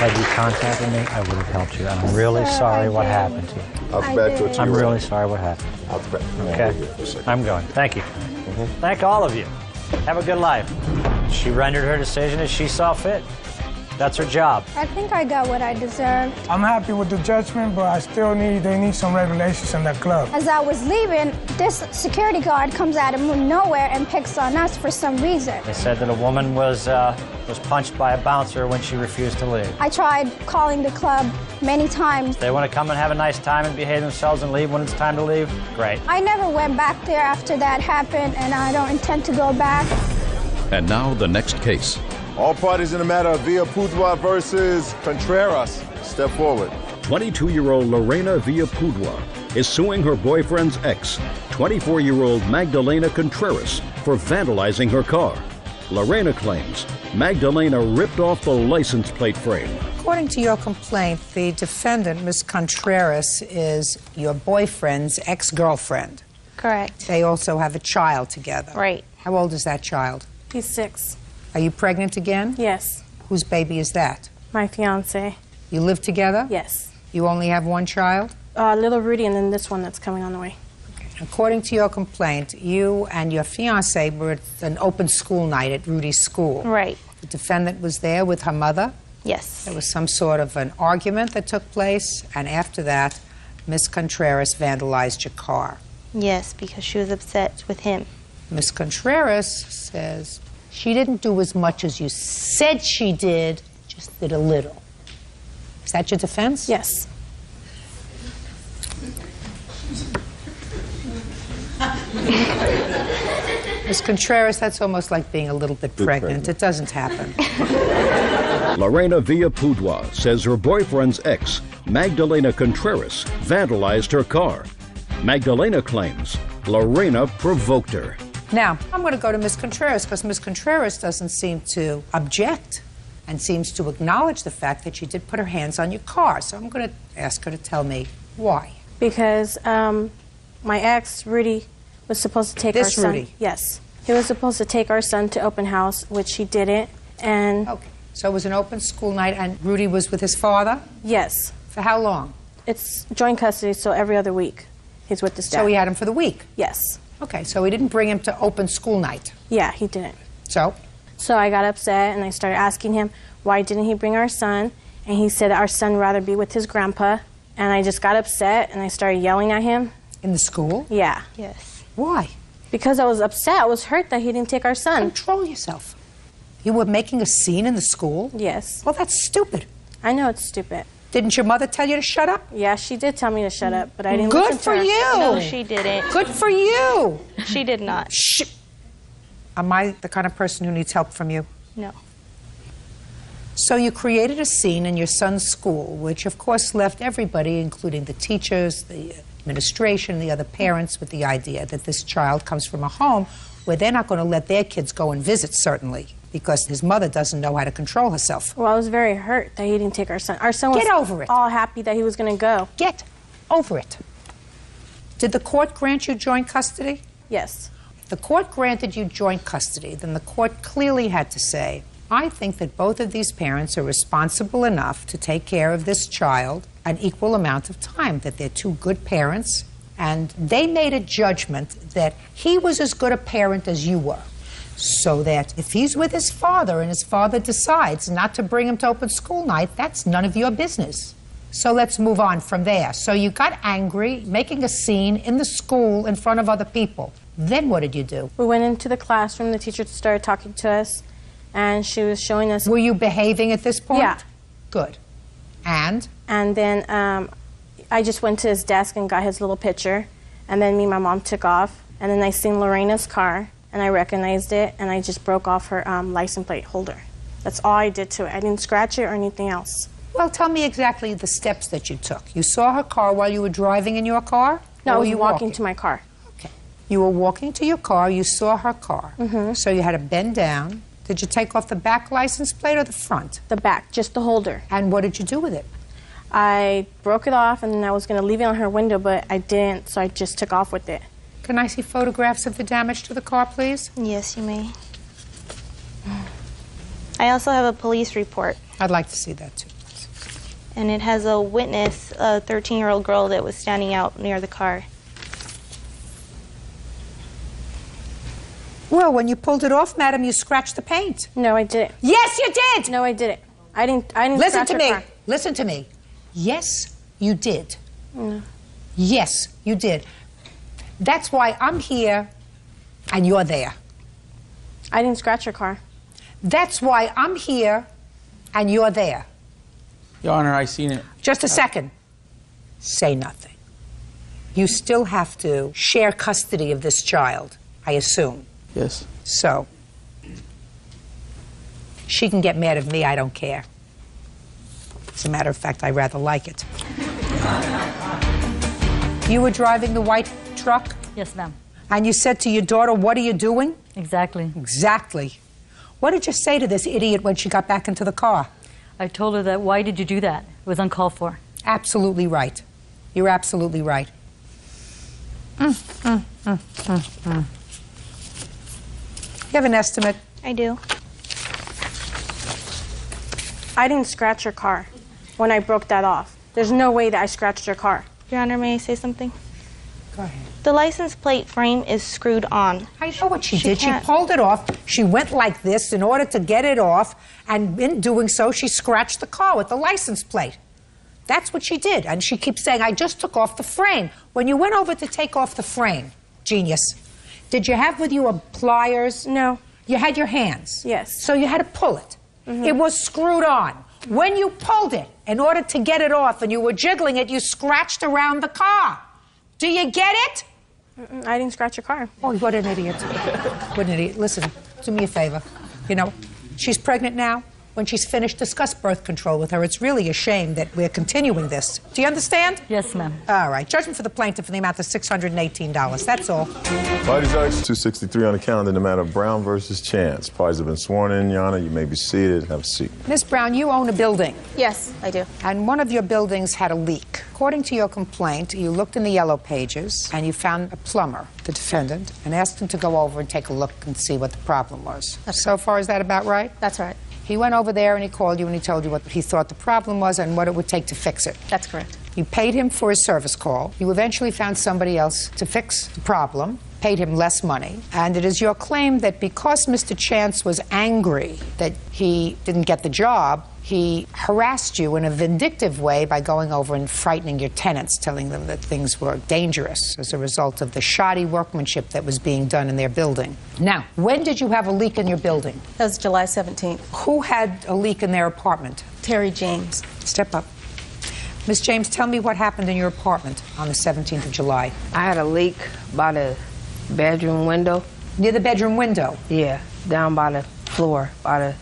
Had you contacted me, I would have helped you. I'm really sorry what happened to you. I'll be back to it. I'm really sorry what happened. I'll be back. Okay. I'm going. Thank you. Thank all of you. Have a good life. She rendered her decision as she saw fit. That's her job. I think I got what I deserved. I'm happy with the judgment, but they need some regulations in that club. As I was leaving, this security guard comes out of nowhere and picks on us for some reason. They said that a woman was punched by a bouncer when she refused to leave. I tried calling the club many times. They want to come and have a nice time and behave themselves and leave when it's time to leave? Great. I never went back there after that happened, and I don't intend to go back. And now the next case. All parties in the matter of Villapudua versus Contreras. Step forward. 22-year-old Lorena Villapudua is suing her boyfriend's ex, 24-year-old Magdalena Contreras, for vandalizing her car. Lorena claims Magdalena ripped off the license plate frame. According to your complaint, the defendant, Ms. Contreras, is your boyfriend's ex-girlfriend. Correct. They also have a child together. Right. How old is that child? He's 6. Are you pregnant again? Yes. Whose baby is that? My fiance. You live together? Yes. You only have one child? Little Rudy, and then this one that's coming on the way. According to your complaint, you and your fiance were at an open school night at Rudy's school. Right. The defendant was there with her mother? Yes. There was some sort of an argument that took place, and after that, Ms. Contreras vandalized your car. Yes, because she was upset with him. Ms. Contreras says she didn't do as much as you said she did, just did a little. Is that your defense? Yes. Ms. Contreras, that's almost like being a little bit pregnant. It doesn't happen. Lorena Villapudua says her boyfriend's ex, Magdalena Contreras, vandalized her car. Magdalena claims Lorena provoked her. Now, I'm going to go to Ms. Contreras because Ms. Contreras doesn't seem to object and seems to acknowledge the fact that she did put her hands on your car. So I'm going to ask her to tell me why. Because my ex, Rudy, was supposed to take our son. Rudy? Yes. He was supposed to take our son to open house, which he didn't. And okay. So it was an open school night and Rudy was with his father? Yes. For how long? It's joint custody, so every other week he's with his dad. So he had him for the week? Yes. Okay, so he didn't bring him to open school night? Yeah, he didn't. So? So I got upset and I started asking him, why didn't he bring our son? And he said our son would rather be with his grandpa. And I just got upset and I started yelling at him. In the school? Yeah. Yes. Why? Because I was upset. I was hurt that he didn't take our son. Control yourself. You were making a scene in the school? Yes. Well, that's stupid. I know it's stupid. Didn't your mother tell you to shut up? Yeah, she did tell me to shut up, but I didn't Good listen for to her. you. No, she didn't. Good for you. She did not. Shh. Am I the kind of person who needs help from you? No. So you created a scene in your son's school, which of course left everybody, including the teachers, the administration, the other parents, with the idea that this child comes from a home where they're not going to let their kids go and visit, certainly, because his mother doesn't know how to control herself. Well, I was very hurt that he didn't take our son. Our son was Get over it. all happy that he was going to go. Get over it. Did the court grant you joint custody? Yes. If the court granted you joint custody, then the court clearly had to say, I think that both of these parents are responsible enough to take care of this child an equal amount of time, that they're two good parents, and they made a judgment that he was as good a parent as you were. So that if he's with his father and his father decides not to bring him to open school night, that's none of your business. So let's move on from there. So you got angry, making a scene in the school in front of other people. Then what did you do? We went into the classroom. The teacher started talking to us, and she was showing us. Were you behaving at this point? Yeah. Good. And? And then I just went to his desk and got his little picture, and then me and my mom took off, and then I seen Lorena's car, and I recognized it, and I just broke off her license plate holder. That's all I did to it. I didn't scratch it or anything else. Well, tell me exactly the steps that you took. You saw her car while you were driving in your car? No, or I was were you walking to my car. Okay. You were walking to your car, you saw her car. So you had to bend down. Did you take off the back license plate or the front? The back, just the holder. And what did you do with it? I broke it off, and then I was going to leave it on her window, but I didn't, so I just took off with it. Can I see photographs of the damage to the car, please? Yes, you may. I also have a police report. I'd like to see that, too. And it has a witness, a 13-year-old girl that was standing out near the car. Well, when you pulled it off, madam, you scratched the paint. No, I didn't. Yes, you did! No, I didn't. I didn't Listen scratch to her me. car. Listen to me. Yes, you did. No. Yes, you did. That's why I'm here and you're there. I didn't scratch her car. That's why I'm here and you're there. Your Honor, I seen it. Just a second. Say nothing. You still have to share custody of this child, I assume. Yes. So, she can get mad at me, I don't care. As a matter of fact, I rather like it. You were driving the white truck? Yes, ma'am. And you said to your daughter, what are you doing? Exactly. Exactly. What did you say to this idiot when she got back into the car? I told her that, why did you do that? It was uncalled for. Absolutely right. You're absolutely right. You have an estimate? I do. I didn't scratch her car when I broke that off. There's no way that I scratched her car. Your Honor, may I say something? Go ahead. The license plate frame is screwed on. I know what she did. She can't- pulled it off. She went like this in order to get it off, and in doing so, she scratched the car with the license plate. That's what she did. And she keeps saying, I just took off the frame. When you went over to take off the frame, genius, did you have with you a pliers? No. You had your hands? Yes. So you had to pull it. It was screwed on. When you pulled it, in order to get it off, and you were jiggling it, you scratched around the car. Do you get it? I didn't scratch your car. Oh, what an idiot. What an idiot. Listen, do me a favor. You know, she's pregnant now. When she's finished, discuss birth control with her. It's really a shame that we're continuing this. Do you understand? Yes, ma'am. All right. Judgment for the plaintiff in the amount of $618. That's all. Party judge, 263 on the calendar in the matter of Brown versus Chance. Parties have been sworn in, Your Honor. You may be seated. Have a seat. Miss Brown, you own a building. Yes, I do. And one of your buildings had a leak. According to your complaint, you looked in the yellow pages and you found a plumber, the defendant, and asked him to go over and take a look and see what the problem was. So far, is that about right? That's right. He went over there and he called you and he told you what he thought the problem was and what it would take to fix it. That's correct. You paid him for his service call. You eventually found somebody else to fix the problem, paid him less money. And it is your claim that because Mr. Chance was angry that he didn't get the job, he harassed you in a vindictive way by going over and frightening your tenants, telling them that things were dangerous as a result of the shoddy workmanship that was being done in their building. Now, when did you have a leak in your building? That was July 17th. Who had a leak in their apartment? Terry James. Step up. Miss James, tell me what happened in your apartment on the 17th of July. I had a leak by the bedroom window. Near the bedroom window? Yeah, down by the floor, by the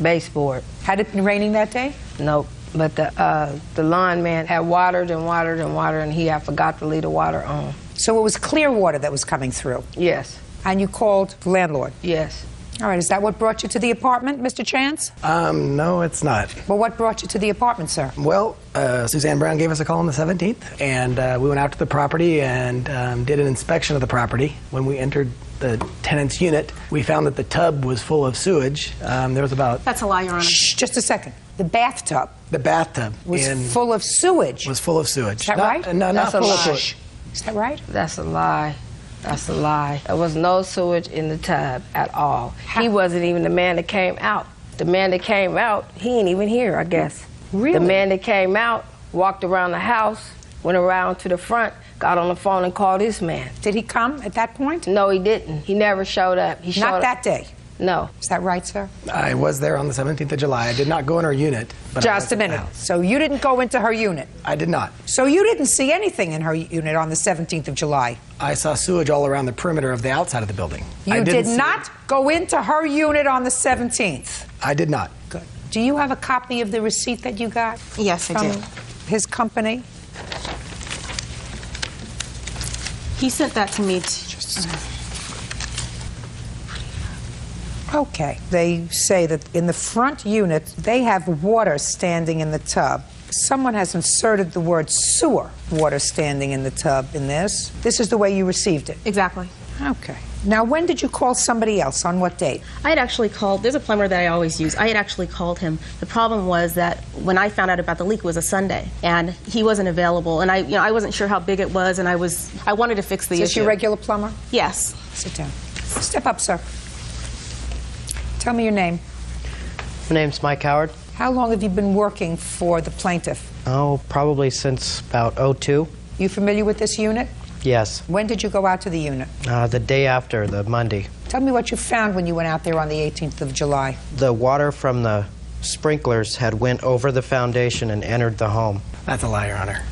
baseboard. Had it been raining that day? Nope. But the lawn man had watered and watered and watered, and he had forgot to leave the water on. So it was clear water that was coming through? Yes. And you called the landlord? Yes. All right, is that what brought you to the apartment, Mr. Chance? No, it's not. Well, what brought you to the apartment, sir? Well, Suzanne Brown gave us a call on the 17th, and we went out to the property and did an inspection of the property. When we entered the tenant's unit, we found that the tub was full of sewage. There was about... That's a lie, Your Honor. Shh, just a second. The bathtub? The bathtub was full of sewage? Was full of sewage. Is that right? No, not full of lie. sewage. Is that right? That's a lie. That's a lie. There was no sewage in the tub at all. He wasn't even the man that came out. The man that came out, he ain't even here, I guess. Really? The man that came out walked around the house, went around to the front, got on the phone and called this man. Did he come at that point? No, he didn't. He never showed up. He showed Not up. that day? No. Is that right, sir? I was there on the 17th of July. I did not go in her unit. But Just a minute. So you didn't go into her unit? I did not. So you didn't see anything in her unit on the 17th of July? I saw sewage all around the perimeter of the outside of the building. You did not go into her unit on the 17th? I did not. Good. Do you have a copy of the receipt that you got? Yes, I from do. His company? He sent that to me. Okay. They say that in the front unit, they have water standing in the tub. Someone has inserted the word sewer water standing in the tub in this. This is the way you received it? Exactly. Okay. Now, when did you call somebody else? On what date? I had actually called, there's a plumber that I always use. I had actually called him. The problem was that when I found out about the leak, it was a Sunday, and he wasn't available, and I wasn't sure how big it was, and I wanted to fix the issue. Is this your regular plumber? Yes. Sit down. Step up, sir. Tell me your name. My name's Mike Howard. How long have you been working for the plaintiff? Oh, probably since about '02. You familiar with this unit? Yes. When did you go out to the unit? The day after, the Monday. Tell me what you found when you went out there on the 18th of July. The water from the sprinklers had went over the foundation and entered the home. That's a lie, Your Honor.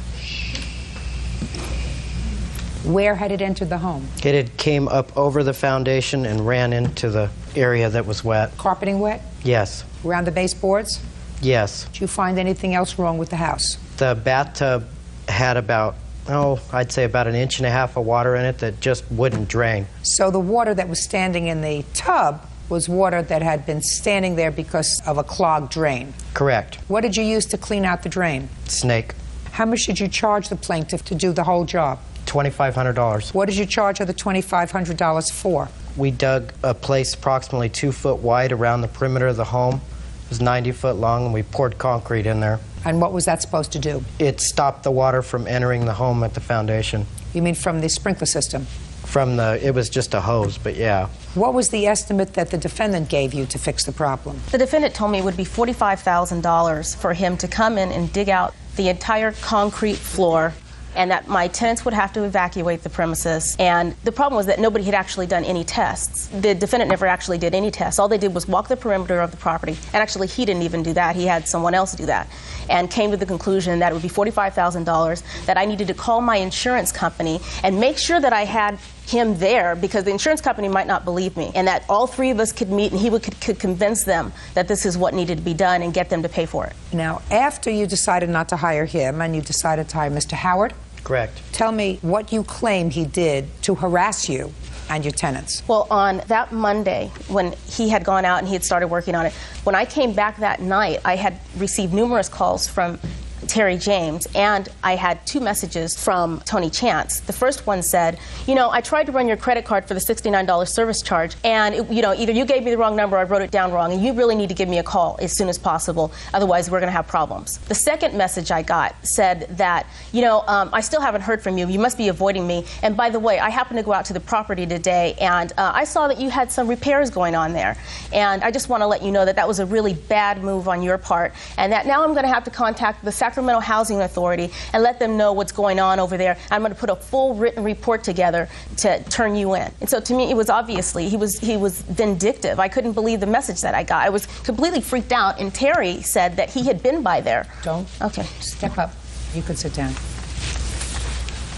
Where had it entered the home? It had came up over the foundation and ran into the area that was wet. Carpeting wet? Yes. Around the baseboards? Yes. Did you find anything else wrong with the house? The bathtub had about, I'd say about 1.5 inches of water in it that just wouldn't drain. So the water that was standing in the tub was water that had been standing there because of a clogged drain? Correct. What did you use to clean out the drain? Snake. How much did you charge the plaintiff to do the whole job? $2,500. What did you charge her the $2,500 for? We dug a place approximately 2 foot wide around the perimeter of the home. It was 90 foot long, and we poured concrete in there. And what was that supposed to do? It stopped the water from entering the home at the foundation. You mean from the sprinkler system? It was just a hose, but yeah. What was the estimate that the defendant gave you to fix the problem? The defendant told me it would be $45,000 for him to come in and dig out the entire concrete floor, and that my tenants would have to evacuate the premises. And the problem was that nobody had actually done any tests. The defendant never actually did any tests. All they did was walk the perimeter of the property, and actually he didn't even do that. He had someone else do that, and came to the conclusion that it would be $45,000, that I needed to call my insurance company and make sure that I had him there, because the insurance company might not believe me, and that all three of us could meet and he could convince them that this is what needed to be done and get them to pay for it. Now, after you decided not to hire him and you decided to hire Mr. Howard? Correct. Tell me what you claim he did to harass you and your tenants. Well, on that Monday, when he had gone out and he had started working on it, when I came back that night, I had received numerous calls from Terry James, and I had 2 messages from Tony Chance. The first one said, I tried to run your credit card for the $69 service charge, and either you gave me the wrong number or I wrote it down wrong, and you really need to give me a call as soon as possible, otherwise we're going to have problems. The second message I got said that, I still haven't heard from you. You must be avoiding me. And by the way, I happened to go out to the property today, and I saw that you had some repairs going on there, and I just want to let you know that that was a really bad move on your part, and that now I'm going to have to contact the Sacramento Housing Authority and let them know what's going on over there. I'm going to put a full written report together to turn you in. And so to me, it was obviously, he was vindictive. I couldn't believe the message that I got. I was completely freaked out, and Terry said that he had been by there. Don't. Okay. Step up. You can sit down.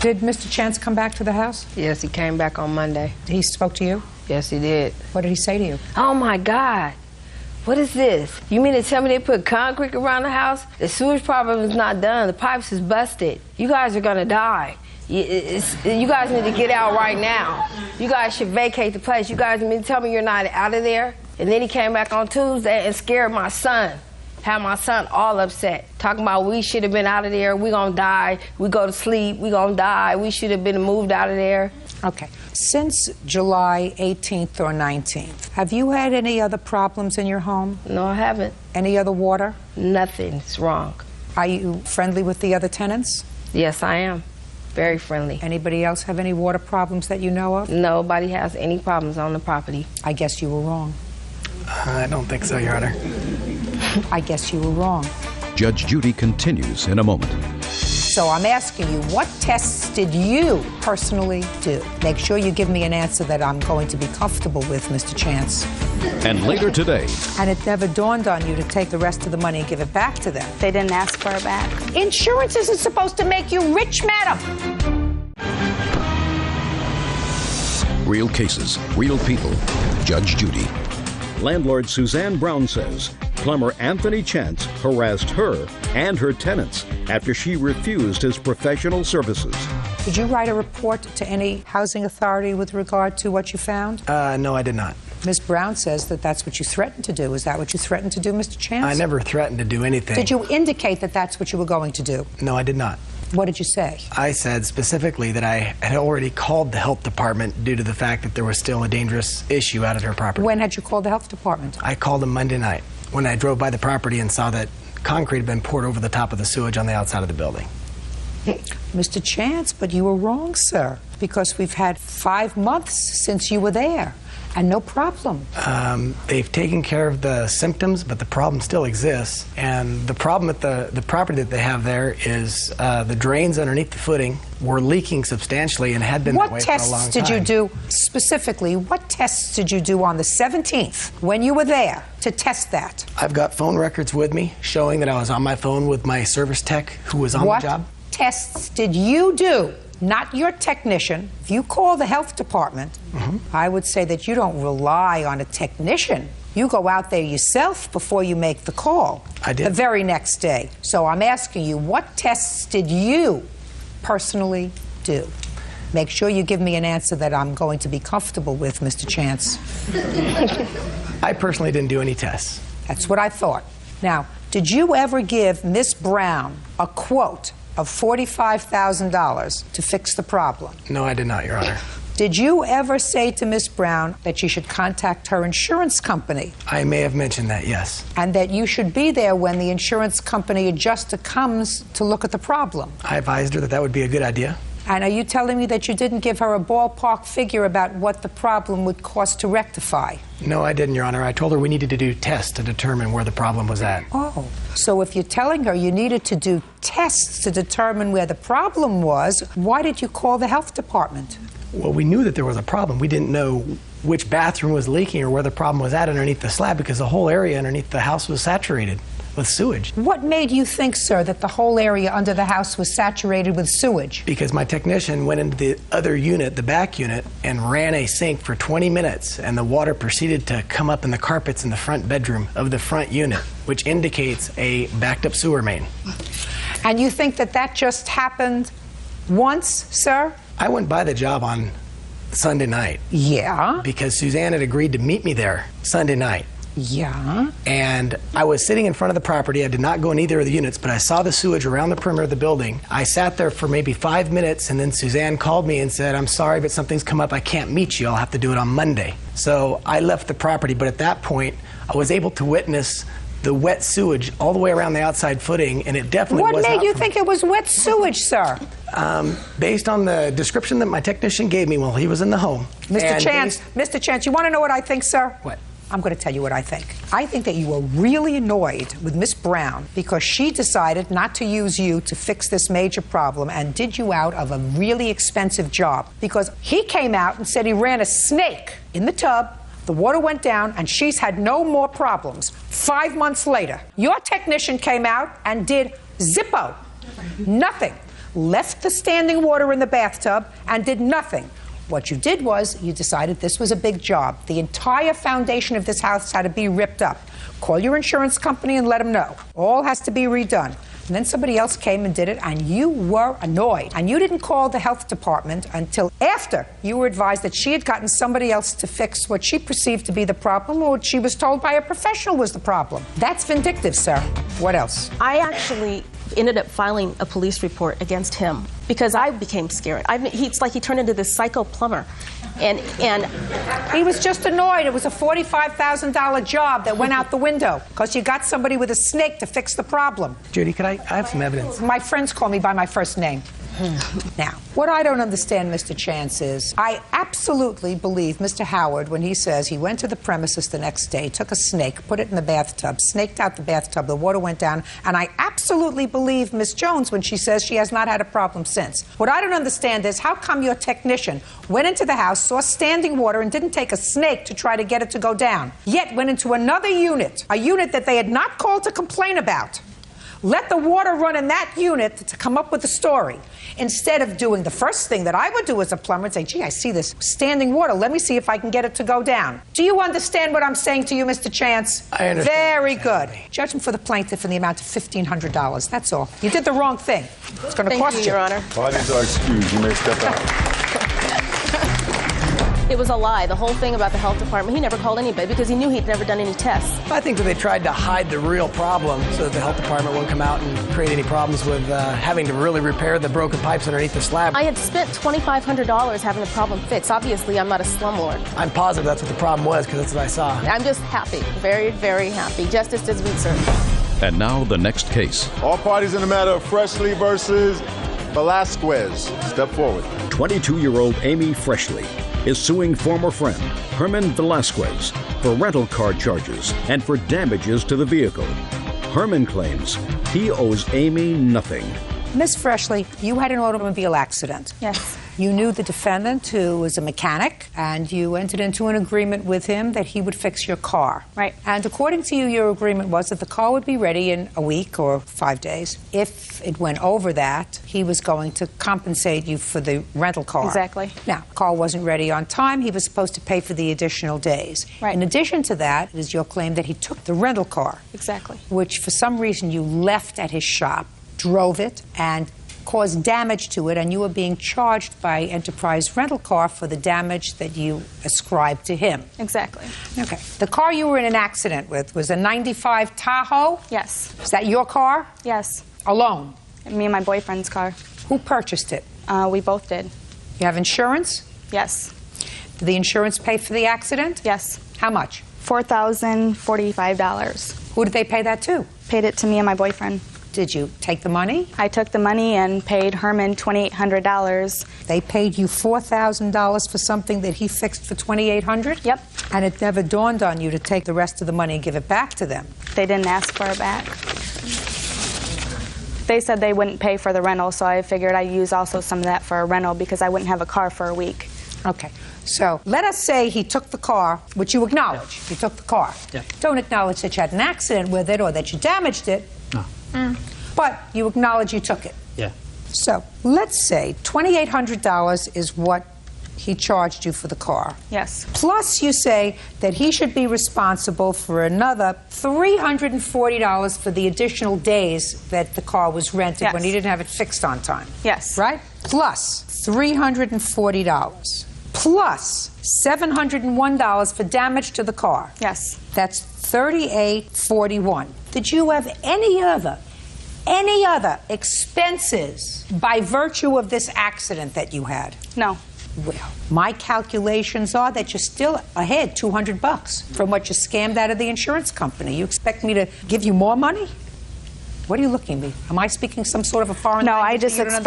Did Mr. Chance come back to the house? Yes, he came back on Monday. He spoke to you? Yes, he did. What did he say to you? Oh, my God. What is this? You mean to tell me they put concrete around the house? The sewage problem is not done. The pipes is busted. You guys are going to die. You guys need to get out right now. You guys should vacate the place. You guys mean to tell me you're not out of there? And then he came back on Tuesday and scared my son. Had my son all upset. Talking about we should have been out of there. We going to die. We go to sleep. We going to die. We should have been moved out of there. Okay. Since July 18th or 19th, have you had any other problems in your home? No, I haven't. Any other water? Nothing's wrong. Are you friendly with the other tenants? Yes, I am. Very friendly. Anybody else have any water problems that you know of? Nobody has any problems on the property. I guess you were wrong. I don't think so, Your Honor. I guess you were wrong. Judge Judy continues in a moment. So I'm asking you, what tests did you personally do? Make sure you give me an answer that I'm going to be comfortable with, Mr. Chance. And later today, And it never dawned on you to take the rest of the money and give it back to them. They didn't ask for it back. Insurance isn't supposed to make you rich, madam. Real cases, real people. Judge Judy. Landlord Suzanne Brown says plumber Anthony Chance harassed her and her tenants after she refused his professional services. Did you write a report to any housing authority with regard to what you found? No, I did not. Ms. Brown says that that's what you threatened to do. Is that what you threatened to do, Mr. Chance? I never threatened to do anything. Did you indicate that that's what you were going to do? No, I did not. What did you say? I said specifically that I had already called the health department due to the fact that there was still a dangerous issue out at her property. When had you called the health department? I called them Monday night when I drove by the property and saw that concrete had been poured over the top of the sewage on the outside of the building. Mr. Chance, but you were wrong, sir, because we've had 5 months since you were there, and no problem. They've taken care of the symptoms, but the problem still exists. And the problem with the property that they have there is the drains underneath the footing were leaking substantially and had been that way for a long time. What tests did you do, specifically, what tests did you do on the 17th when you were there to test that? I've got phone records with me showing that I was on my phone with my service tech who was on the job. What tests did you do? Not your technician. If you call the health department, I would say that you don't rely on a technician. You go out there yourself before you make the call. I did. The very next day. So I'm asking you, what tests did you personally do? Make sure you give me an answer that I'm going to be comfortable with, Mr. Chance. I personally didn't do any tests. That's what I thought. Now, did you ever give Miss Brown a quote of $45,000 to fix the problem? No, I did not, Your Honor. Did you ever say to Miss Brown that she should contact her insurance company? I may have mentioned that, yes. And that you should be there when the insurance company adjuster comes to look at the problem? I advised her that that would be a good idea. And are you telling me that you didn't give her a ballpark figure about what the problem would cost to rectify? No, I didn't, Your Honor. I told her we needed to do tests to determine where the problem was at. Oh, so if you're telling her you needed to do tests to determine where the problem was, why did you call the health department? Well, we knew that there was a problem. We didn't know which bathroom was leaking or where the problem was at underneath the slab because the whole area underneath the house was saturated with sewage. What made you think, sir, that the whole area under the house was saturated with sewage? Because my technician went into the other unit, the back unit, and ran a sink for 20 minutes, and the water proceeded to come up in the carpets in the front bedroom of the front unit, which indicates a backed up sewer main. And you think that that just happened once, sir? I went by the job on Sunday night. Yeah. Because Suzanne had agreed to meet me there Sunday night. Yeah. And I was sitting in front of the property. I did not go in either of the units, but I saw the sewage around the perimeter of the building. I sat there for maybe 5 minutes, and then Suzanne called me and said, "I'm sorry, but something's come up. I can't meet you. I'll have to do it on Monday." So I left the property, but at that point, I was able to witness the wet sewage all the way around the outside footing, and it definitely was. What made you think it was wet sewage, sir? Based on the description that my technician gave me while he was in the home. Mr. Chance, you want to know what I think, sir? What? I'm going to tell you what I think. I think that you were really annoyed with Miss Brown because she decided not to use you to fix this major problem and did you out of a really expensive job. Because he came out and said he ran a snake in the tub, the water went down, and she's had no more problems. 5 months later, your technician came out and did Zippo. Nothing. Left the standing water in the bathtub and did nothing. What you did was you decided this was a big job. The entire foundation of this house had to be ripped up. Call your insurance company and let them know. All has to be redone. And then somebody else came and did it, and you were annoyed. And you didn't call the health department until after you were advised that she had gotten somebody else to fix what she perceived to be the problem or what she was told by a professional was the problem. That's vindictive, sir. What else? I actually ended up filing a police report against him because I became scared. It's like he turned into this psycho plumber. And he was just annoyed. It was a $45,000 job that went out the window because you got somebody with a snake to fix the problem. Judy, could I have some evidence? My friends call me by my first name. Now, what I don't understand, Mr. Chance, is I absolutely believe Mr. Howard when he says he went to the premises the next day, took a snake, put it in the bathtub, snaked out the bathtub, the water went down, and I absolutely believe Miss Jones when she says she has not had a problem since. What I don't understand is how come your technician went into the house, saw standing water, and didn't take a snake to try to get it to go down, yet went into another unit, a unit that they had not called to complain about, let the water run in that unit to come up with a story, instead of doing the first thing that I would do as a plumber and say, gee, I see this standing water. Let me see if I can get it to go down. Do you understand what I'm saying to you, Mr. Chance? I understand. Very good. Judgment for the plaintiff in the amount of $1,500. That's all. You did the wrong thing. It's going to cost you. Your Honor. Parties are excused. You may step out. It was a lie. The whole thing about the health department, he never called anybody because he knew he'd never done any tests. I think that they tried to hide the real problem so that the health department wouldn't come out and create any problems with having to really repair the broken pipes underneath the slab. I had spent $2,500 having the problem fixed. Obviously, I'm not a slumlord. I'm positive that's what the problem was because that's what I saw. I'm just happy. Very, very happy. Justice does be served. And now the next case. All parties in the matter of Freshley versus Velasquez. Step forward. 22-year-old Amy Freshley is suing former friend Herman Velasquez for rental car charges and for damages to the vehicle. Herman claims he owes Amy nothing. Miss Freshley, you had an automobile accident. Yes. You knew the defendant, who was a mechanic, and you entered into an agreement with him that he would fix your car. Right. And according to you, your agreement was that the car would be ready in a week or 5 days. If it went over that, he was going to compensate you for the rental car. Exactly. Now, the car wasn't ready on time. He was supposed to pay for the additional days. Right. In addition to that, it is your claim that he took the rental car. Exactly. Which, for some reason, you left at his shop, drove it, and caused damage to it, and you were being charged by Enterprise Rental Car for the damage that you ascribed to him. Exactly. Okay. The car you were in an accident with was a 95 Tahoe? Yes. Is that your car? Yes. Alone? Me and my boyfriend's car. Who purchased it? We both did. You have insurance? Yes. Did the insurance pay for the accident? Yes. How much? $4,045. Who did they pay that to? Paid it to me and my boyfriend. Did you take the money? I took the money and paid Herman $2,800. They paid you $4,000 for something that he fixed for $2,800? Yep. And it never dawned on you to take the rest of the money and give it back to them? They didn't ask for it back. They said they wouldn't pay for the rental, so I figured I'd use also some of that for a rental because I wouldn't have a car for a week. Okay. So let us say he took the car, which you acknowledge. He took the car. Yeah. Don't acknowledge that you had an accident with it or that you damaged it. No. But you acknowledge you took it. Yeah. So let's say $2,800 is what he charged you for the car. Yes. Plus you say that he should be responsible for another $340 for the additional days that the car was rented Yes. when he didn't have it fixed on time. Yes. Right? Plus $340. Plus $701 for damage to the car. Yes. That's $3,841. Did you have any other expenses by virtue of this accident that you had? No. Well, my calculations are that you're still ahead $200 from what you scammed out of the insurance company. You expect me to give you more money? What are you looking at me? Am I speaking some sort of a foreign No, language I just that you don't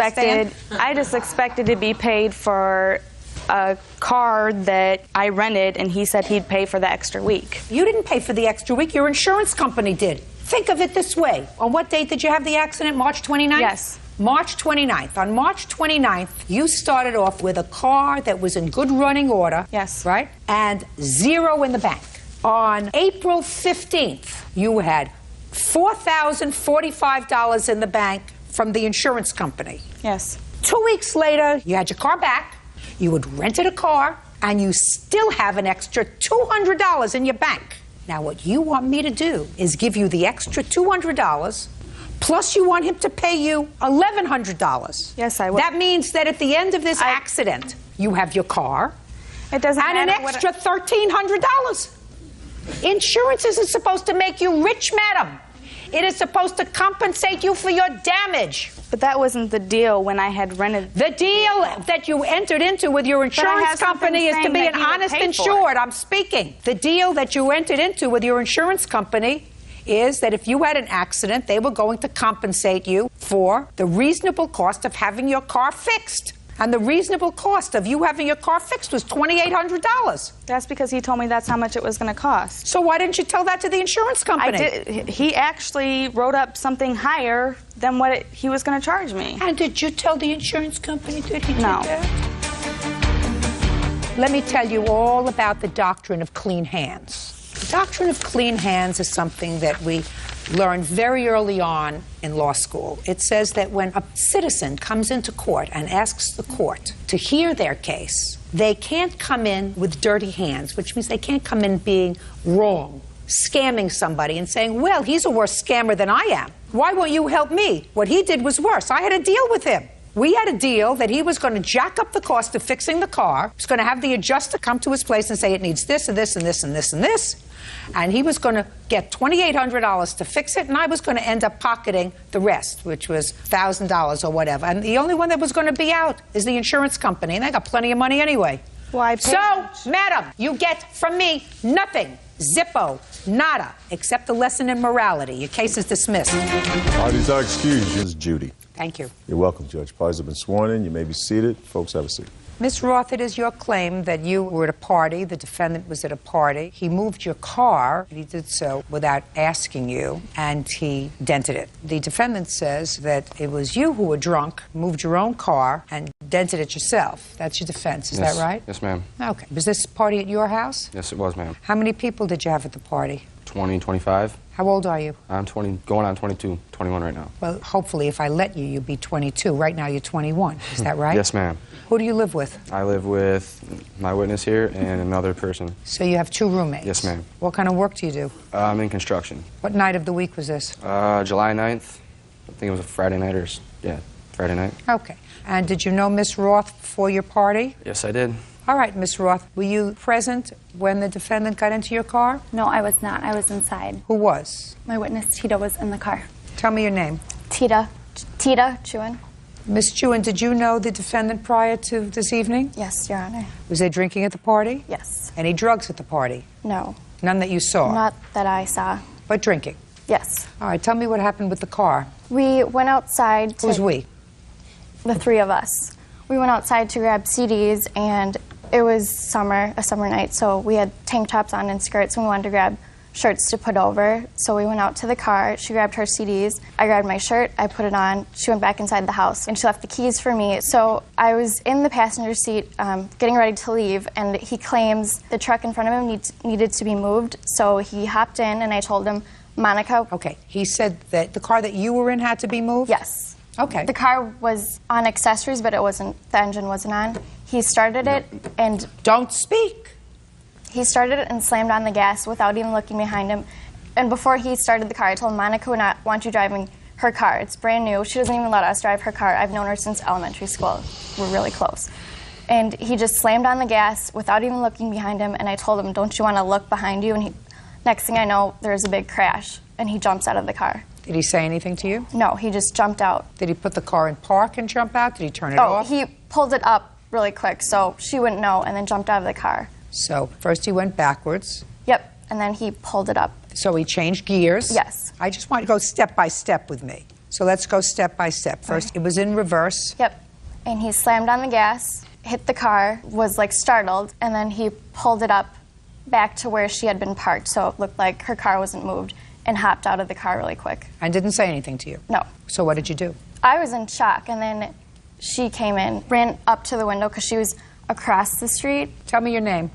understand? expected to be paid for a car that I rented, and he said he'd pay for the extra week. You didn't pay for the extra week. Your insurance company did. Think of it this way. On what date did you have the accident? March 29th? Yes. March 29th. On March 29th, you started off with a car that was in good running order. Yes. Right? And zero in the bank. On April 15th, you had $4,045 in the bank from the insurance company. Yes. 2 weeks later, you had your car back. You had rented a car, and you still have an extra $200 in your bank. Now, what you want me to do is give you the extra $200, plus you want him to pay you $1,100. Yes, I would. That means that at the end of this accident, you have your car It doesn't and an matter what extra $1,300. Insurance isn't supposed to make you rich, madam. It is supposed to compensate you for your damage. But that wasn't the deal when I had rented. The deal that you entered into with your insurance company is to be an honest insured. I'm speaking. The deal that you entered into with your insurance company is that if you had an accident, they were going to compensate you for the reasonable cost of having your car fixed. And the reasonable cost of you having your car fixed was $2,800. That's because he told me that's how much it was going to cost. So why didn't you tell that to the insurance company? I did. He actually wrote up something higher than what he was going to charge me. And did you tell the insurance company that he did No. that? Let me tell you all about the doctrine of clean hands. The doctrine of clean hands is something that we learned very early on in law school. It says that when a citizen comes into court and asks the court to hear their case, they can't come in with dirty hands, which means they can't come in being wrong, scamming somebody and saying, well, he's a worse scammer than I am. Why won't you help me? What he did was worse. I had a deal with him. We had a deal that he was going to jack up the cost of fixing the car. He was going to have the adjuster come to his place and say it needs this and this and this and this and this. And he was going to get $2,800 to fix it, and I was going to end up pocketing the rest, which was $1,000 or whatever. And the only one that was going to be out is the insurance company, and they got plenty of money anyway. Why? So, madam, you get from me nothing. Zippo, nada, except a lesson in morality. Your case is dismissed. Parties are excused. This is Judy. Thank you. You're welcome, Judge. Parties have been sworn in. You may be seated. Folks, have a seat. Ms. Roth, it is your claim that you were at a party, the defendant was at a party, he moved your car, and he did so without asking you, and he dented it. The defendant says that it was you who were drunk, moved your own car, and dented it yourself. That's your defense, is that right? Yes, ma'am. Okay. Was this party at your house? Yes, it was, ma'am. How many people did you have at the party? 20, 25. How old are you? I'm 20, going on 22, 21 right now. Well, hopefully if I let you, you'll be 22. Right now you're 21. Is that right? Yes, ma'am. Who do you live with? I live with my witness here and another person. So you have two roommates? Yes, ma'am. What kind of work do you do? I'm in construction. What night of the week was this? July 9th. I think it was a Friday night or, yeah, Friday night. Okay. And did you know Miss Roth before your party? Yes, I did. All right, Miss Roth, were you present when the defendant got into your car? No, I was not. I was inside. Who was? My witness, Tita, was in the car. Tell me your name. Tita Chewin. Miss Chewin, did you know the defendant prior to this evening? Yes, Your Honor. Was there drinking at the party? Yes. Any drugs at the party? No. None that you saw? Not that I saw. But drinking? Yes. All right, tell me what happened with the car. We went outside to... Who's we? The three of us. We went outside to grab CDs, and it was a summer night, so we had tank tops on and skirts, and we wanted to grab shirts to put over. So we went out to the car, she grabbed her CDs, I grabbed my shirt, I put it on, she went back inside the house, and she left the keys for me. So I was in the passenger seat getting ready to leave, and he claims the truck in front of him needed to be moved, so he hopped in, and I told him, Monica... Okay, he said that the car that you were in had to be moved? Yes. Okay. The car was on accessories, but the engine wasn't on. He started it and... Don't speak! He started it and slammed on the gas without even looking behind him. And before he started the car, I told him, Monica would not want you driving her car. It's brand new. She doesn't even let us drive her car. I've known her since elementary school. We're really close. And he just slammed on the gas without even looking behind him, and I told him, don't you want to look behind you? And next thing I know, there was a big crash, and he jumps out of the car. Did he say anything to you? No, he just jumped out. Did he put the car in park and jump out? Did he turn it off? Oh, he pulled it up really quick so she wouldn't know, and then jumped out of the car. So first he went backwards. Yep, and then he pulled it up. So he changed gears? Yes. I just want you to go step by step with me. So let's go step by step. First, it was in reverse. Yep, and he slammed on the gas, hit the car, was like startled, and then he pulled it up back to where she had been parked, so it looked like her car wasn't moved, and hopped out of the car really quick. And didn't say anything to you? No. So what did you do? I was in shock, and then she came in, ran up to the window because she was across the street. Tell me your name.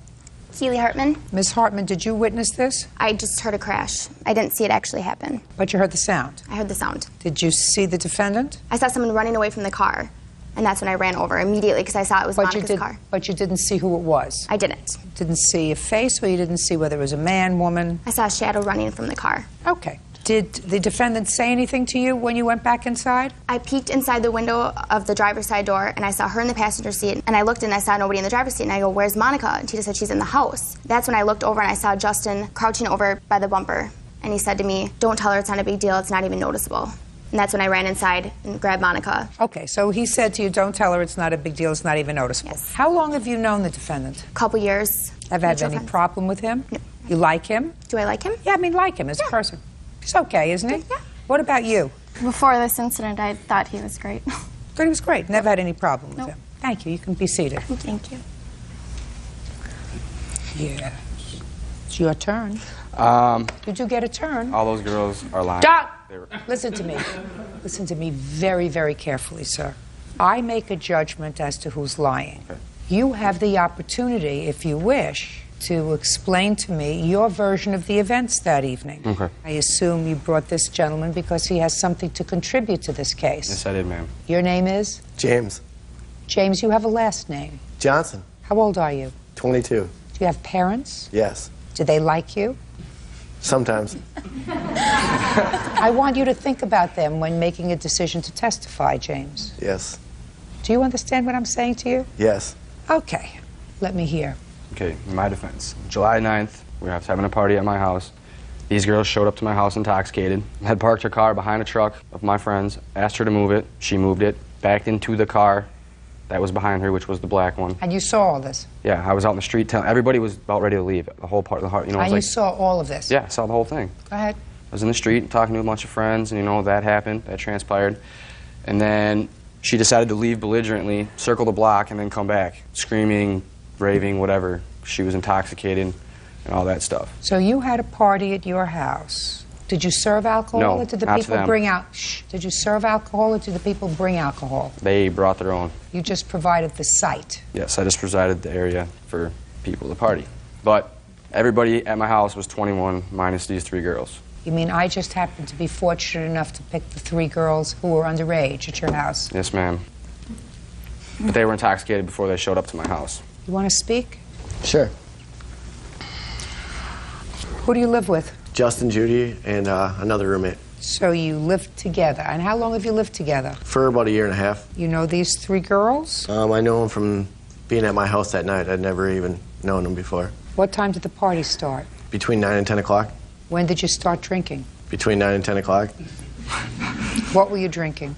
Keely Hartman. Ms. Hartman, did you witness this? I just heard a crash. I didn't see it actually happen. But you heard the sound? I heard the sound. Did you see the defendant? I saw someone running away from the car, and that's when I ran over immediately because I saw it was Monica's car. But you didn't see who it was? I didn't. Didn't see a face, or you didn't see whether it was a man, woman? I saw a shadow running from the car. Okay. Did the defendant say anything to you when you went back inside? I peeked inside the window of the driver's side door, and I saw her in the passenger seat, and I looked and I saw nobody in the driver's seat, and I go, where's Monica? And Tita said she's in the house. That's when I looked over and I saw Justin crouching over by the bumper, and he said to me, don't tell her it's not a big deal, it's not even noticeable. And that's when I ran inside and grabbed Monica. Okay, so he said to you, don't tell her it's not a big deal, it's not even noticeable. Yes. How long have you known the defendant? A couple years. Have had any problem with him? No. You like him? Do I like him? Yeah, I mean like him as a person. He's okay, isn't he? Yeah. What about you? Before this incident, I thought he was great. But he was great. Never had any problem with Nope. him. Thank you. You can be seated. Thank you. Yeah. It's your turn. Did you get a turn? All those girls are lying. Stop! They were- Listen to me. Listen to me very, very carefully, sir. I make a judgment as to who's lying. Okay. You have the opportunity, if you wish, to explain to me your version of the events that evening. Okay. I assume you brought this gentleman because he has something to contribute to this case. Yes, I did, ma'am. Your name is? James. James, you have a last name. Johnson. How old are you? 22. Do you have parents? Yes. Do they like you? Sometimes. I want you to think about them when making a decision to testify, James. Yes. Do you understand what I'm saying to you? Yes. Okay. Let me hear. Okay, in my defense. July 9th, we were having a party at my house. These girls showed up to my house intoxicated, had parked her car behind a truck of my friend's, asked her to move it. She moved it, backed into the car that was behind her, which was the black one. And you saw all this? Yeah, I was out in the street telling everybody was about ready to leave. The whole part, you know. And it you was saw all of this? Yeah, I saw the whole thing. Go ahead. I was in the street talking to a bunch of friends, and you know, that happened, that transpired. And then she decided to leave belligerently, circle the block, and then come back, screaming, raving, whatever. She was intoxicated and all that stuff. So you had a party at your house. Did you serve alcohol, No, or did the not to people them. bring out? Shh. Did you serve alcohol, or did the people bring alcohol? They brought their own. You just provided the site. Yes, I just presided the area for people to party. But everybody at my house was 21, minus these 3 girls. You mean I just happened to be fortunate enough to pick the 3 girls who were underage at your house? Yes, ma'am. But they were intoxicated before they showed up to my house. You want to speak? Sure. Who do you live with? Justin, Judy, and another roommate. So you lived together. And how long have you lived together? For about a year and a half. You know these 3 girls? I know them from being at my house that night. I'd never even known them before. What time did the party start? Between 9 and 10 o'clock. When did you start drinking? Between 9 and 10 o'clock. What were you drinking?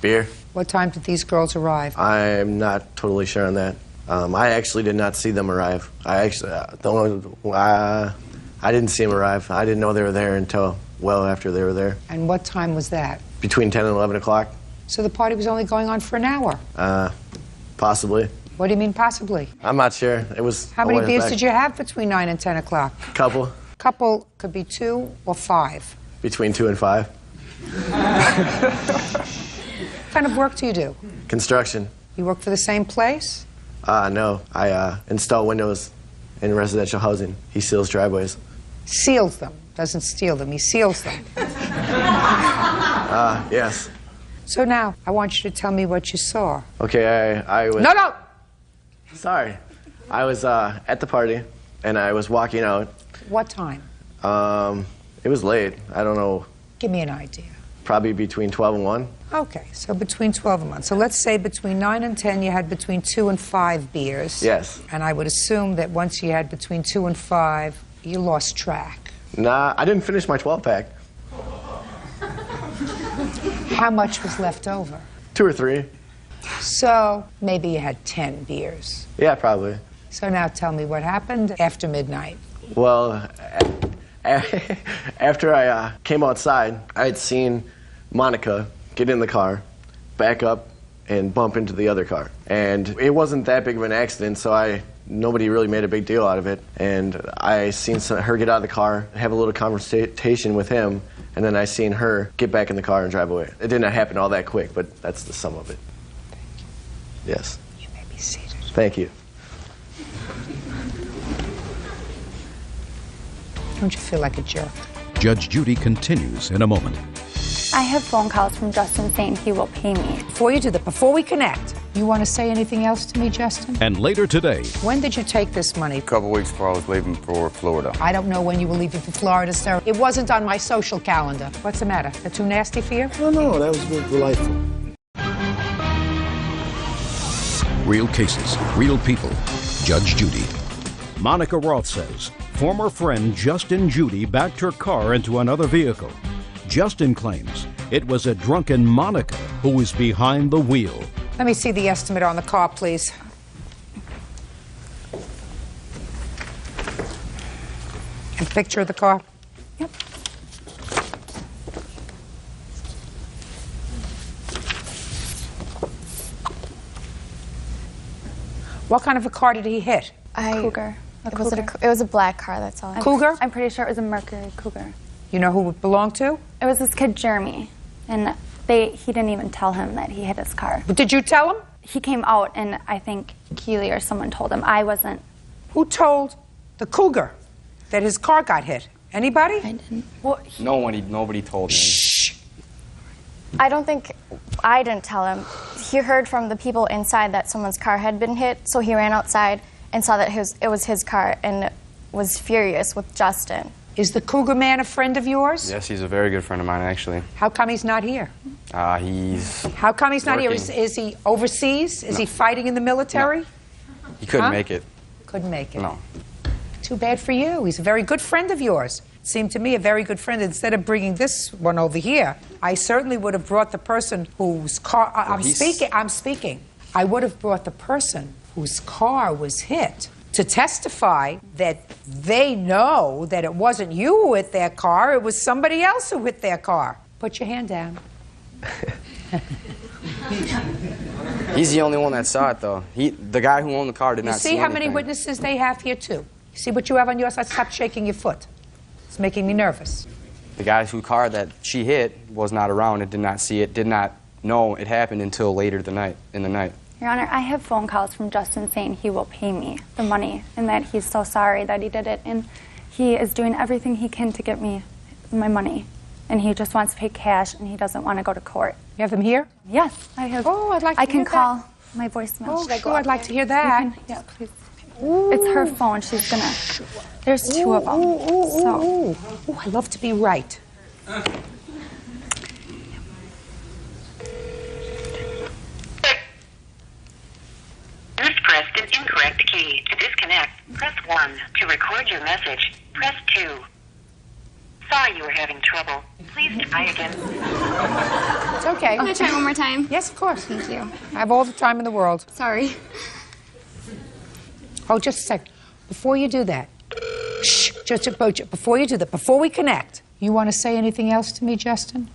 Beer. What time did these girls arrive? I'm not totally sure on that. I actually did not see them arrive. I didn't see them arrive. I didn't know they were there until well after they were there. And what time was that? Between 10 and 11 o'clock. So the party was only going on for an hour? Possibly. What do you mean possibly? I'm not sure. It was. How many beers did you have between 9 and 10 o'clock? Couple. Couple could be 2 or 5. Between 2 and 5. What kind of work do you do? Construction. You work for the same place? No. I install windows in residential housing. He seals driveways. Seals them. Doesn't steal them. He seals them. Yes. So now, I want you to tell me what you saw. Okay, I was... No! Sorry. I was at the party, and I was walking out. What time? It was late. I don't know. Give me an idea. Probably between 12 and 1. Okay, so between 12 and 1. So let's say between 9 and 10 you had between 2 and 5 beers. Yes. And I would assume that once you had between 2 and 5, you lost track. Nah, I didn't finish my 12-pack. How much was left over? 2 or 3. So maybe you had 10 beers. Yeah, probably. So now tell me what happened after midnight. Well, after I came outside, I had seen Monica get in the car, back up, and bump into the other car. And it wasn't that big of an accident, so nobody really made a big deal out of it. And I seen her get out of the car, have a little conversation with him, and then I seen her get back in the car and drive away. It didn't happen all that quick, but that's the sum of it. Thank you. Yes. You may be seated. Thank you. Don't you feel like a jerk? Judge Judy continues in a moment. I have phone calls from Justin saying he will pay me. Before you do that, before we connect, you want to say anything else to me, Justin? And later today. When did you take this money? A couple weeks before I was leaving for Florida. I don't know when you were leaving for Florida, sir. It wasn't on my social calendar. What's the matter? They're too nasty for you? No, that was delightful. Real cases, real people. Judge Judy. Monica Roth says former friend Justin Judy backed her car into another vehicle. Justin claims it was a drunken Monica who was behind the wheel. Let me see the estimate on the car, please. And picture of the car? Yep. What kind of a car did he hit? Cougar. It was a black car, that's all. Cougar? I'm pretty sure it was a Mercury Cougar. You know who it belonged to? It was this kid, Jeremy, and he didn't even tell him that he hit his car. But did you tell him? He came out, and I think Keely or someone told him. I wasn't. Who told the Cougar that his car got hit? Anybody? I didn't. Well, Nobody told me. I don't think I didn't tell him. He heard from the people inside that someone's car had been hit, so he ran outside and saw that it was his car and was furious with Justin. Is the Cougar man a friend of yours? Yes, he's a very good friend of mine, actually. How come he's not here? How come he's not here? Is he overseas? Is he fighting in the military? No. He couldn't make it. Couldn't make it. No. Too bad for you. He's a very good friend of yours. Seemed to me a very good friend. Instead of bringing this one over here, I certainly would have brought the person whose car... I'm speaking. I would have brought the person whose car was hit to testify that they know that it wasn't you who hit their car, it was somebody else who hit their car. Put your hand down. He's the only one that saw it, though. The guy who owned the car did not see You see how anything. many witnesses they have here, too? You see what you have on your side? Stop shaking your foot. It's making me nervous. The guy whose car that she hit was not around and did not see it, did not know it happened until later in the night. Your Honor, I have phone calls from Justin saying he will pay me the money and that he's so sorry that he did it, and he is doing everything he can to get me my money, and he just wants to pay cash and he doesn't want to go to court. You have them here? Yes, I have. Oh, I'd like to I can hear call that. my voicemail. Oh, Should I go sure, up I'd like there? to hear that. Yeah, please. It's her phone. She's gonna. There's two of them. Ooh, I love to be right. You've pressed an incorrect key. To disconnect, press 1. To record your message, press 2. Sorry you were having trouble. Please try again. It's okay. Can I try one more time? Yes, of course. Thank you. I have all the time in the world. Sorry. Oh, just a sec. Before you do that, before you do that, before we connect, you want to say anything else to me, Justin?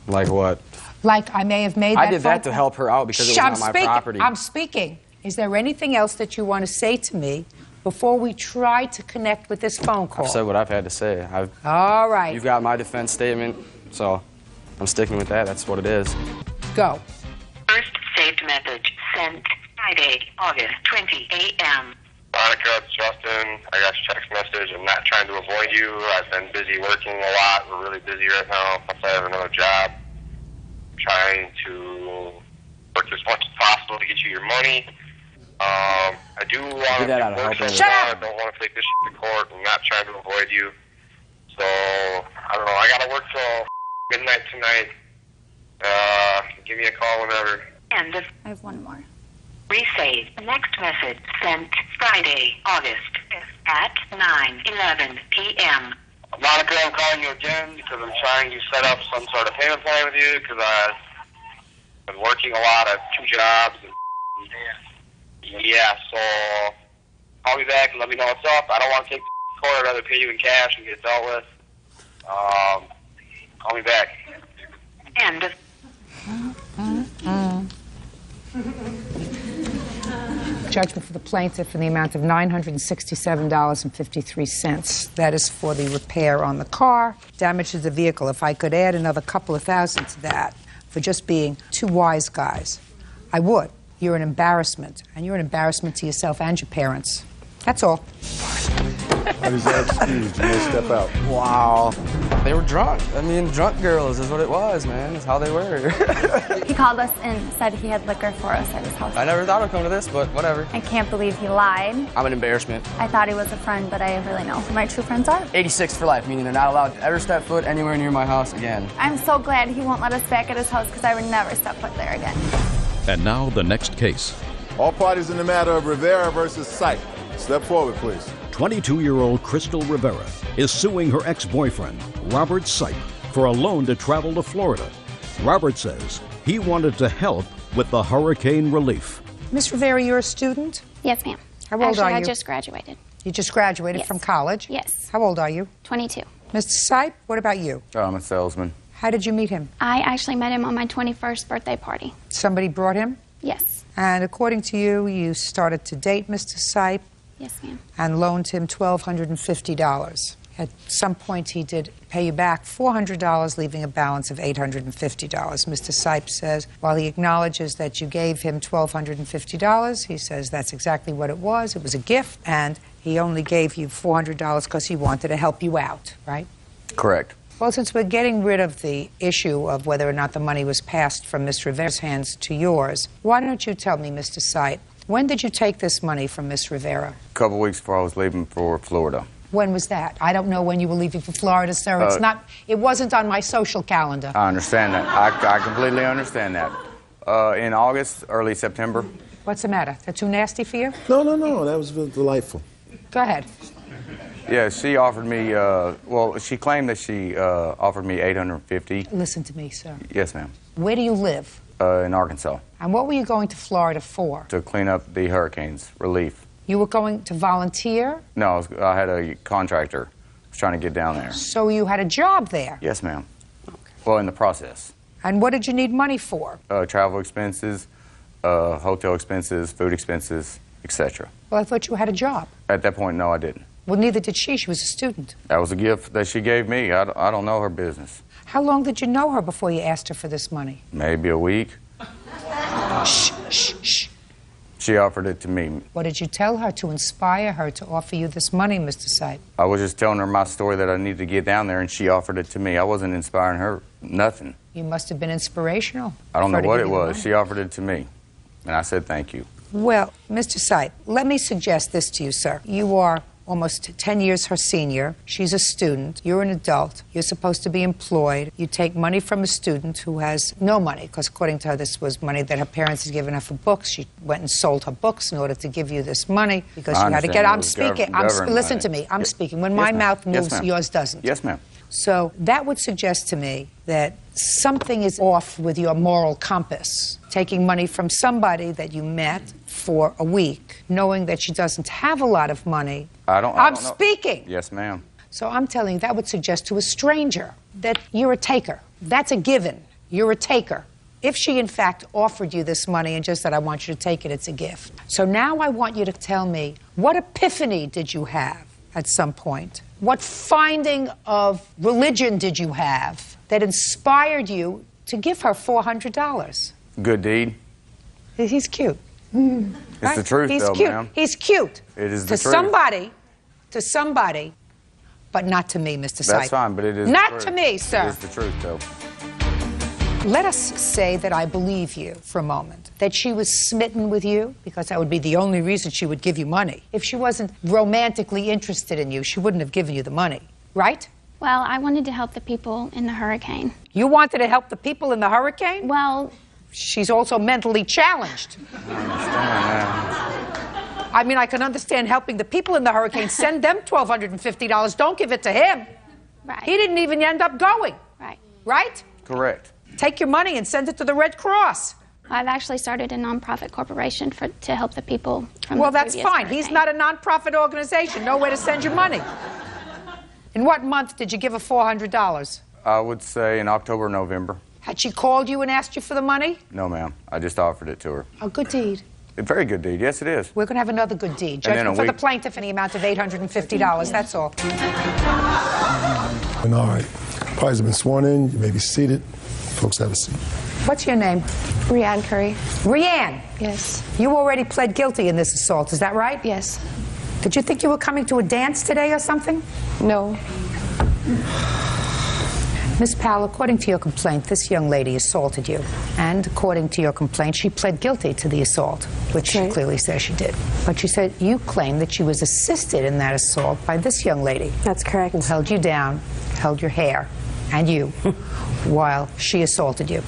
Like what? Like I may have made that I did that to help her out because it was on my property. I'm speaking. Is there anything else that you want to say to me before we try to connect with this phone call? I've said what I've had to say. All right. You've got my defense statement, so I'm sticking with that. That's what it is. Go. First saved message sent Friday, August 20 a.m. Monica, it's Justin. I got your text message. I'm not trying to avoid you. I've been busy working a lot. We're really busy right now. Plus, I have another job. I'm trying to work as much as possible to get you your money. I do want to work something out. I don't want to take this shit to court. I'm not trying to avoid you. So, I don't know. I got to work till midnight tonight. Give me a call whenever. End of. I have one more. Resave. Next message sent Friday, August 5th at 9:11 p.m. Monica, I'm calling you again because I'm trying to set up some sort of payment plan with you because I've been working a lot. I have 2 jobs. Yeah, so call me back and let me know what's up. I don't want to take the court. I'd rather pay you in cash and get it dealt with. Call me back. End of. Judgment for the plaintiff in the amount of $967.53. That is for the repair on the car, damage to the vehicle. If I could add another couple of thousand to that for just being 2 wise guys, I would. You're an embarrassment, and you're an embarrassment to yourself and your parents. That's all. What is that excuse? You may step out. Wow. They were drunk. I mean, drunk girls is what it was, man. It's how they were. He called us and said he had liquor for us at his house. I never thought it would come to this, but whatever. I can't believe he lied. I'm an embarrassment. I thought he was a friend, but I really know who my true friends are. 86 for life, meaning they're not allowed to ever step foot anywhere near my house again. I'm so glad he won't let us back at his house because I would never step foot there again. And now the next case. All parties in the matter of Rivera versus Sipe. Step forward, please. 22-year-old Crystal Rivera is suing her ex-boyfriend, Robert Sipe, for a loan to travel to Florida. Robert says he wanted to help with the hurricane relief. Miss Rivera, you're a student? Yes, ma'am. How old Actually, are you? I just graduated. You just graduated Yes. from college? Yes. How old are you? 22. Mr. Sipe, what about you? I'm a salesman. How did you meet him? I actually met him on my 21st birthday party. Somebody brought him? Yes. And according to you, you started to date Mr. Sipe Yes, ma'am. and loaned him $1,250. At some point, he did pay you back $400, leaving a balance of $850. Mr. Sipe says, while he acknowledges that you gave him $1,250, he says that's exactly what it was. It was a gift, and he only gave you $400 because he wanted to help you out, right? Correct. Well, since we're getting rid of the issue of whether or not the money was passed from Miss Rivera's hands to yours, why don't you tell me, Mr. Sipe, when did you take this money from Miss Rivera? A couple weeks before I was leaving for Florida. When was that? I don't know when you were leaving for Florida, sir. It wasn't on my social calendar. I understand that. I completely understand that. In August, early September. What's the matter? That too nasty for you? No. That was delightful. Go ahead. Yeah, she offered me, well, she claimed that she offered me $850. Listen to me, sir. Yes, ma'am. Where do you live? In Arkansas. And what were you going to Florida for? To clean up the hurricanes, relief. You were going to volunteer? No, I had a contractor. I was trying to get down there. So you had a job there? Yes, ma'am. Okay. Well, in the process. And what did you need money for? Travel expenses, hotel expenses, food expenses, etc. Well, I thought you had a job. At that point, no, I didn't. Well, neither did she. She was a student. That was a gift that she gave me. I don't know her business. How long did you know her before you asked her for this money? Maybe a week. Shh, shh, shh. She offered it to me. What did you tell her to inspire her to offer you this money, Mr. Sipe? I was just telling her my story that I needed to get down there, and she offered it to me. I wasn't inspiring her, nothing. You must have been inspirational. I don't know what it was. She offered it to me, and I said thank you. Well, Mr. Sipe, let me suggest this to you, sir. You are almost 10 years her senior. She's a student. You're an adult. You're supposed to be employed. You take money from a student who has no money, because according to her, this was money that her parents had given her for books. She went and sold her books in order to give you this money because you had to get. I'm speaking. Listen to me. I'm speaking. When my mouth moves, yours doesn't. Yes, ma'am. So that would suggest to me that something is off with your moral compass. Taking money from somebody that you met for a week, knowing that she doesn't have a lot of money. I'm speaking. Yes, ma'am. So I'm telling you, that would suggest to a stranger that you're a taker. That's a given. You're a taker. If she, in fact, offered you this money and just said, I want you to take it, it's a gift. So now I want you to tell me, what epiphany did you have at some point? What finding of religion did you have that inspired you to give her $400? Good deed. He's cute. It's the truth, He's though, cute. ma'am. He's cute. It is the truth. To somebody, but not to me, Mr. Sipe. That's fine, but it is not the truth. to me, sir. It is the truth, though. Let us say that I believe you for a moment, that she was smitten with you, because that would be the only reason she would give you money. If she wasn't romantically interested in you, she wouldn't have given you the money, right? Well, I wanted to help the people in the hurricane. You wanted to help the people in the hurricane? Well, she's also mentally challenged. I understand that. I mean, I can understand helping the people in the hurricane. Send them $1,250. Don't give it to him. Right. He didn't even end up going. Right. Right? Correct. Take your money and send it to the Red Cross. I've actually started a nonprofit corporation to help the people from Well, the that's previous fine. hurricane. He's not a nonprofit organization. Nowhere to send your money. In what month did you give her $400? I would say in October, November. Had she called you and asked you for the money? No, ma'am. I just offered it to her. A good deed. A very good deed. Yes, it is. We're going to have another good deed. And then Judgment a for the week- plaintiff in the amount of $850. That's all. And all right. Parties have been sworn in. You may be seated. Folks, have a seat. What's your name? Rianne Curry. Rianne? Yes. You already pled guilty in this assault, is that right? Yes. Did you think you were coming to a dance today or something? No. Miss Powell, according to your complaint, this young lady assaulted you. And according to your complaint, she pled guilty to the assault, which she clearly says she did. But you said you claim that she was assisted in that assault by this young lady. That's correct. Who held you down, held your hair, and you, while she assaulted you.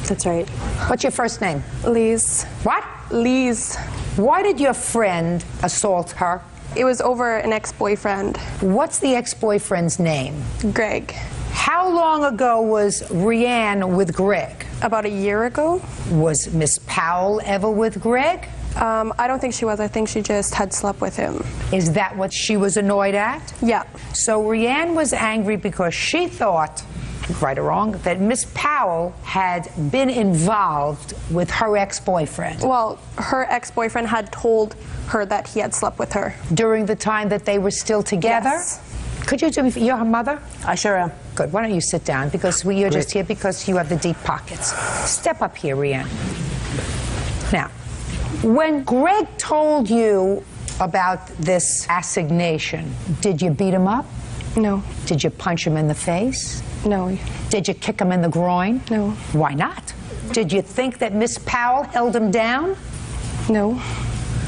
That's right. What's your first name? Liz. What? Liz. Why did your friend assault her? It was over an ex-boyfriend. What's the ex-boyfriend's name? Greg. How long ago was Rianne with Greg? About a year ago. Was Miss Powell ever with Greg? I don't think she was. I think she just had slept with him. Is that what she was annoyed at? Yeah. So Rianne was angry because she thought right or wrong, that Miss Powell had been involved with her ex-boyfriend. Well, her ex-boyfriend had told her that he had slept with her. During the time that they were still together? Yes. Could you do me, you're her mother? I sure am. Good. Why don't you sit down? Because you're just here because you have the deep pockets. Step up here, Rianne. Now, when Greg told you about this assignation, did you beat him up? No. Did you punch him in the face? No. Did you kick him in the groin? No. Why not? Did you think that Miss Powell held him down? No.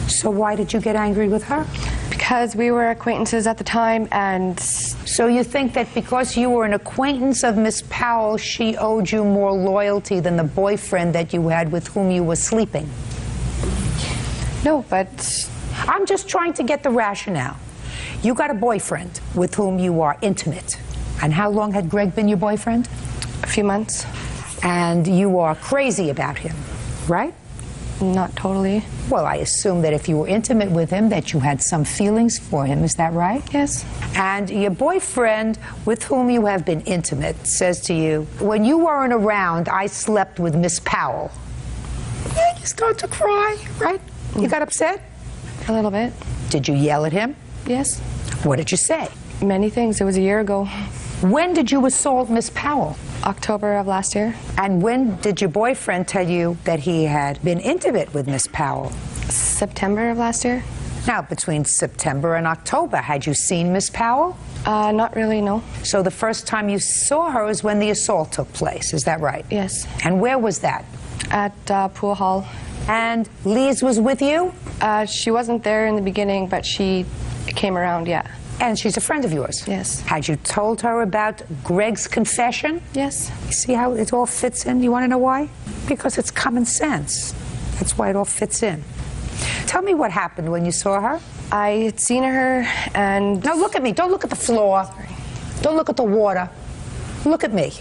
So why did you get angry with her? Because we were acquaintances at the time, and... So you think that because you were an acquaintance of Miss Powell, she owed you more loyalty than the boyfriend that you had with whom you were sleeping? No, but... I'm just trying to get the rationale. You got a boyfriend with whom you are intimate. And how long had Greg been your boyfriend? A few months. And you are crazy about him, right? Not totally. Well, I assume that if you were intimate with him, that you had some feelings for him. Is that right? Yes. And your boyfriend, with whom you have been intimate, says to you, when you weren't around, I slept with Miss Powell. Yeah, you start to cry, right? You got upset? A little bit. Did you yell at him? Yes. What did you say? Many things. It was a year ago. When did you assault Miss Powell? October of last year. And when did your boyfriend tell you that he had been intimate with Miss Powell? September of last year. Now, between September and October, had you seen Miss Powell? Not really, no. So the first time you saw her is when the assault took place, is that right? Yes. And where was that? At Pool Hall. And Lise was with you? She wasn't there in the beginning, but she came around, yeah. And she's a friend of yours? Yes. Had you told her about Greg's confession? Yes. You see how it all fits in? You want to know why? Because it's common sense. That's why it all fits in. Tell me what happened when you saw her. I had seen her and... No, look at me. Don't look at the floor. Sorry. Don't look at the water. Look at me.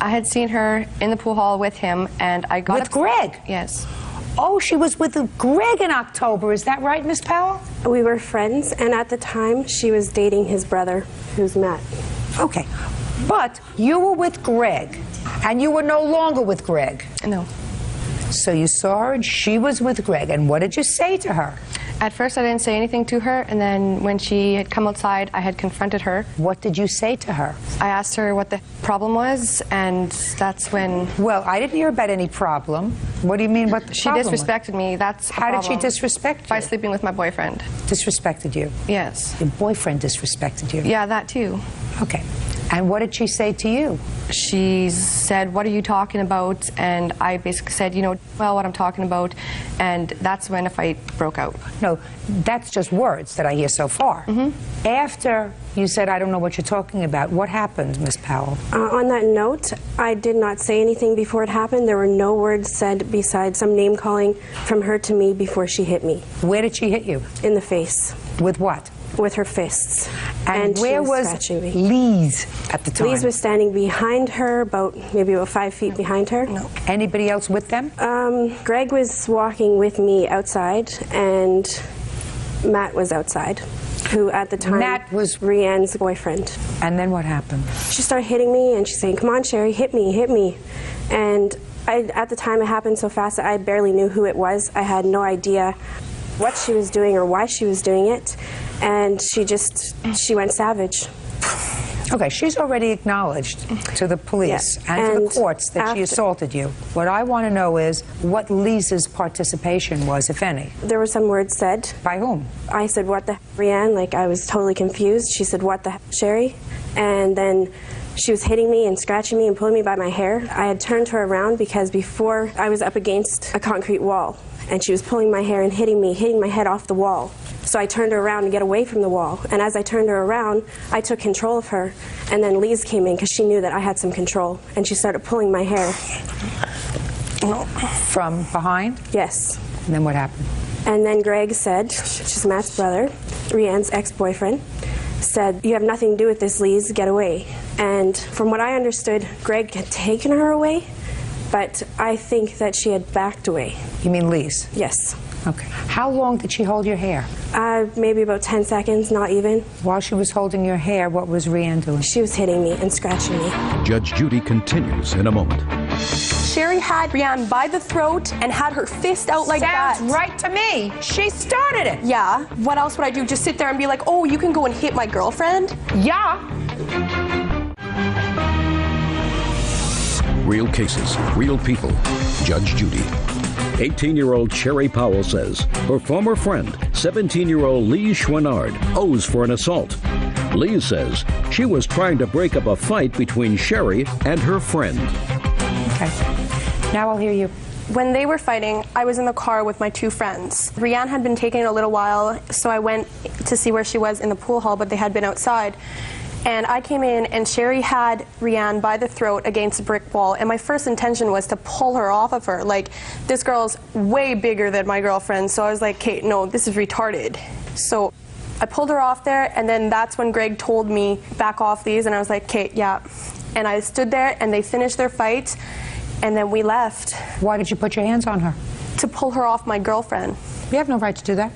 I had seen her in the pool hall with him, and I got... With Greg? Yes. Oh, she was with Greg in October. Is that right, Miss Powell? We were friends, and at the time, she was dating his brother, who's Matt. Okay. But you were with Greg, and you were no longer with Greg. No. So you saw her, and she was with Greg. And what did you say to her? At first, I didn't say anything to her, and then when she had come outside, I had confronted her. What did you say to her? I asked her what the problem was, and that's when... Well, I didn't hear about any problem. What do you mean what the problem was? She disrespected me, that's the How did she problem. disrespect you? By sleeping with my boyfriend. Disrespected you? Yes. Your boyfriend disrespected you? Yeah, that too. Okay. And what did she say to you? She said, what are you talking about? And I basically said, you know, well, what I'm talking about. And that's when a fight broke out. No, that's just words that I hear so far. Mm-hmm. After you said, I don't know what you're talking about, what happened, Miss Powell? On that note, I did not say anything before it happened. There were no words said besides some name calling from her to me before she hit me. Where did she hit you? In the face. With what? With her fists. And where was Lise at the time? Lise was standing behind her, maybe about 5 feet behind her. No. Anybody else with them? Greg was walking with me outside, and Matt was outside, who at the time Matt was Rianne's boyfriend. And then what happened? She started hitting me, and she's saying, "Come on, Sherry, hit me, hit me." And at the time, it happened so fast that I barely knew who it was. I had no idea what she was doing or why she was doing it. And she went savage. Okay, she's already acknowledged to the police and to the courts that she assaulted you. What I want to know is what Lisa's participation was, if any. There were some words said. By whom? I said, "What the Rianne?" Like, I was totally confused. She said, "What the Sherry?" And then she was hitting me and scratching me and pulling me by my hair. I had turned her around because before I was up against a concrete wall, and she was pulling my hair and hitting me, hitting my head off the wall. So I turned her around to get away from the wall. And as I turned her around, I took control of her. And then Lise came in because she knew that I had some control. And she started pulling my hair. From behind? Yes. And then what happened? And then Greg said, which is Matt's brother, Rianne's ex-boyfriend, said, "You have nothing to do with this, Lise, get away." And from what I understood, Greg had taken her away, but I think that she had backed away. You mean Lise? Yes. Okay. How long did she hold your hair? Maybe about 10 seconds, not even. While she was holding your hair, what was Rianne doing? She was hitting me and scratching me. Judge Judy continues in a moment. Sherry had Rianne by the throat and had her fist out like that. Sounds right to me. She started it. Yeah. What else would I do? Just sit there and be like, oh, you can go and hit my girlfriend? Yeah. Real cases, real people. Judge Judy. 18-year-old Sherry Powell says her former friend, 17-year-old Lee Schwannard, owes for an assault. Lee says she was trying to break up a fight between Sherry and her friend. Okay. Now I'll hear you. When they were fighting, I was in the car with my two friends. Rianne had been taken a little while, so I went to see where she was in the pool hall, but they had been outside. And I came in, and Sherry had Rianne by the throat against a brick wall, and my first intention was to pull her off of her. Like, this girl's way bigger than my girlfriend, so I was like, Kate, no, this is retarded. So I pulled her off there, and then that's when Greg told me, back off these, and I was like, Kate, yeah. And I stood there, and they finished their fight, and then we left. Why did you put your hands on her? To pull her off my girlfriend. You have no right to do that.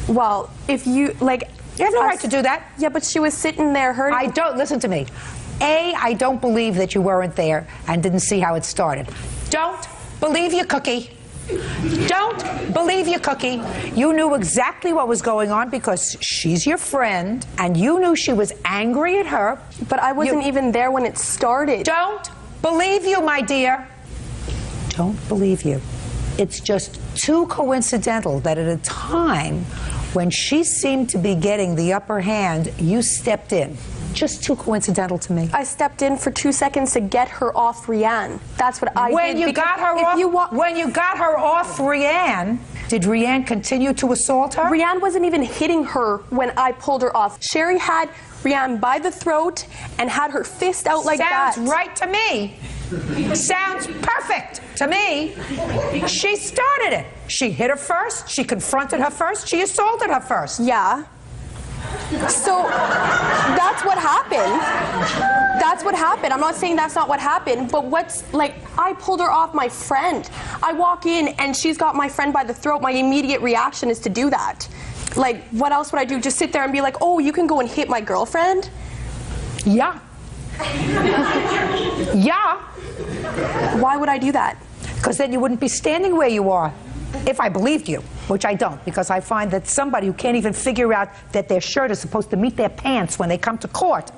Well, if you, like... You have no right to do that. Yeah, but she was sitting there hurting. I don't, listen to me. I don't believe that you weren't there and didn't see how it started. Don't believe your cookie. Don't believe your cookie. You knew exactly what was going on because she's your friend and you knew she was angry at her. But I wasn't even there when it started. Don't believe you, my dear. Don't believe you. It's just too coincidental that at a time when she seemed to be getting the upper hand, you stepped in. Just too coincidental to me. I stepped in for 2 seconds to get her off Rianne. That's what I did. When you got her off Rianne, did Rianne continue to assault her? Rianne wasn't even hitting her when I pulled her off. Sherry had Rianne by the throat and had her fist out like that. Sounds right to me. Sounds perfect to me. She started it. She hit her first. She confronted her first. She assaulted her first. Yeah. So that's what happened. That's what happened. I'm not saying that's not what happened, but I pulled her off my friend. I walk in and she's got my friend by the throat. My immediate reaction is to do that. Like, what else would I do? Just sit there and be like, oh, you can go and hit my girlfriend? Yeah. Yeah. Why would I do that? Because then you wouldn't be standing where you are. If I believed you, which I don't, because I find that somebody who can't even figure out that their shirt is supposed to meet their pants when they come to court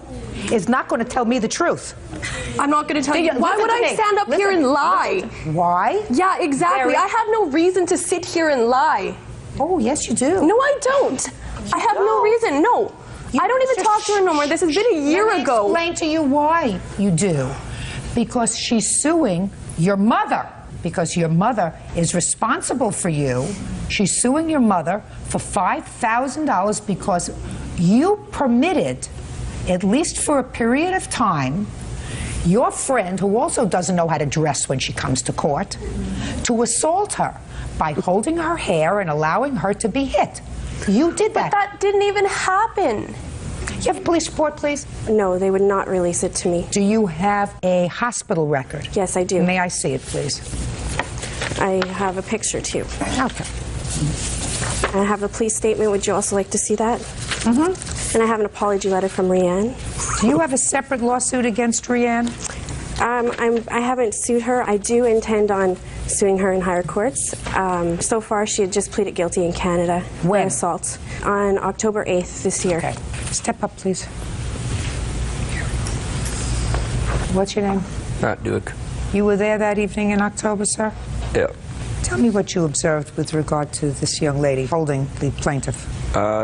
is not going to tell me the truth. I'm not going to tell you. Why would I stand up here and lie? Why? Yeah, exactly. I have no reason to sit here and lie. Oh, yes, you do. No, I don't. I have no reason. No. I don't even talk to her no more. This has been a year ago. Let me explain to you why you do. Because she's suing your mother. Because your mother is responsible for you. She's suing your mother for $5,000 because you permitted, at least for a period of time, your friend, who also doesn't know how to dress when she comes to court, to assault her by holding her hair and allowing her to be hit. You did that. But that didn't even happen. You have a police report, please? No, they would not release it to me. Do you have a hospital record? Yes, I do. May I see it, please? I have a picture, too. Okay. I have a police statement. Would you also like to see that? Mm-hmm. And I have an apology letter from Rianne. Do you have a separate lawsuit against Rianne? I haven't sued her. I do intend on suing her in higher courts. So far, she had just pleaded guilty in Canada for assault on October 8th this year. Okay. Step up, please. What's your name? Matt Duke. You were there that evening in October, sir? Yeah. Tell me what you observed with regard to this young lady holding the plaintiff.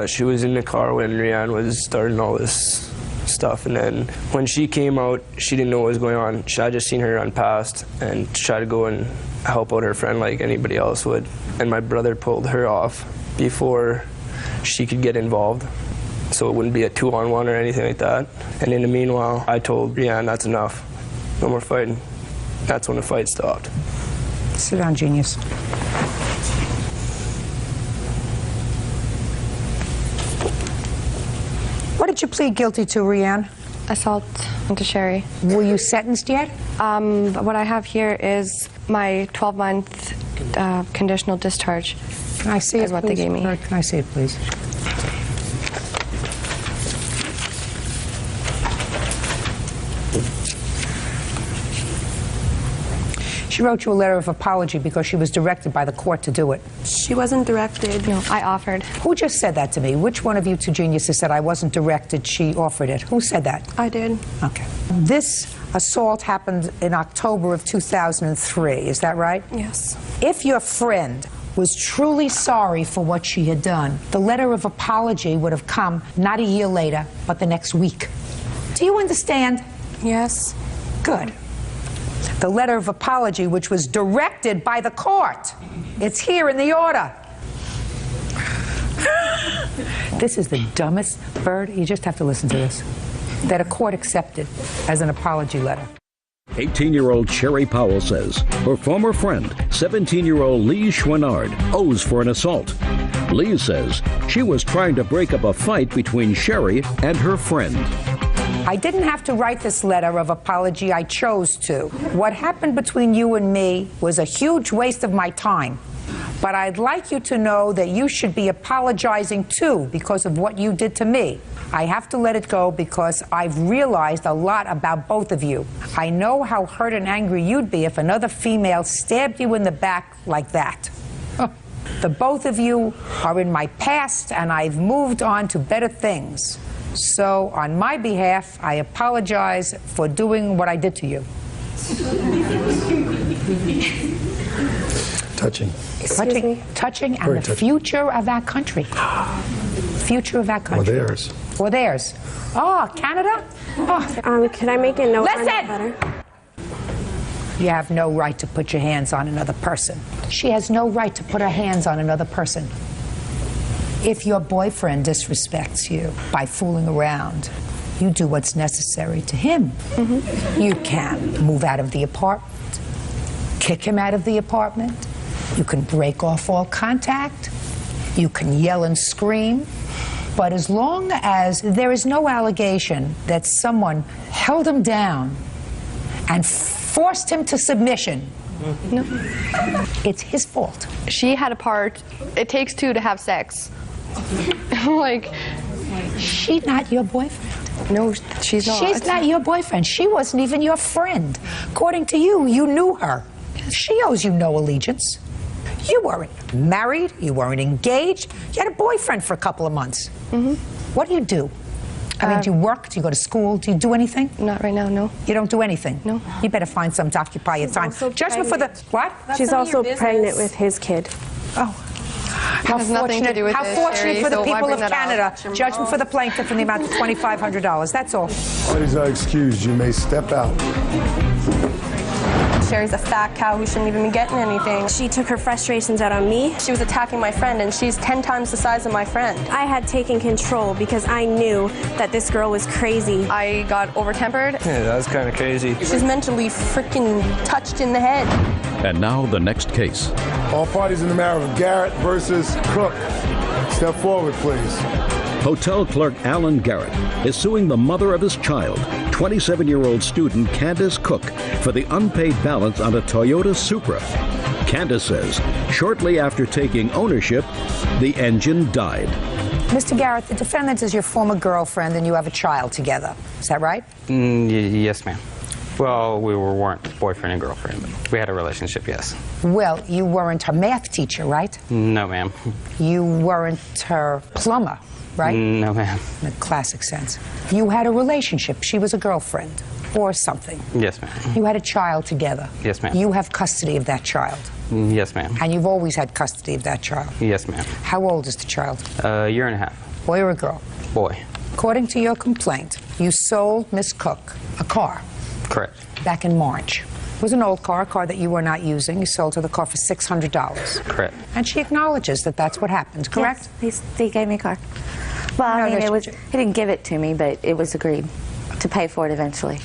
She was in the car when Rianne was starting all this stuff, and then when she came out, she didn't know what was going on. I just seen her run past and try to go and help out her friend like anybody else would. And my brother pulled her off before she could get involved, so it wouldn't be a 2-on-1 or anything like that. And in the meanwhile, I told Rianne, that's enough. No more fighting. That's when the fight stopped. Sit down, genius. What did you plead guilty to, Rianne? Assault into Sherry. Were you sentenced yet? What I have here is my 12-month conditional discharge. Can I see it, what they please? gave me. Can I see it, please? She wrote you a letter of apology because she was directed by the court to do it. She wasn't directed. No, I offered. Who just said that to me? Which one of you two geniuses said I wasn't directed, she offered it? Who said that? I did. Okay. This assault happened in October of 2003, is that right? Yes. If your friend was truly sorry for what she had done, the letter of apology would have come not a year later, but the next week. Do you understand? Yes. Good. The letter of apology, which was directed by the court. It's here in the order. This is the dumbest bird. You just have to listen to this. That a court accepted as an apology letter. 18-year-old Sherry Powell says her former friend, 17-year-old Lee Schwinnard, owes for an assault. Lee says she was trying to break up a fight between Sherry and her friend. I didn't have to write this letter of apology. I chose to. What happened between you and me was a huge waste of my time. But I'd like you to know that you should be apologizing too because of what you did to me. I have to let it go because I've realized a lot about both of you. I know how hurt and angry you'd be if another female stabbed you in the back like that. The both of you are in my past and I've moved on to better things. So, on my behalf, I apologize for doing what I did to you. Touching. Touching, and Very the touching. future of our country. Future of our country. Or theirs. Or theirs. Oh, Canada? Oh. Can I make a note on that Listen! letter? You have no right to put your hands on another person. She has no right to put her hands on another person. If your boyfriend disrespects you by fooling around, you do what's necessary to him. You can move out of the apartment, kick him out of the apartment, you can break off all contact, you can yell and scream, but as long as there is no allegation that someone held him down and forced him to submission, No. it's his fault. She had a part. It takes two to have sex. Like, she's not your boyfriend. No, she's not. She's not your boyfriend. She wasn't even your friend. According to you, you knew her. She owes you no allegiance. You weren't married. You weren't engaged. You had a boyfriend for a couple of months. What do you do? I mean, do you work? Do you go to school? Do you do anything? Not right now, no. You don't do anything? No. You better find something to occupy your time. Judgment for the... What? She's also pregnant with his kid. Oh. How has nothing to fortunate, do with how this, fortunate Sherry, for the so why people bring of that up? Canada. Judgment for the plaintiff in the amount of $2,500. That's all. Parties are excused. You may step out. Sherry's a fat cow who shouldn't even be getting anything. She took her frustrations out on me. She was attacking my friend, and she's 10 times the size of my friend. I had taken control because I knew that this girl was crazy. I got over-tempered. Yeah, that's kind of crazy. She's mentally freaking touched in the head. And now the next case. All parties in the matter of Garrett versus Cook. Step forward, please. Hotel clerk Alan Garrett is suing the mother of his child, 27-year-old student Candace Cook, for the unpaid balance on a Toyota Supra. Candace says shortly after taking ownership, the engine died. Mr. Garrett, the defendant is your former girlfriend and you have a child together. Is that right? Yes, ma'am. Well, we weren't boyfriend and girlfriend, but we had a relationship, yes. Well, you weren't her math teacher, right? No, ma'am. You weren't her plumber, right? No, ma'am. In a classic sense. You had a relationship. She was a girlfriend or something. Yes, ma'am. You had a child together. Yes, ma'am. You have custody of that child. Yes, ma'am. And you've always had custody of that child. Yes, ma'am. How old is the child? A year and a half. Boy or a girl? Boy. According to your complaint, you sold Miss Cook a car. Correct. Back in March. It was an old car, a car that you were not using. You sold her the car for $600. Correct. And she acknowledges that that's what happened, correct? Yes, he gave me a car. Well, No, I mean, no, it was, he didn't give it to me, but it was agreed to pay for it eventually.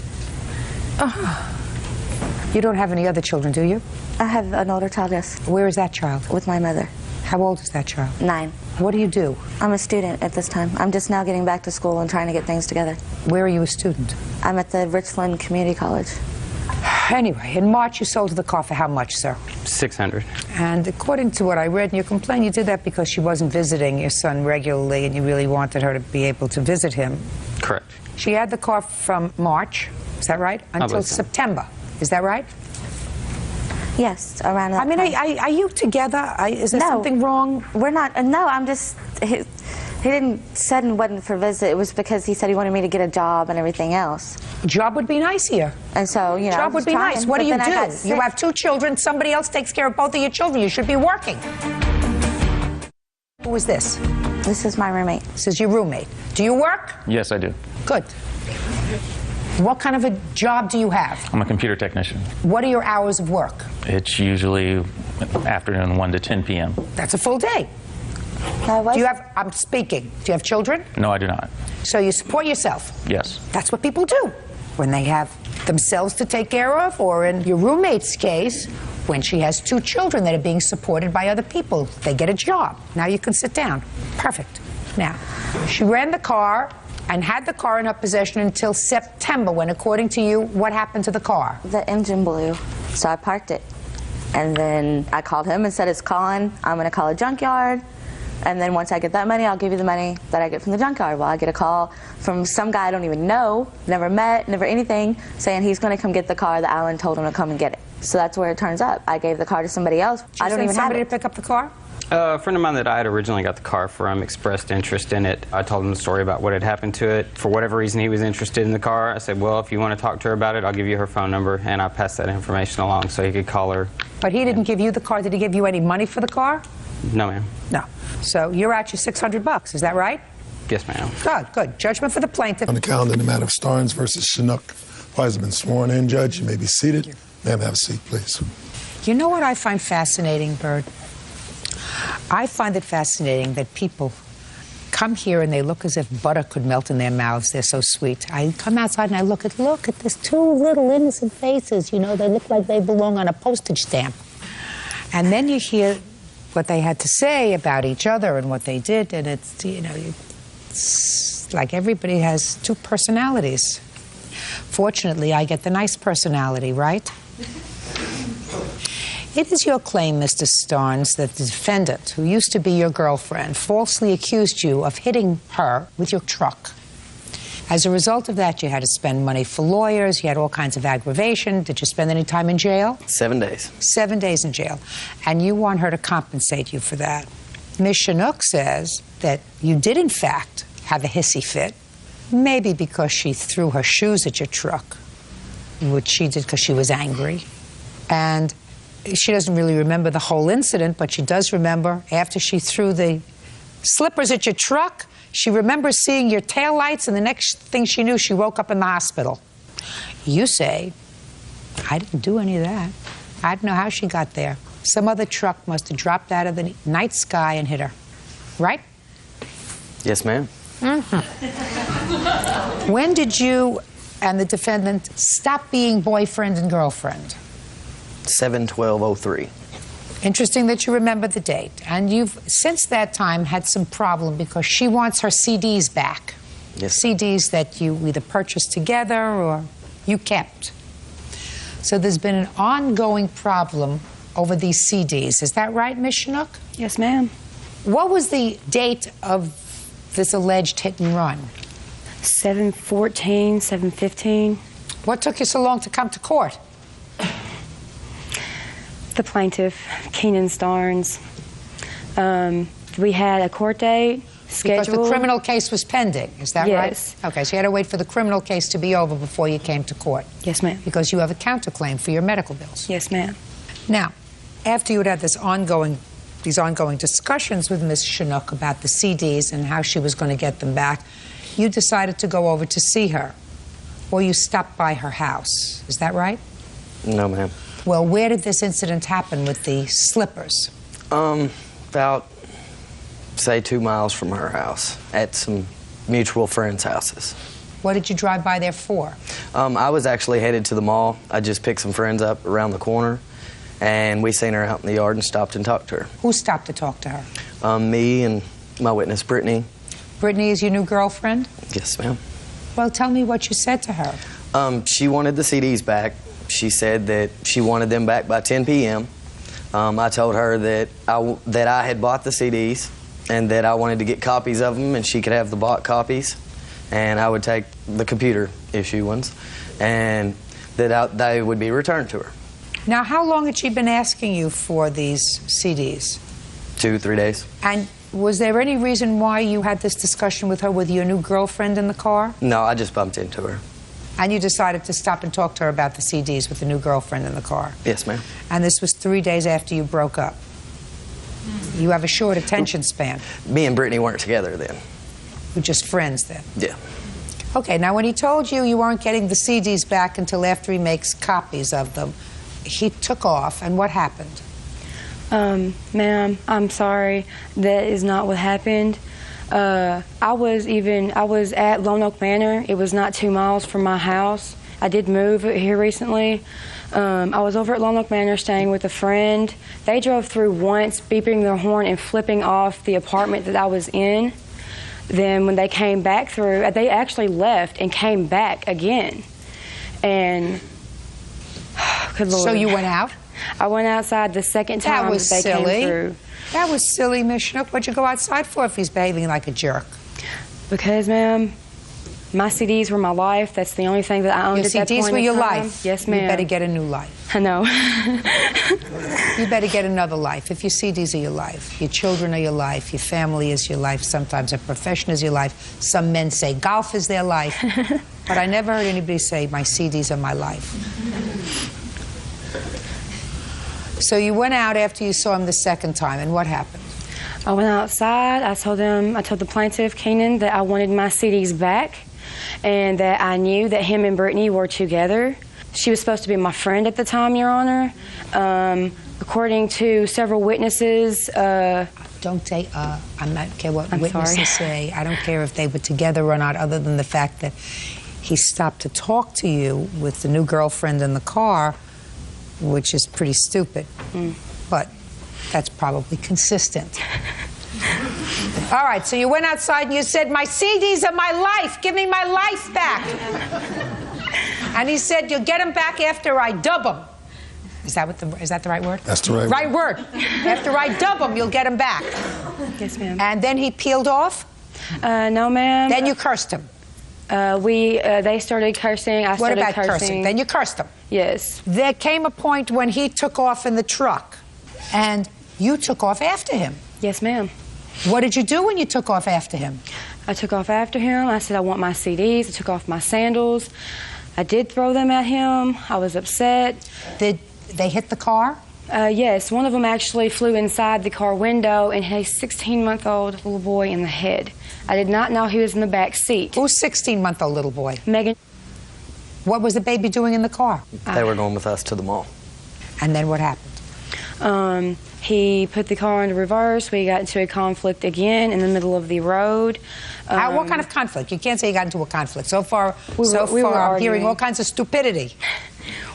You don't have any other children, do you? I have an older child, yes. Where is that child? With my mother. How old is that child? 9. What do you do? I'm a student at this time. I'm just now getting back to school and trying to get things together. Where are you a student? I'm at the Richland Community College. Anyway, in March you sold her the car for how much, sir? $600. And according to what I read in your complaint, you did that because she wasn't visiting your son regularly and you really wanted her to be able to visit him. Correct. She had the car from March, is that right? Until September, is that right? Yes, around that I mean, time. are you together? Is there something wrong? We're not. No, I'm just. He didn't said it wasn't for visit. It was because he said he wanted me to get a job and everything else. Job would be nice here. And so, you know, Job would be nice. What do you do? You have 2 children. Somebody else takes care of both of your children. You should be working. Who is this? This is my roommate. This is your roommate. Do you work? Yes, I do. Good. What kind of a job do you have? I'm a computer technician. What are your hours of work? It's usually afternoon 1 to 10 p.m. That's a full day. Do you have, I'm speaking, do you have children? No, I do not. So you support yourself? Yes. That's what people do when they have themselves to take care of, or in your roommate's case, when she has 2 children that are being supported by other people. They get a job. Now you can sit down. Perfect. Now, she ran the car and had the car in her possession until September, when, according to you, what happened to the car? The engine blew, so I parked it. And then I called him and said, it's calling. I'm going to call a junkyard. And then once I get that money, I'll give you the money that I get from the junkyard. Well, I get a call from some guy I don't even know, never met, never anything, saying he's going to come get the car that Alan told him to come and get it. So that's where it turns up. I gave the car to somebody else. I don't even have somebody it. to pick up the car? A friend of mine that I had originally got the car from expressed interest in it. I told him the story about what had happened to it. For whatever reason, he was interested in the car. I said, well, if you want to talk to her about it, I'll give you her phone number. And I passed that information along so he could call her. But he didn't give you the car. Did he give you any money for the car? No, ma'am. No. So you're at your $600, is that right? Yes, ma'am. Good, good. Judgment for the plaintiff. On the calendar, in the matter of Starnes versus Chinook. Parties have been sworn in, Judge. You may be seated. Ma'am, have a seat, please. You know what I find fascinating, Bird? I find it fascinating that people come here and they look as if butter could melt in their mouths. They're so sweet. I come outside and I look at this 2 little innocent faces, you know, they look like they belong on a postage stamp. And then you hear what they had to say about each other and what they did, and it's, you know, it's like everybody has 2 personalities. Fortunately, I get the nice personality, right? It is your claim, Mr. Starnes, that the defendant, who used to be your girlfriend, falsely accused you of hitting her with your truck. As a result of that, you had to spend money for lawyers, you had all kinds of aggravation. Did you spend any time in jail? 7 days. 7 days in jail. And you want her to compensate you for that. Ms. Chinook says that you did, in fact, have a hissy fit, maybe because she threw her shoes at your truck, which she did because she was angry. And she doesn't really remember the whole incident, but she does remember after she threw the slippers at your truck, she remembers seeing your taillights, and the next thing she knew, she woke up in the hospital. You say, I didn't do any of that. I don't know how she got there. Some other truck must have dropped out of the night sky and hit her. Right? Yes, ma'am. Mm-hmm. When did you and the defendant stop being boyfriend and girlfriend? 7/12/03. Interesting that you remember the date. And you've, since that time, had some problem because she wants her CDs back. Yes. CDs that you either purchased together or you kept. So there's been an ongoing problem over these CDs. Is that right, Ms. Chinook? Yes, ma'am. What was the date of this alleged hit and run? 7/14, 7/15. What took you so long to come to court? The plaintiff, Keenan Starnes. We had a court date scheduled. Because the criminal case was pending, is that Yes. right? Okay, so you had to wait for the criminal case to be over before you came to court. Yes, ma'am. Because you have a counterclaim for your medical bills. Yes, ma'am. Now, after you had these ongoing discussions with Ms. Chinook about the CDs and how she was going to get them back, you decided to go over to see her, or you stopped by her house. Is that right? No, ma'am. Well, where did this incident happen with the slippers? About, say, 2 miles from her house, at some mutual friends' houses. What did you drive by there for? I was actually headed to the mall. I just picked some friends up around the corner, and we seen her out in the yard and stopped and talked to her. Who stopped to talk to her? Me and my witness, Brittany. Brittany is your new girlfriend? Yes, ma'am. Well, tell me what you said to her. She wanted the CDs back, She said that she wanted them back by 10 p.m. I told her that I had bought the CDs and that I wanted to get copies of them and she could have the bought copies and I would take the computer issue ones and that they would be returned to her. Now, how long had she been asking you for these CDs? 2-3 days. And was there any reason why you had this discussion with her, with your new girlfriend in the car? No, I just bumped into her. And you decided to stop and talk to her about the CDs with the new girlfriend in the car? Yes, ma'am. And this was 3 days after you broke up? You have a short attention span. Me and Brittany weren't together then. We're just friends then? Yeah. Okay, now when he told you you weren't getting the CDs back until after he makes copies of them, he took off, and what happened? Ma'am, I'm sorry. That is not what happened. I was at Lone Oak Manor. It was not 2 miles from my house. I did move here recently. I was over at Lone Oak Manor staying with a friend. They drove through once, beeping their horn and flipping off the apartment that I was in. Then when they came back through, they actually left and came back again. And, good Lord. So you went out? I went outside the second time that was they silly. came through. That was silly, Miss Schnook. What'd you go outside for if he's behaving like a jerk? Because, ma'am, my CDs were my life. That's the only thing that I owned Your at that CDs point were in your time. life. Yes, ma'am. You better get a new life. I know. You better get another life. If your CDs are your life, your children are your life, your family is your life, sometimes a profession is your life. Some men say golf is their life. But I never heard anybody say my CDs are my life. So you went out after you saw him the second time, and what happened? I went outside. I told the plaintiff, Keenan, that I wanted my CDs back and that I knew that him and Brittany were together. She was supposed to be my friend at the time, Your Honor. According to several witnesses... Don't say, I'm not care what I'm witnesses sorry. say. I don't care if they were together or not, other than the fact that he stopped to talk to you with the new girlfriend in the car, which is pretty stupid. But that's probably consistent. All right, so you went outside and you said, my CDs are my life. Give me my life back. And he said, you'll get them back after I dub them. Is that the right word? That's the right word. Right word. After I dub them, you'll get them back. Yes, ma'am. And then he peeled off? No, ma'am. Then you cursed him? They started cursing. I What started about cursing? Then you cursed him? Yes. There came a point when he took off in the truck, and you took off after him. Yes, ma'am. What did you do when you took off after him? I took off after him. I said I want my CDs. I took off my sandals. I did throw them at him. I was upset. Did they hit the car? Yes. One of them actually flew inside the car window and hit a 16-month-old little boy in the head. I did not know he was in the back seat. Who's 16-month-old little boy? Megan. What was the baby doing in the car? They were going with us to the mall. And then what happened? He put the car into reverse. We got into a conflict again in the middle of the road. What kind of conflict? You can't say you got into a conflict. So far, we were I'm hearing arguing. all kinds of stupidity.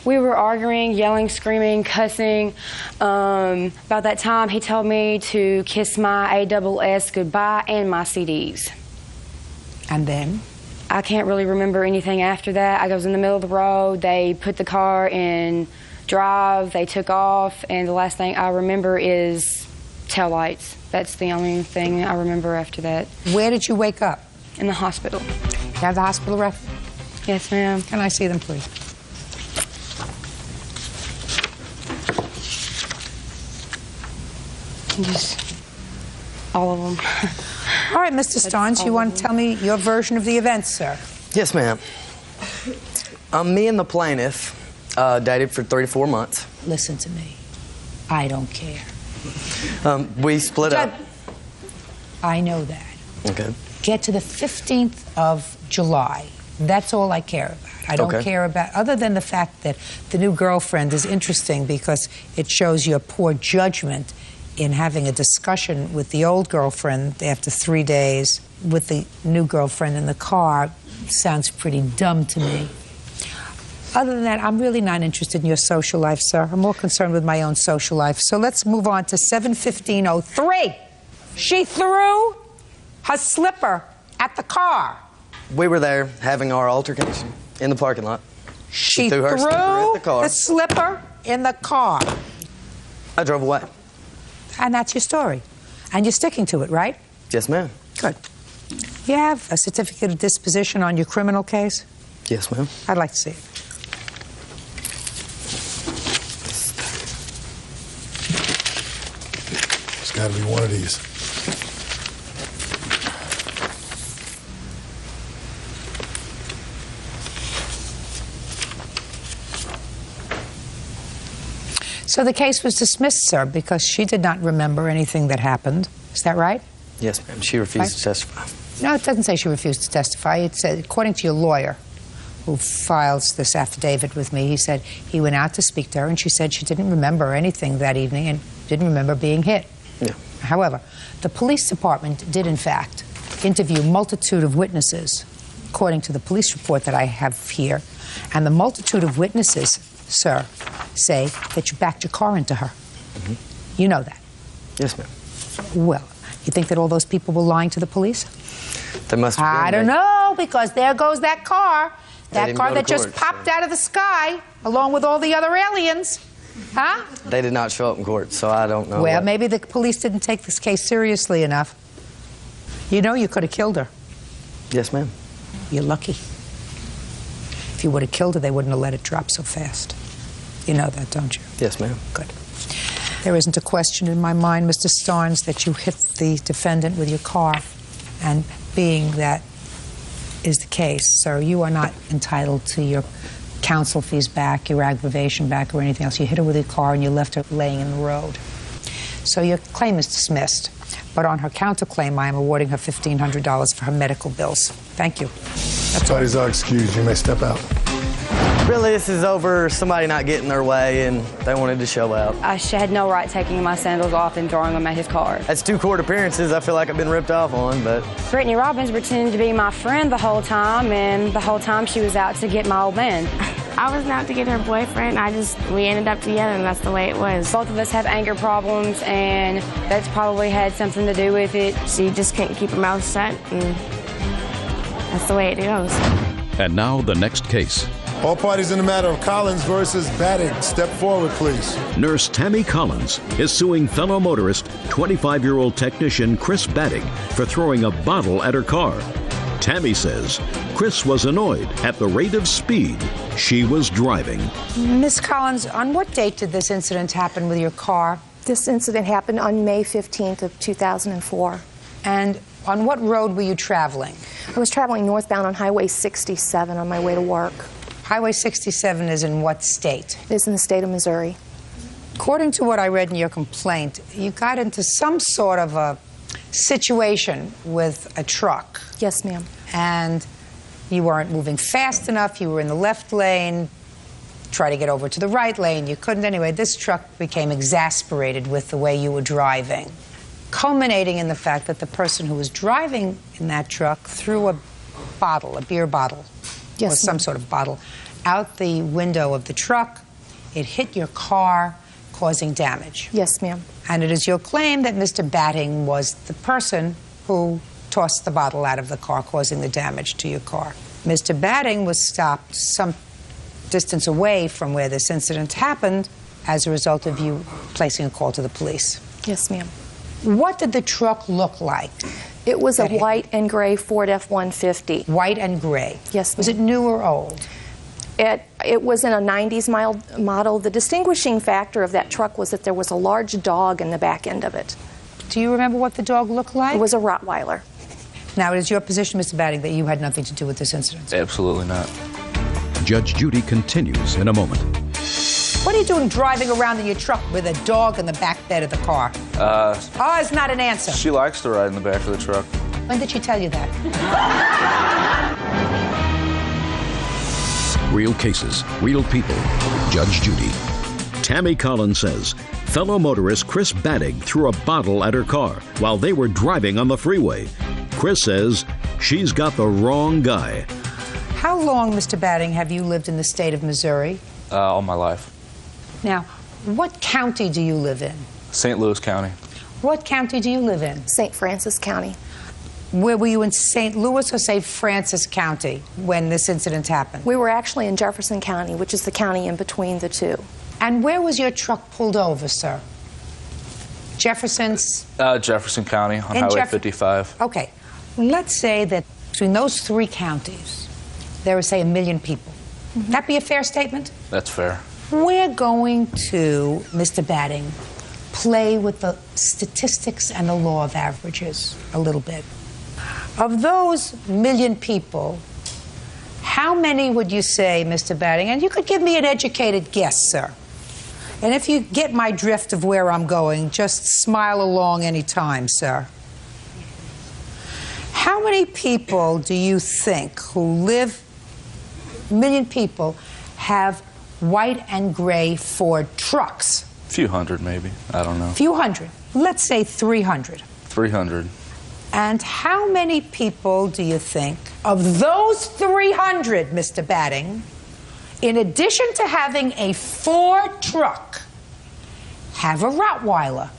We were arguing, yelling, screaming, cussing. About that time, he told me to kiss my ASS goodbye and my CDs. And then? I can't really remember anything after that. I was in the middle of the road. They put the car in drive. They took off. And the last thing I remember is taillights. That's the only thing I remember after that. Where did you wake up? In the hospital. You have the hospital record? Yes, ma'am. Can I see them, please? Just all of them. All right, Mr. Starnes, you want to tell me your version of the events, sir? Yes, ma'am. Me and the plaintiff dated for 3 to 4 months. Listen to me. I don't care. We split up. I know that. Okay. Get to the 15th of July. That's all I care about. I don't care about, other than the fact that the new girlfriend is interesting because it shows your poor judgment in having a discussion with the old girlfriend after 3 days with the new girlfriend in the car. Sounds pretty dumb to me. Other than that, I'm really not interested in your social life, sir. I'm more concerned with my own social life. So let's move on to 7:15:03. She threw her slipper at the car. We were there having our altercation in the parking lot. She threw her slipper at the car. the slipper in the car. I drove away. And that's your story. And you're sticking to it, right? Yes, ma'am. Good. You have a certificate of disposition on your criminal case? Yes, ma'am. I'd like to see it. It's got to be one of these. So the case was dismissed, sir, because she did not remember anything that happened. Is that right? Yes, ma'am. She refused to testify. No, it doesn't say she refused to testify. It said, according to your lawyer, who files this affidavit with me, he said he went out to speak to her, and she said she didn't remember anything that evening and didn't remember being hit. Yeah. However, the police department did, in fact, interview a multitude of witnesses, according to the police report that I have here. And the multitude of witnesses, sir, say that you backed your car into her. Mm-hmm. You know that? Yes, ma'am. Well, you think that all those people were lying to the police? They must have been. I don't know, because there goes that car. They That didn't car go to that just court, popped out of the sky, along with all the other aliens. Huh? They did not show up in court, so I don't know. Well, what- maybe the police didn't take this case seriously enough. You know you could have killed her. Yes, ma'am. You're lucky. If you would have killed her, they wouldn't have let it drop so fast. You know that, don't you? Yes, ma'am. Good. There isn't a question in my mind, Mr. Starnes, that you hit the defendant with your car. And being that is the case, sir, you are not entitled to your counsel fees back, your aggravation back, or anything else. You hit her with your car and you left her laying in the road. So your claim is dismissed. But on her counterclaim, I am awarding her $1,500 for her medical bills. Thank you. Parties are excused. You may step out. Really, this is over somebody not getting their way, and they wanted to show out. I had no right taking my sandals off and throwing them at his car. That's 2 court appearances I feel like I've been ripped off on, but... Brittany Robbins pretended to be my friend the whole time, and the whole time she was out to get my old man. I wasn't out to get her boyfriend. We ended up together, and that's the way it was. Both of us have anger problems, and that's probably had something to do with it. She just couldn't keep her mouth shut, and that's the way it goes. And now the next case. All parties in the matter of Collins versus Batting. Step forward, please. Nurse Tammy Collins is suing fellow motorist, 25-year-old technician Chris Batting, for throwing a bottle at her car. Tammy says Chris was annoyed at the rate of speed she was driving. Miss Collins, on what date did this incident happen with your car? This incident happened on May 15th of 2004. And on what road were you traveling? I was traveling northbound on Highway 67 on my way to work. Highway 67 is in what state? It is in the state of Missouri. According to what I read in your complaint, you got into some sort of a situation with a truck. Yes, ma'am. And you weren't moving fast enough. You were in the left lane. Try to get over to the right lane. You couldn't. Anyway, this truck became exasperated with the way you were driving, culminating in the fact that the person who was driving in that truck threw a bottle, a beer bottle, or some sort of bottle, out the window of the truck. It hit your car, causing damage. Yes, ma'am. And it is your claim that Mr. Batting was the person who tossed the bottle out of the car, causing the damage to your car. Mr. Batting was stopped some distance away from where this incident happened as a result of you placing a call to the police. Yes, ma'am. What did the truck look like? It was a white and gray Ford F-150. White and gray? Yes, ma'am. Was it new or old? It was in a 90s model. The distinguishing factor of that truck was that there was a large dog in the back end of it. Do you remember what the dog looked like? It was a Rottweiler. Now, it is your position, Mr. Batting, that you had nothing to do with this incident? Absolutely not. Judge Judy continues in a moment. What are you doing driving around in your truck with a dog in the back bed of the car? Oh, it's not an answer. She likes to ride in the back of the truck. When did she tell you that? Real cases, real people. Judge Judy. Tammy Collins says fellow motorist Chris Batting threw a bottle at her car while they were driving on the freeway. Chris says she's got the wrong guy. How long, Mr. Batting, have you lived in the state of Missouri? All my life. Now, what county do you live in? St. Louis County. What county do you live in? St. Francis County. Where were you, in St. Louis or St. Francis County when this incident happened? We were actually in Jefferson County, which is the county in between the two. And where was your truck pulled over, sir? Jefferson's? Jefferson County on Highway 55. Okay. Let's say that between those 3 counties, there are, say, 1 million people. That be a fair statement? That's fair. We're going to, Mr. Batting, play with the statistics and the law of averages a little bit. Of those 1 million people, how many would you say, Mr. Batting, and you could give me an educated guess, sir. And if you get my drift of where I'm going, just smile along any time, sir. How many people do you think who live, 1 million people, have white and gray Ford trucks? A few hundred, maybe. I don't know. A few hundred. Let's say 300. 300. And how many people do you think, of those 300, Mr. Batting, in addition to having a Ford truck, have a Rottweiler?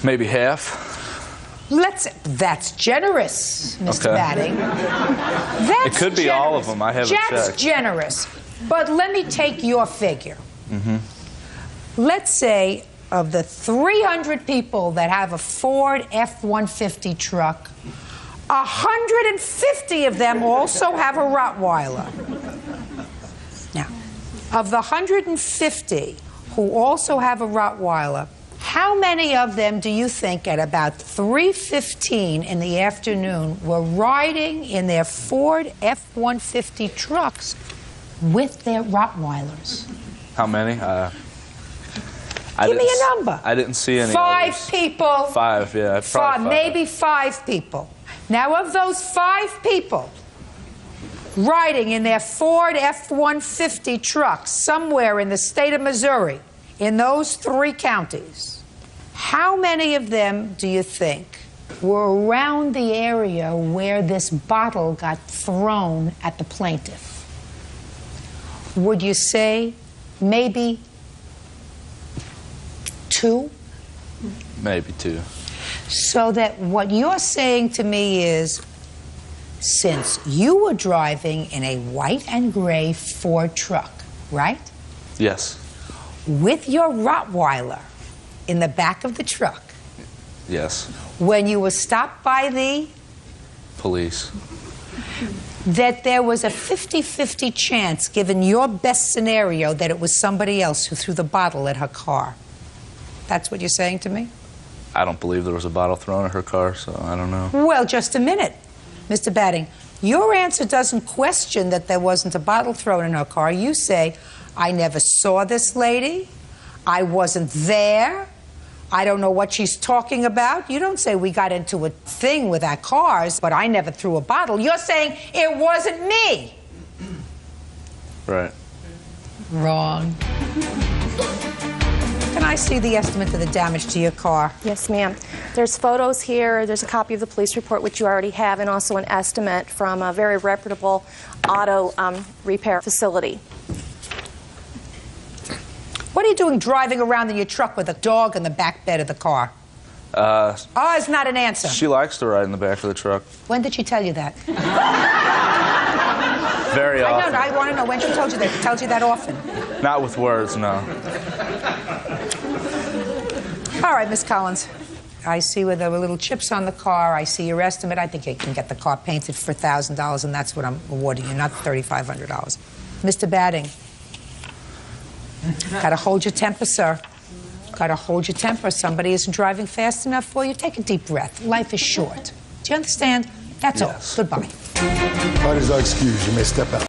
Maybe half. That's generous, Mr. Okay. Batting. That's It could be all of them. I haven't That's checked. generous. But let me take your figure. Let's say of the 300 people that have a Ford F-150 truck, 150 of them also have a Rottweiler. Now, of the 150 who also have a Rottweiler, how many of them do you think at about 3:15 in the afternoon were riding in their Ford F-150 trucks with their Rottweilers? How many? Give me a number. I didn't see any. 5 others. people. 5, yeah. Five, maybe 5 people. Now, of those 5 people riding in their Ford F-150 trucks somewhere in the state of Missouri, in those 3 counties, how many of them do you think were around the area where this bottle got thrown at the plaintiff? Would you say maybe 2? Maybe 2. So that what you're saying to me is, since you were driving in a white and gray Ford truck, right? Yes. With your Rottweiler in the back of the truck, Yes. when you were stopped by the Police. that there was a 50-50 chance, given your best scenario, that it was somebody else who threw the bottle at her car. That's what you're saying to me? I don't believe there was a bottle thrown at her car, so I don't know. Well, just a minute, Mr. Batting. Your answer doesn't question that there wasn't a bottle thrown in her car. You say, I never saw this lady. I wasn't there. I don't know what she's talking about. You don't say we got into a thing with our cars, but I never threw a bottle. You're saying it wasn't me. Right. Wrong. Can I see the estimate of the damage to your car? Yes, ma'am. There's photos here. There's a copy of the police report, which you already have, and also an estimate from a very reputable auto repair facility. What are you doing driving around in your truck with a dog in the back bed of the car? Oh, it's not an answer. She likes to ride in the back of the truck. When did she tell you that? Very often. I want to know when she told you that. She tells you that often. Not with words, no. All right, Miss Collins. I see where there were little chips on the car. I see your estimate. I think you can get the car painted for $1,000, and that's what I'm awarding you, not $3,500. Mr. Batting, got to hold your temper, sir. Got to hold your temper. Somebody isn't driving fast enough for you. Take a deep breath. Life is short. Do you understand? That's all. Goodbye. Parties are excused. You may step out.